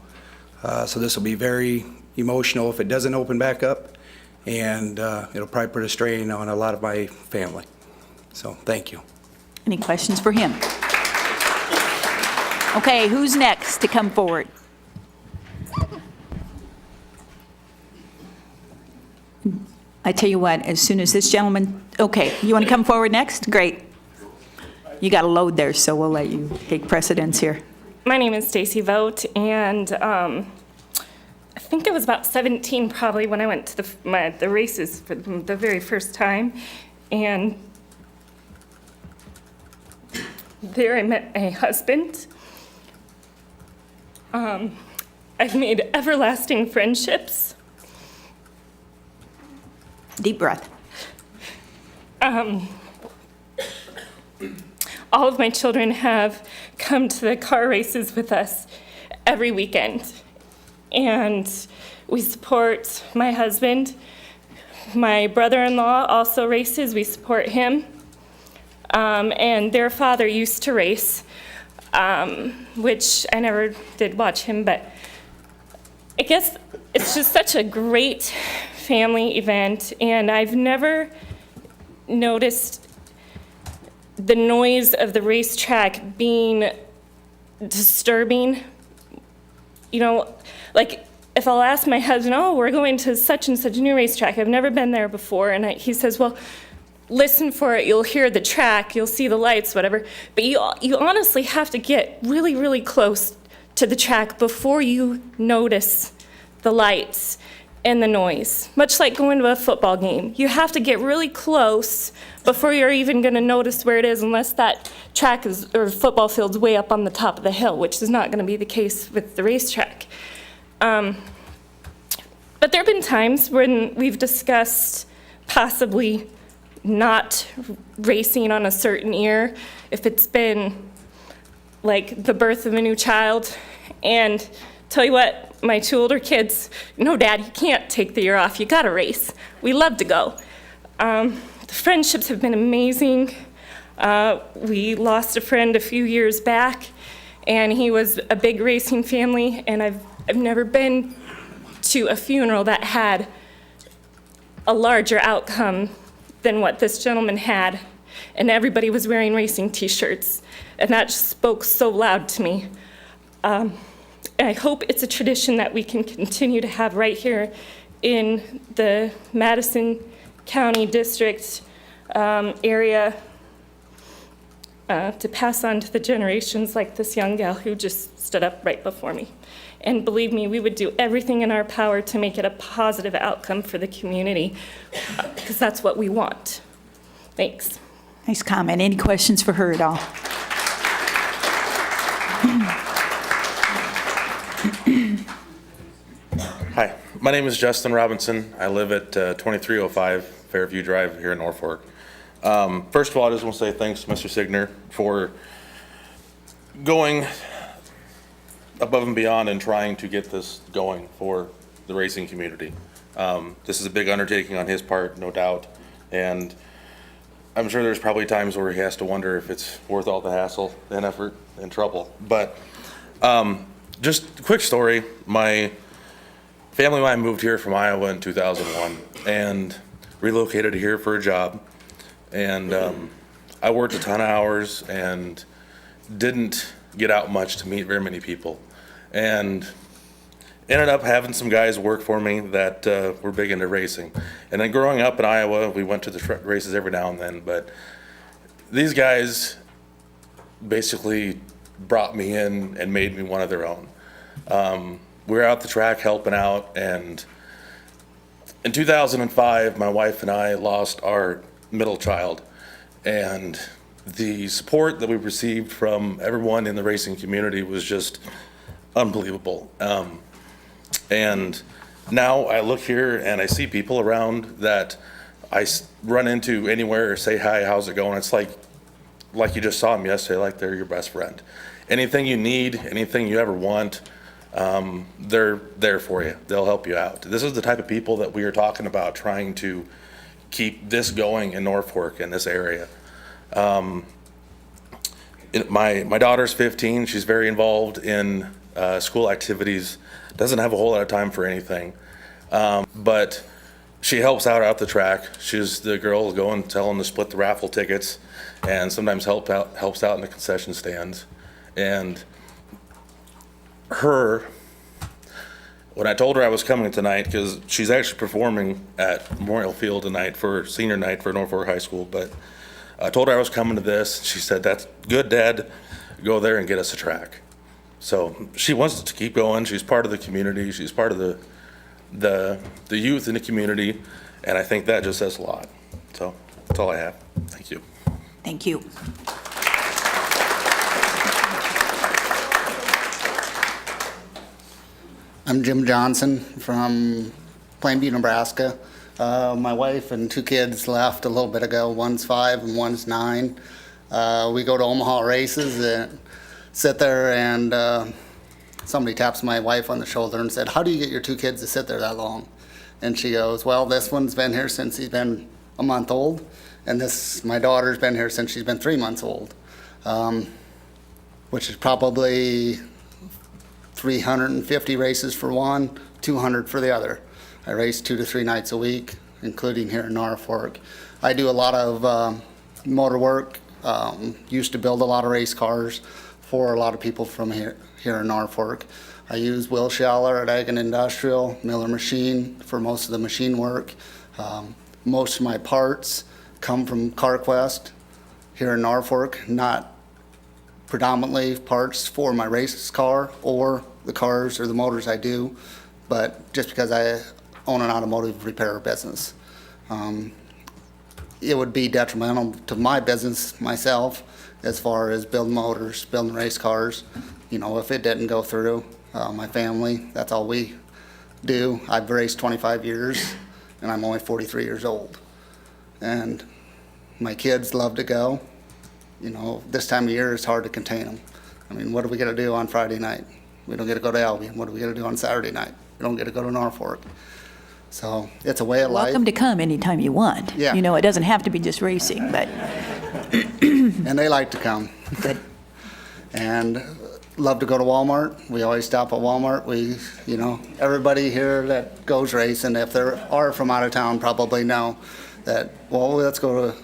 Speaker 22: So this will be very emotional if it doesn't open back up, and it'll probably put a strain on a lot of my family. So thank you.
Speaker 1: Any questions for him? Okay, who's next to come forward? I tell you what, as soon as this gentleman, okay, you want to come forward next? Great. You got a load there, so we'll let you take precedence here.
Speaker 23: My name is Stacy Vogt, and I think I was about 17 probably when I went to the races for the very first time, and there I met a husband. I've made everlasting friendships.
Speaker 1: Deep breath.
Speaker 23: All of my children have come to the car races with us every weekend. And we support my husband. My brother-in-law also races. We support him. And their father used to race, which I never did watch him, but I guess it's just such a great family event, and I've never noticed the noise of the racetrack being disturbing. You know, like if I'll ask my husband, oh, we're going to such and such a new racetrack, I've never been there before, and he says, well, listen for it, you'll hear the track, you'll see the lights, whatever, but you honestly have to get really, really close to the track before you notice the lights and the noise, much like going to a football game. You have to get really close before you're even going to notice where it is, unless that track is, or football field's way up on the top of the hill, which is not going to be the case with the racetrack. But there have been times when we've discussed possibly not racing on a certain year, if it's been like the birth of a new child. And tell you what, my 2 older kids, no, Dad, you can't take the year off. You got to race. We love to go. The friendships have been amazing. We lost a friend a few years back, and he was a big racing family, and I've never been to a funeral that had a larger outcome than what this gentleman had, and everybody was wearing racing t-shirts, and that just spoke so loud to me. And I hope it's a tradition that we can continue to have right here in the Madison County District area to pass on to the generations like this young gal who just stood up right before me. And believe me, we would do everything in our power to make it a positive outcome for the community, because that's what we want. Thanks.
Speaker 1: Nice comment. Any questions for her at all?
Speaker 6: Hi, my name is Justin Robinson. I live at 2305 Fairview Drive here in Norfolk. First of all, I just want to say thanks to Mr. Signer for going above and beyond and trying to get this going for the racing community. This is a big undertaking on his part, no doubt, and I'm sure there's probably times where he has to wonder if it's worth all the hassle and effort and trouble. But just a quick story. My family and I moved here from Iowa in 2001 and relocated here for a job. And I worked a ton of hours and didn't get out much to meet very many people. And ended up having some guys work for me that were big into racing. And then growing up in Iowa, we went to the races every now and then. But these guys basically brought me in and made me one of their own. We were out the track helping out, and in 2005, my wife and I lost our middle child, and the support that we received from everyone in the racing community was just unbelievable. And now I look here and I see people around that I run into anywhere or say, hi, how's it going? It's like you just saw them yesterday, like they're your best friend. Anything you need, anything you ever want, they're there for you. They'll help you out. This is the type of people that we are talking about, trying to keep this going in Norfolk, in this area. My daughter's 15. She's very involved in school activities. Doesn't have a whole lot of time for anything, but she helps out the track. She's the girl going, telling to split the raffle tickets, and sometimes helps out in the concession stands. And when I told her I was coming tonight, because she's actually performing at Memorial Field tonight for senior night for Norfolk High School, but I told her I was coming to this. She said, that's good, Dad. Go there and get us a track. So she wants to keep going. She's part of the community. She's part of the youth in the community, and I think that just says a lot. So that's all I have. Thank you.
Speaker 1: Thank you.
Speaker 18: I'm Jim Johnson from Plainview, Nebraska. My wife and 2 kids left a little bit ago. One's 5 and one's 9. We go to Omaha races and sit there, and somebody taps my wife on the shoulder and said, how do you get your 2 kids to sit there that long? And she goes, well, this one's been here since he's been a month old, and my daughter's been here since she's been 3 months old, which is probably 350 races for one, 200 for the other. I race 2 to 3 nights a week, including here in Norfolk. I do a lot of motor work, used to build a lot of race cars for a lot of people from here in Norfolk. I use Will Scheller at Ag and Industrial, Miller Machine for most of the machine work. Most of my parts come from CarQuest here in Norfolk, not predominantly parts for my race car or the cars or the motors I do, but just because I own an automotive repair business. It would be detrimental to my business myself as far as building motors, building race cars. You know, if it didn't go through, my family, that's all we do. I've raced 25 years and I'm only 43 years old. And my kids love to go. You know, this time of year it's hard to contain them. I mean, what are we going to do on Friday night? We don't get to go to Albion. What are we going to do on Saturday night? We don't get to go to Norfolk. So it's a way of life.
Speaker 1: Welcome to come anytime you want.
Speaker 18: Yeah.
Speaker 1: You know, it doesn't have to be just racing, but.
Speaker 18: And they like to come.
Speaker 1: Good.
Speaker 18: And love to go to Walmart. We always stop at Walmart. You know, everybody here that goes racing, if they are from out of town, probably know that, well, let's go to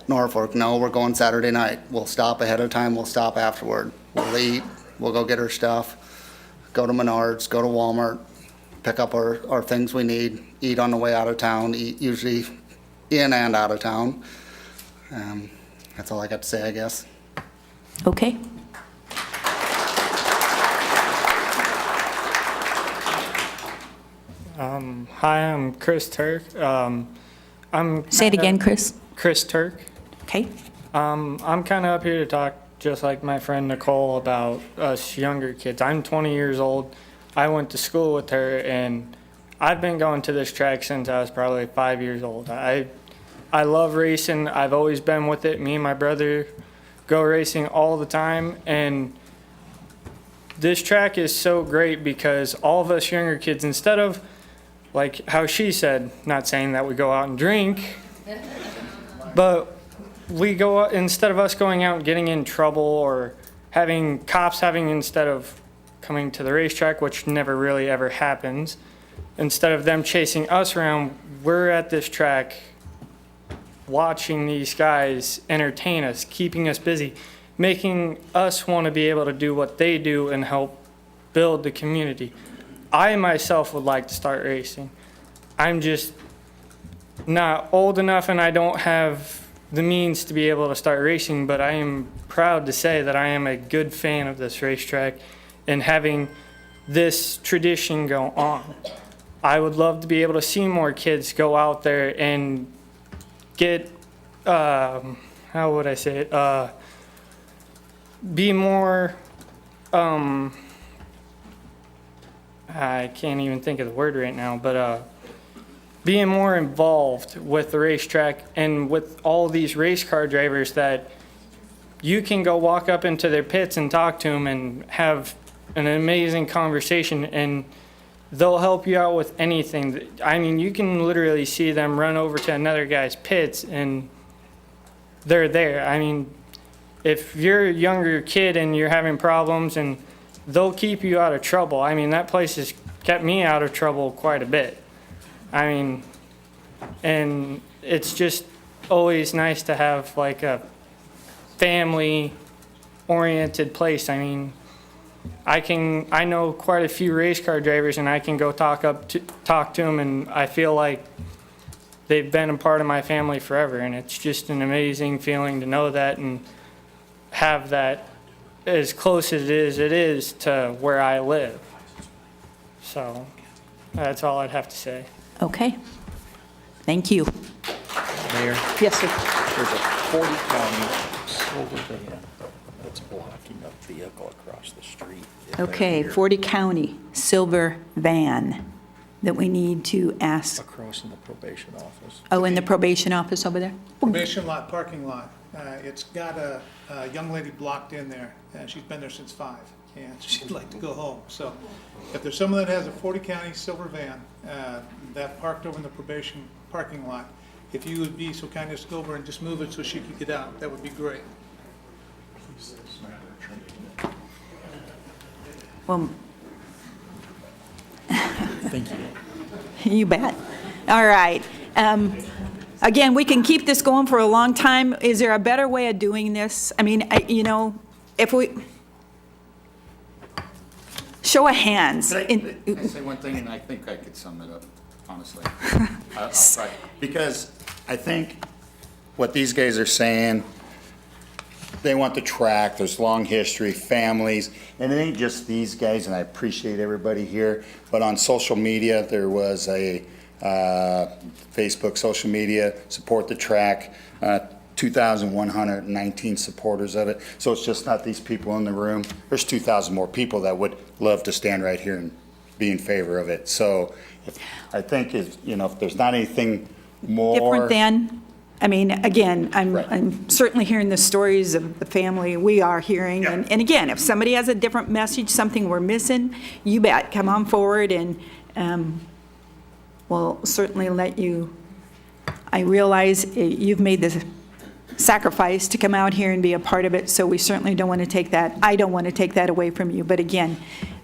Speaker 18: Norfolk. No, we're going Saturday night. We'll stop ahead of time. We'll stop afterward. We'll eat. We'll go get our stuff. Go to Menards. Go to Walmart. Pick up our things we need. eat on the way out of town, eat usually in and out of town. That's all I got to say, I guess.
Speaker 1: Okay.
Speaker 16: Hi, I'm Chris Turk.
Speaker 1: Say it again, Chris.
Speaker 16: Chris Turk.
Speaker 1: Okay.
Speaker 16: I'm kind of up here to talk, just like my friend Nicole, about us younger kids. I'm 20 years old. I went to school with her, and I've been going to this track since I was probably 5 years old. I love racing. I've always been with it. Me and my brother go racing all the time, and this track is so great because all of us younger kids, instead of, like how she said, not saying that we go out and drink, but we go out, instead of us going out and getting in trouble or having cops instead of coming to the racetrack, which never really ever happens, instead of them chasing us around, we're at this track watching these guys entertain us, keeping us busy, making us want to be able to do what they do and help build the community. I myself would like to start racing. I'm just not old enough and I don't have the means to be able to start racing, but I am proud to say that I am a good fan of this racetrack and having this tradition go on. I would love to be able to see more kids go out there and get, how would I say it, be more, I can't even think of the word right now, but being more involved with the racetrack and with all these race car drivers that you can go walk up into their pits and talk to them and have an amazing conversation, and they'll help you out with anything. I mean, you can literally see them run over to another guy's pits and they're there. I mean, if you're a younger kid and you're having problems, and they'll keep you out of trouble. I mean, that place has kept me out of trouble quite a bit. I mean, and it's just always nice to have like a family-oriented place. I mean, I know quite a few race car drivers, and I can go talk to them, and I feel like they've been a part of my family forever, and it's just an amazing feeling to know that and have that as close as it is to where I live. So that's all I'd have to say.
Speaker 1: Okay. Thank you.
Speaker 19: Mayor?
Speaker 1: Yes, sir.
Speaker 19: There's a 40-county silver van that's blocking a vehicle across the street.
Speaker 1: Okay, 40 county silver van that we need to ask.
Speaker 19: Across in the probation office.
Speaker 1: Oh, in the probation office over there?
Speaker 20: Probation lot, parking lot. It's got a young lady blocked in there, and she's been there since 5, and she'd like to go home. So if there's someone that has a 40 county silver van that parked over in the probation parking lot, if you would be so kind as to go over and just move it so she could get out, that would be great.
Speaker 1: Well,
Speaker 19: Thank you.
Speaker 1: you bet. All right. Again, we can keep this going for a long time. Is there a better way of doing this? I mean, if we, show of hands.
Speaker 5: Can I say one thing, and I think I could sum it up, honestly? I'll try. Because I think what these guys are saying, they want the track, there's long history, families, and it ain't just these guys, and I appreciate everybody here, but on social media, there was a Facebook, social media, support the track, 2,119 supporters of it. So it's just not these people in the room. There's 2,000 more people that would love to stand right here and be in favor of it. So I think if there's not anything more.
Speaker 1: Different than, I mean, again, I'm certainly hearing the stories of the family we are hearing.
Speaker 5: Yeah.
Speaker 1: And again, if somebody has a different message, something we're missing, you bet, come on forward and we'll certainly let you. I realize you've made the sacrifice to come out here and be a part of it, so we certainly don't want to take that, I don't want to take that away from you. But again,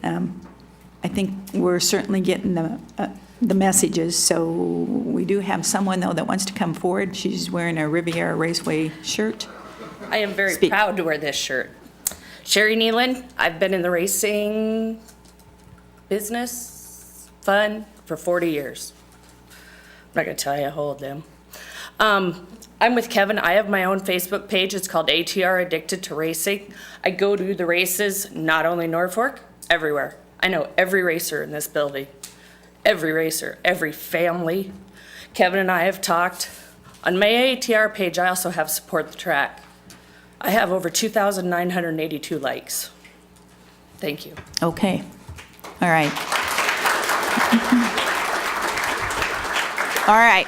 Speaker 1: I think we're certainly getting the messages. So we do have someone, though, that wants to come forward. She's wearing a Riviera Raceway shirt.
Speaker 24: I am very proud to wear this shirt. Sherry Nealon, I've been in the racing business, fun, for 40 years. not gonna tell you, I hold them. I'm with Kevin. I have my own Facebook page. It's called ATR Addicted to Racing. I go to the races, not only Norfolk, everywhere. I know every racer in this building. Every racer, every family. Kevin and I have talked. On my ATR page, I also have Support the Track. I have over 2,982 likes. Thank you.
Speaker 1: Okay. All right. All right.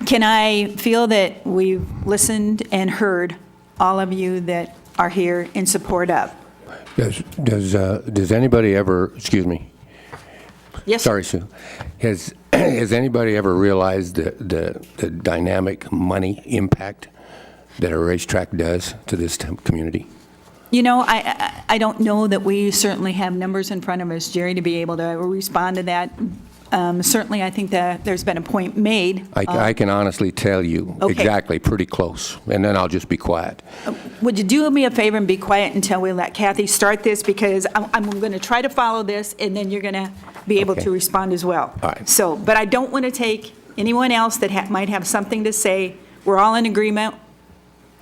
Speaker 1: Can I feel that we've listened and heard all of you that are here in support of?
Speaker 21: Does anybody ever, excuse me?
Speaker 1: Yes.
Speaker 21: Sorry, Sue. Has anybody ever realized the dynamic money impact that a racetrack does to this community?
Speaker 1: You know, I don't know that we certainly have numbers in front of us, Jerry, to be able to respond to that. Certainly, I think that there's been a point made.
Speaker 21: I can honestly tell you
Speaker 1: Okay.
Speaker 21: exactly, pretty close, and then I'll just be quiet.
Speaker 1: Would you do me a favor and be quiet until we let Kathy start this? Because I'm going to try to follow this, and then you're going to be able
Speaker 21: Okay.
Speaker 1: to respond as well.
Speaker 21: All right.
Speaker 1: So, but I don't want to take anyone else that might have something to say. We're all in agreement.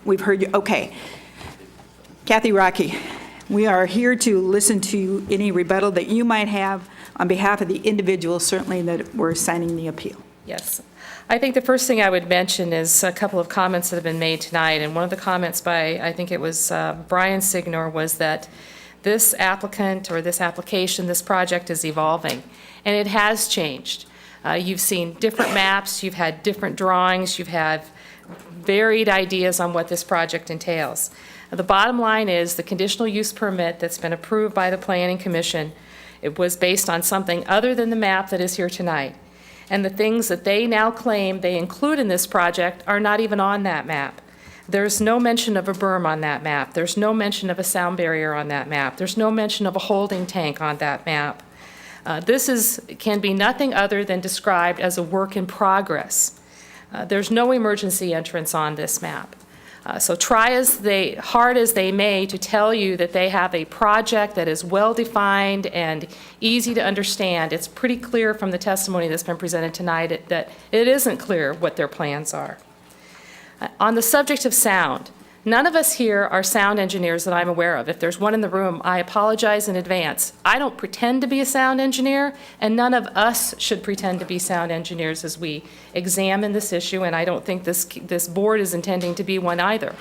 Speaker 1: We've heard you. Okay. Kathy Rocky, we are here to listen to any rebuttal that you might have on behalf of the individuals, certainly, that were signing the appeal.
Speaker 23: Yes. I think the first thing I would mention is a couple of comments that have been made tonight. And one of the comments by, I think it was Brian Signor, was that this applicant or this application, this project is evolving. And it has changed. You've seen different maps, you've had different drawings, you've had varied ideas on what this project entails. The bottom line is the conditional use permit that's been approved by the Planning Commission, it was based on something other than the map that is here tonight. And the things that they now claim they include in this project are not even on that map. There's no mention of a berm on that map. There's no mention of a sound barrier on that map. There's no mention of a holding tank on that map. This can be nothing other than described as a work in progress. There's no emergency entrance on this map. So try hard as they may to tell you that they have a project that is well-defined and easy to understand. It's pretty clear from the testimony that's been presented tonight that it isn't clear what their plans are. On the subject of sound, none of us here are sound engineers that I'm aware of. If there's one in the room, I apologize in advance. I don't pretend to be a sound engineer, and none of us should pretend to be sound engineers as we examine this issue, and I don't think this board is intending to be one either.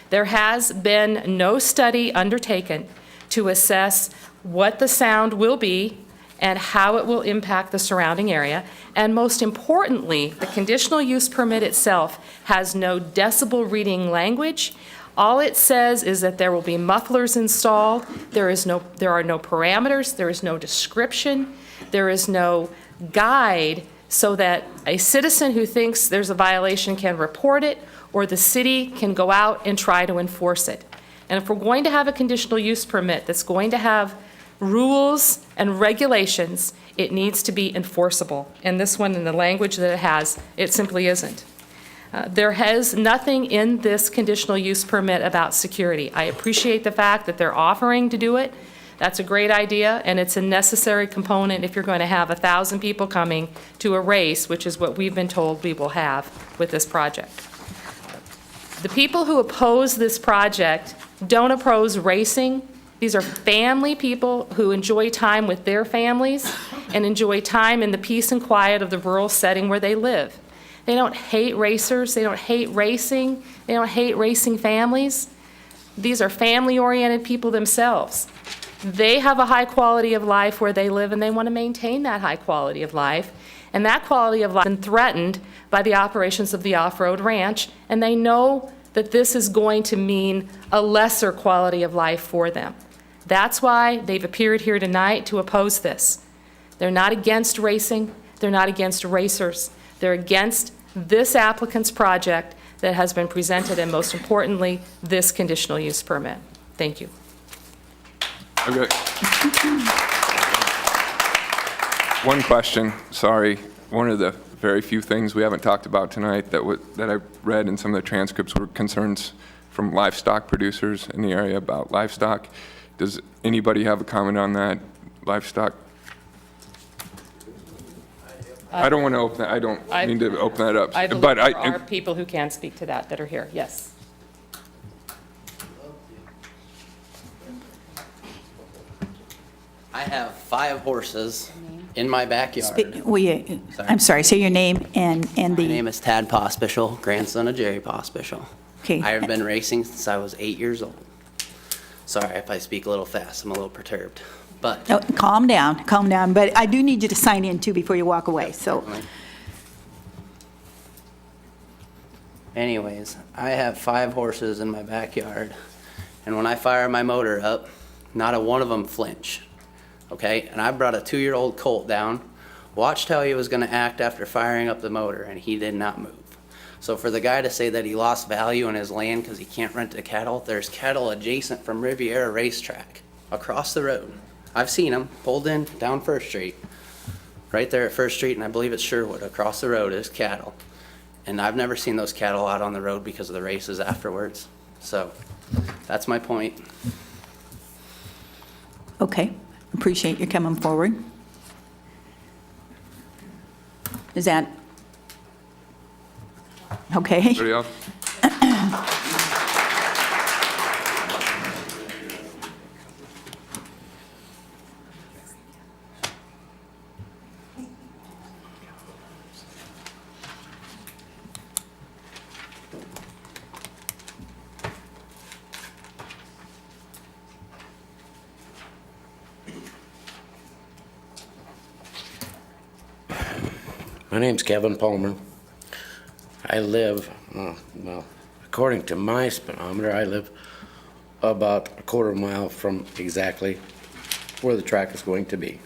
Speaker 23: There has been no study undertaken to assess what the sound will be and how it will impact the surrounding area. And most importantly, the conditional use permit itself has no decibel reading language. All it says is that there will be mufflers installed. There are no parameters. There is no description. There is no guide so that a citizen who thinks there's a violation can report it, or the city can go out and try to enforce it. And if we're going to have a conditional use permit that's going to have rules and regulations, it needs to be enforceable. And this one, in the language that it has, it simply isn't. There has nothing in this conditional use permit about security. I appreciate the fact that they're offering to do it. That's a great idea, and it's a necessary component if you're going to have 1,000 people coming to a race, which is what we've been told we will have with this project. The people who oppose this project don't oppose racing. These are family people who enjoy time with their families and enjoy time in the peace and quiet of the rural setting where they live. They don't hate racers. They don't hate racing. They don't hate racing families. These are family-oriented people themselves. They have a high quality of life where they live, and they want to maintain that high quality of life. And that quality of life has been threatened by the operations of the off-road ranch, and they know that this is going to mean a lesser quality of life for them. That's why they've appeared here tonight to oppose this. They're not against racing. They're not against racers. They're against this applicant's project that has been presented, and most importantly, this conditional use permit. Thank you.
Speaker 3: Okay. One question, sorry. One of the very few things we haven't talked about tonight that I read in some of the transcripts were concerns from livestock producers in the area about livestock. Does anybody have a comment on that? Livestock? I don't want to open that, I don't
Speaker 2: I-
Speaker 3: mean to open that up.
Speaker 2: I believe
Speaker 3: But
Speaker 2: there are people who can speak to that are here, yes.
Speaker 7: I have 5 horses in my backyard.
Speaker 1: I'm sorry, say your name and
Speaker 7: My
Speaker 1: the,
Speaker 7: name is Tad Pospischel, grandson of Jerry Pospischel.
Speaker 1: okay.
Speaker 7: I have been racing since I was 8 years old. Sorry if I speak a little fast, I'm a little perturbed. But
Speaker 1: Oh, calm down, but I do need you to sign in too before you walk away, so.
Speaker 7: anyways, I have 5 horses in my backyard. And when I fire my motor up, not a one of them flinch. Okay, and I brought a 2-year-old colt down, watched how he was going to act after firing up the motor, and he did not move. So for the guy to say that he lost value in his land because he can't rent the cattle, there's cattle adjacent from Riviera Racetrack across the road. I've seen them pulled in down First Street, right there at First Street, and I believe it's Sherwood. Across the road is cattle. And I've never seen those cattle out on the road because of the races afterwards. So that's my point.
Speaker 1: Okay, appreciate you coming forward. Is that okay?
Speaker 3: Anybody else?
Speaker 8: My name's Kevin Palmer. I live, well, according to my speedometer, I live about a quarter mile from exactly where the track is going to be.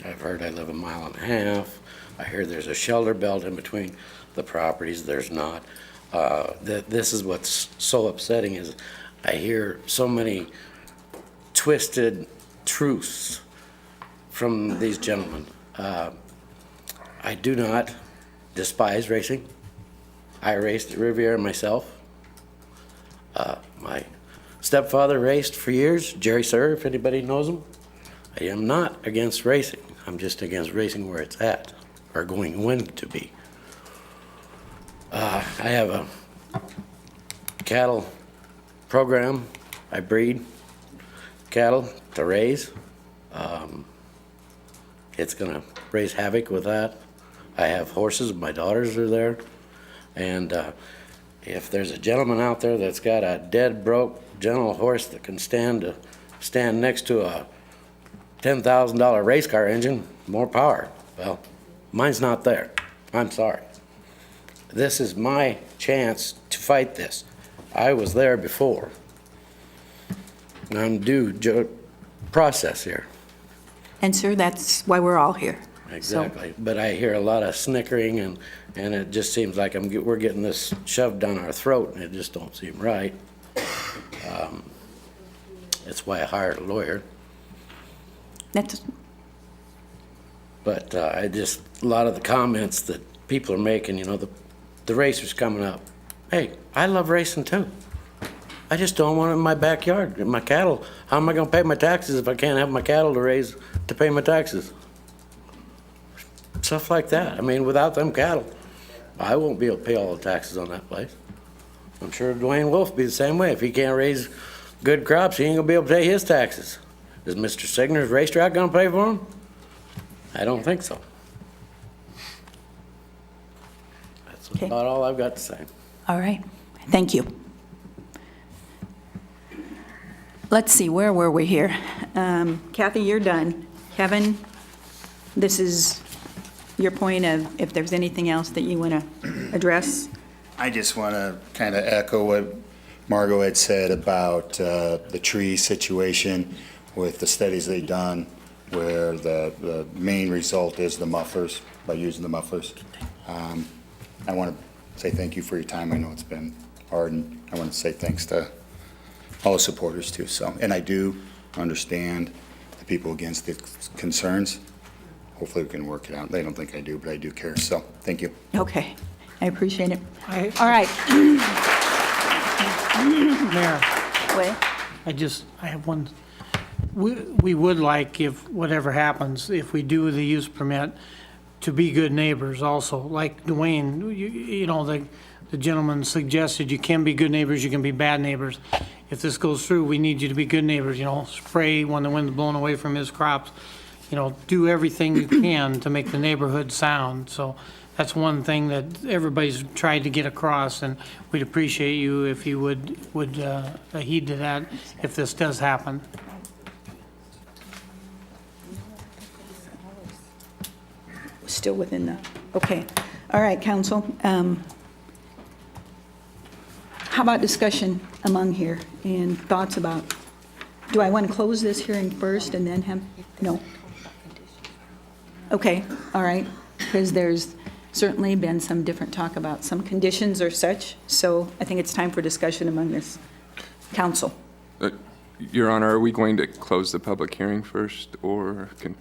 Speaker 8: I've heard I live a mile and a half. I hear there's a shelter belt in between the properties. There's not. This is what's so upsetting is I hear so many twisted truths from these gentlemen. I do not despise racing. I raced at Riviera myself. My stepfather raced for years, Jerry Sir, if anybody knows him. I am not against racing. I'm just against racing where it's at, or going to be. I have a cattle program. I breed cattle to raise. It's gonna raise havoc with that. I have horses, my daughters are there. And if there's a gentleman out there that's got a dead, broke, gentle horse that can stand next to a $10,000 race car engine, more power. Well, mine's not there. I'm sorry. This is my chance to fight this. I was there before. I'm due process here.
Speaker 1: And sir, that's why we're all here.
Speaker 8: Exactly. But I hear a lot of snickering, and it just seems like we're getting this shoved down our throat, and it just don't seem right. That's why I hired a lawyer. But a lot of the comments that people are making, you know, the racers coming up. Hey, I love racing too. I just don't want it in my backyard. My cattle, how am I gonna pay my taxes if I can't have my cattle to pay my taxes? Stuff like that. I mean, without them cattle, I won't be able to pay all the taxes on that place. I'm sure Dwayne Wolf will be the same way. If he can't raise good crops, he ain't gonna be able to pay his taxes. Is Mr. Signer's racetrack gonna pay for him? I don't think so. That's about all I've got to say.
Speaker 1: All right, thank you. Let's see, where were we here? Kathy, you're done. Kevin, this is your point of if there's anything else that you want to address?
Speaker 5: I just want to kind of echo what Margot had said about the tree situation with the studies they've done, where the main result is the mufflers, by using the mufflers. I want to say thank you for your time. I know it's been hard, and I want to say thanks to all the supporters too. So, and I do understand the people against the concerns. Hopefully we can work it out. They don't think I do, but I do care. So, thank you.
Speaker 1: Okay, I appreciate it. All right.
Speaker 9: Mayor,
Speaker 1: What?
Speaker 9: I have one. We would like, if whatever happens, if we do the use permit, to be good neighbors also. Like Dwayne, the gentleman suggested you can be good neighbors, you can be bad neighbors. If this goes through, we need you to be good neighbors, spray when the wind's blowing away from his crops. Do everything you can to make the neighborhood sound. So that's one thing that everybody's tried to get across, and we'd appreciate you if you would heed to that if this does happen.
Speaker 1: Still within the, okay. All right, council. How about discussion among here and thoughts about, do I want to close this hearing first and then have, no? Okay, all right, because there's certainly been some different talk about some conditions or such, so I think it's time for discussion among this council.
Speaker 3: Your Honor, are we going to close the public hearing first, or can?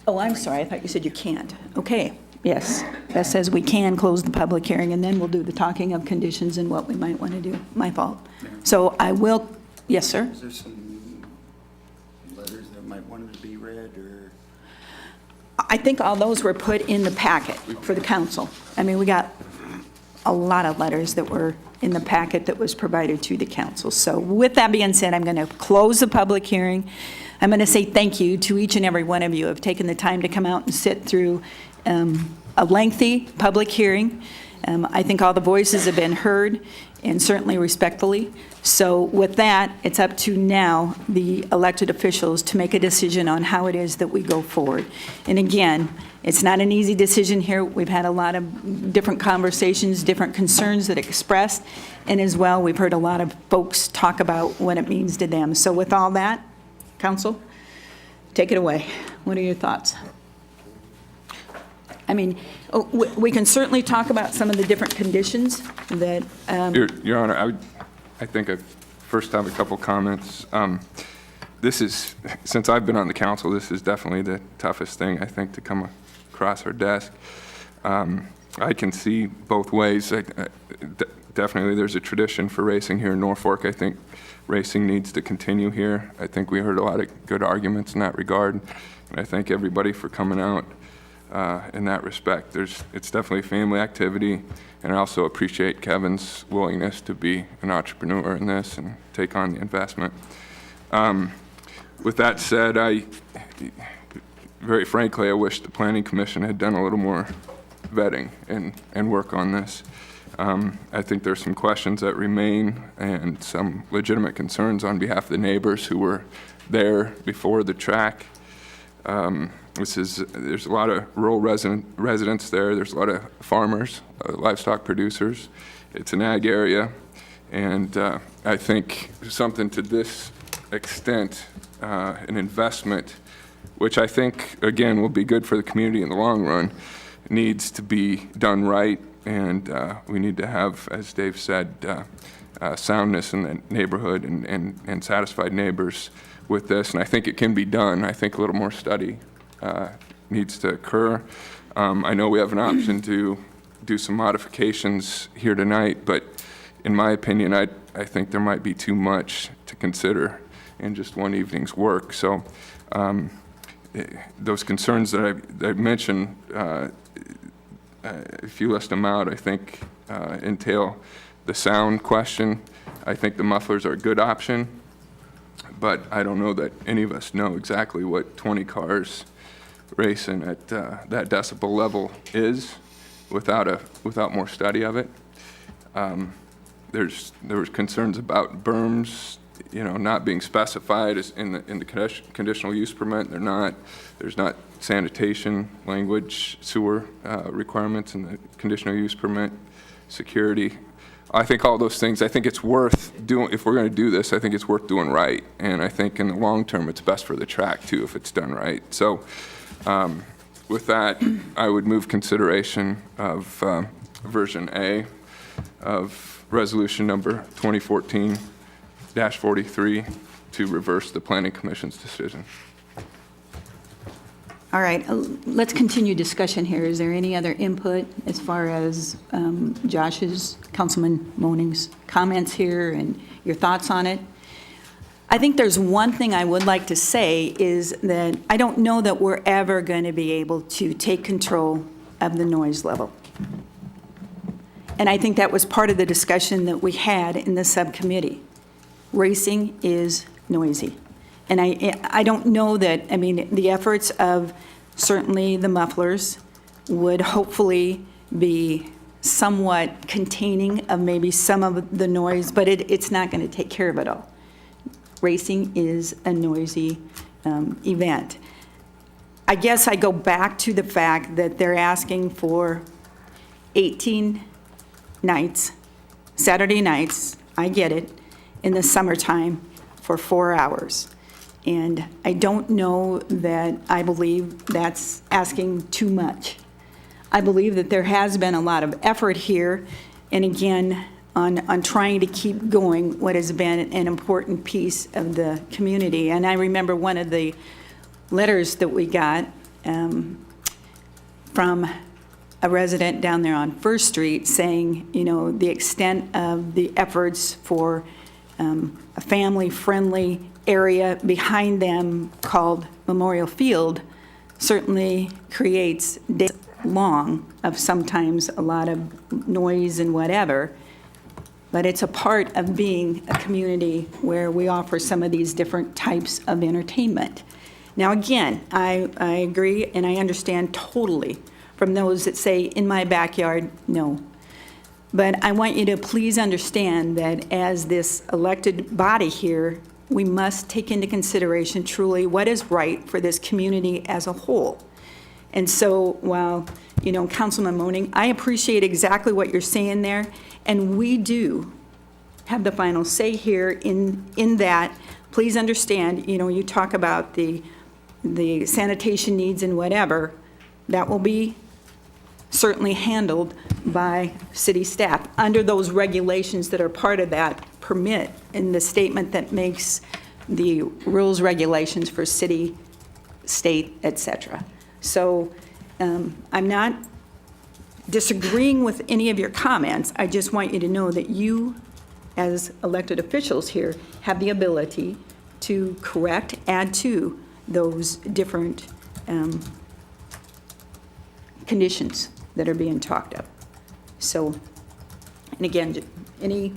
Speaker 1: Oh, I'm sorry, I thought you said you can't. Okay, yes, that says we can close the public hearing, and then we'll do the talking of conditions and what we might want to do. My fault. So I will, yes, sir?
Speaker 5: Is there some letters that might want to be read, or?
Speaker 1: I think all those were put in the packet for the council. I mean, we got a lot of letters that were in the packet that was provided to the council. So with that being said, I'm going to close the public hearing. I'm going to say thank you to each and every one of you who have taken the time to come out and sit through a lengthy public hearing. I think all the voices have been heard, and certainly respectfully. So with that, it's up to now the elected officials to make a decision on how it is that we go forward. And again, it's not an easy decision here. We've had a lot of different conversations, different concerns that expressed, and as well, we've heard a lot of folks talk about what it means to them. So with all that, council, take it away. What are your thoughts? I mean, we can certainly talk about some of the different conditions that.
Speaker 3: Your Honor, I think I first have a couple comments. This is, since I've been on the council, this is definitely the toughest thing, I think, to come across our desk. I can see both ways. Definitely there's a tradition for racing here in Norfolk. I think racing needs to continue here. I think we heard a lot of good arguments in that regard. And I thank everybody for coming out in that respect. It's definitely a family activity, and I also appreciate Kevin's willingness to be an entrepreneur in this and take on the investment. With that said, very frankly, I wish the Planning Commission had done a little more vetting and work on this. I think there's some questions that remain and some legitimate concerns on behalf of the neighbors who were there before the track. There's a lot of rural residents there. There's a lot of farmers, livestock producers. It's an ag area, and I think something to this extent, an investment, which I think, again, will be good for the community in the long run, needs to be done right, and we need to have, as Dave said, soundness in the neighborhood and satisfied neighbors with this, and I think it can be done. I think a little more study needs to occur. I know we have an option to do some modifications here tonight, but in my opinion, I think there might be too much to consider in just one evening's work. So those concerns that I mentioned, if you list them out, I think entail the sound question. I think the mufflers are a good option, but I don't know that any of us know exactly what 20 cars racing at that decibel level is without more study of it. There was concerns about berms, not being specified as in the conditional use permit. They're not. There's not sanitation language, sewer requirements in the conditional use permit, security. I think all those things, I think it's worth doing, if we're going to do this, I think it's worth doing right. And I think in the long term, it's best for the track too, if it's done right. So with that, I would move consideration of version A of resolution number 2014-43 to reverse the Planning Commission's decision.
Speaker 1: All right, let's continue discussion here. Is there any other input as far as Josh's, Councilman Moning's comments here and your thoughts on it? I think there's one thing I would like to say is that I don't know that we're ever going to be able to take control of the noise level. And I think that was part of the discussion that we had in the subcommittee. Racing is noisy. And I don't know that, I mean, the efforts of certainly the mufflers would hopefully be somewhat containing of maybe some of the noise, but it's not going to take care of it all. Racing is a noisy event. I guess I go back to the fact that they're asking for 18 nights, Saturday nights, I get it, in the summertime for 4 hours. And I don't know that I believe that's asking too much. I believe that there has been a lot of effort here, and again, on trying to keep going what has been an important piece of the community. And I remember one of the letters that we got from a resident down there on First Street saying, you know, the extent of the efforts for a family-friendly area behind them called Memorial Field certainly creates days long of sometimes a lot of noise and whatever, but it's a part of being a community where we offer some of these different types of entertainment. Now again, I agree and I understand totally from those that say, in my backyard, no. But I want you to please understand that as this elected body here, we must take into consideration truly what is right for this community as a whole. And so while, you know, Councilman Moaning, I appreciate exactly what you're saying there, and we do have the final say here in that. Please understand, you know, you talk about the sanitation needs and whatever, that will be certainly handled by city staff under those regulations that are part of that permit in the statement that makes the rules, regulations for city, state, et cetera. So I'm not disagreeing with any of your comments. I just want you to know that you, as elected officials here, have the ability to correct, add to those different conditions that are being talked of. So, and again, any?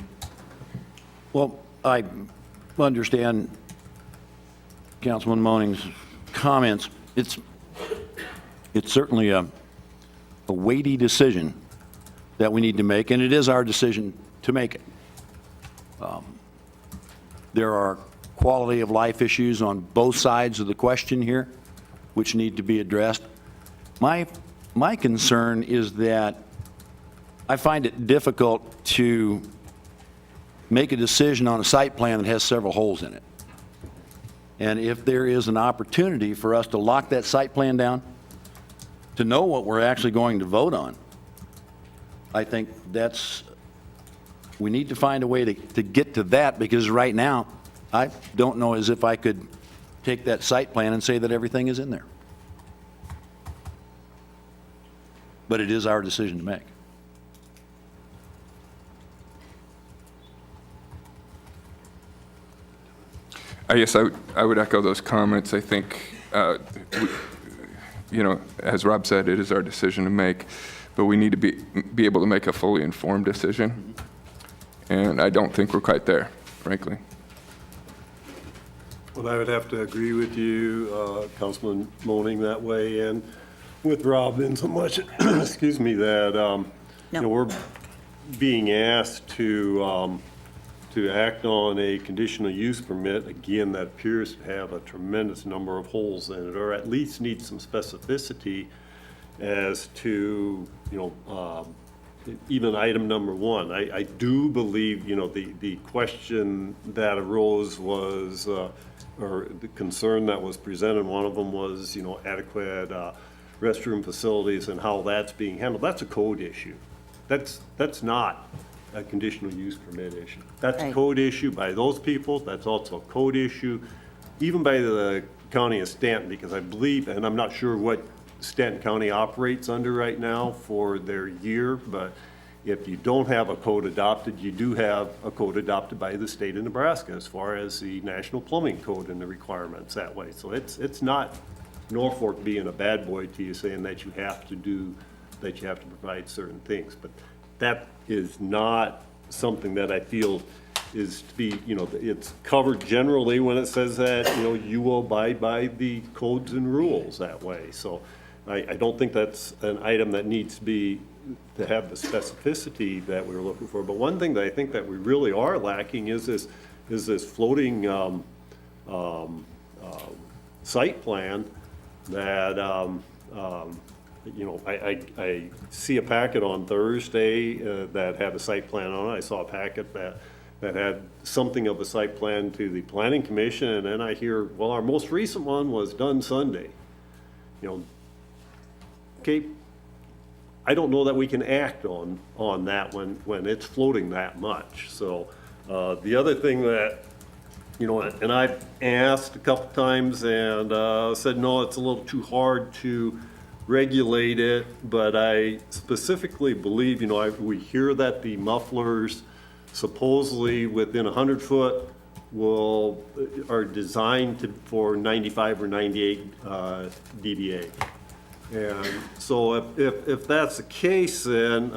Speaker 19: Well, I understand Councilman Moaning's comments. It's certainly a weighty decision that we need to make, and it is our decision to make it. There are quality of life issues on both sides of the question here, which need to be addressed. My concern is that I find it difficult to make a decision on a site plan that has several holes in it. And if there is an opportunity for us to lock that site plan down, to know what we're actually going to vote on, I think we need to find a way to get to that, because right now, I don't know as if I could take that site plan and say that everything is in there. But it is our decision to make.
Speaker 3: I guess I would echo those comments. I think, you know, as Rob said, it is our decision to make, but we need to be able to make a fully informed decision. And I don't think we're quite there, frankly.
Speaker 10: Well, I would have to agree with you, Councilman Moaning, that way, and with Rob in so much, excuse me, that you know, we're being asked to act on a conditional use permit, again, that appears to have a tremendous number of holes in it, or at least needs some specificity as to, you know, even item number one. I do believe, you know, the question that arose was, or the concern that was presented, one of them was, you know, adequate restroom facilities and how that's being handled. That's a code issue. That's not a conditional use permit issue. That's a code issue by those people. That's also a code issue, even by the county of Stanton, because I believe, and I'm not sure what Stanton County operates under right now for their year, but If you don't have a code adopted, you do have a code adopted by the state of Nebraska as far as the National Plumbing Code and the requirements that way. So it's not Norfolk being a bad boy to you saying that you have to provide certain things. But that is not something that I feel is to be, it's covered generally when it says that, you will abide by the codes and rules that way. So I don't think that's an item that needs to have the specificity that we were looking for. But one thing that I think that we really are lacking is this floating site plan that, I see a packet on Thursday that had a site plan on it. I saw a packet that had something of a site plan to the Planning Commission, and then I hear, well, our most recent one was done Sunday. Okay, I don't know that we can act on that when it's floating that much. So the other thing that, and I've asked a couple times and said, no, it's a little too hard to regulate it, but I specifically believe, we hear that the mufflers supposedly within 100 foot are designed for 95 or 98 dBA. And so if that's the case, then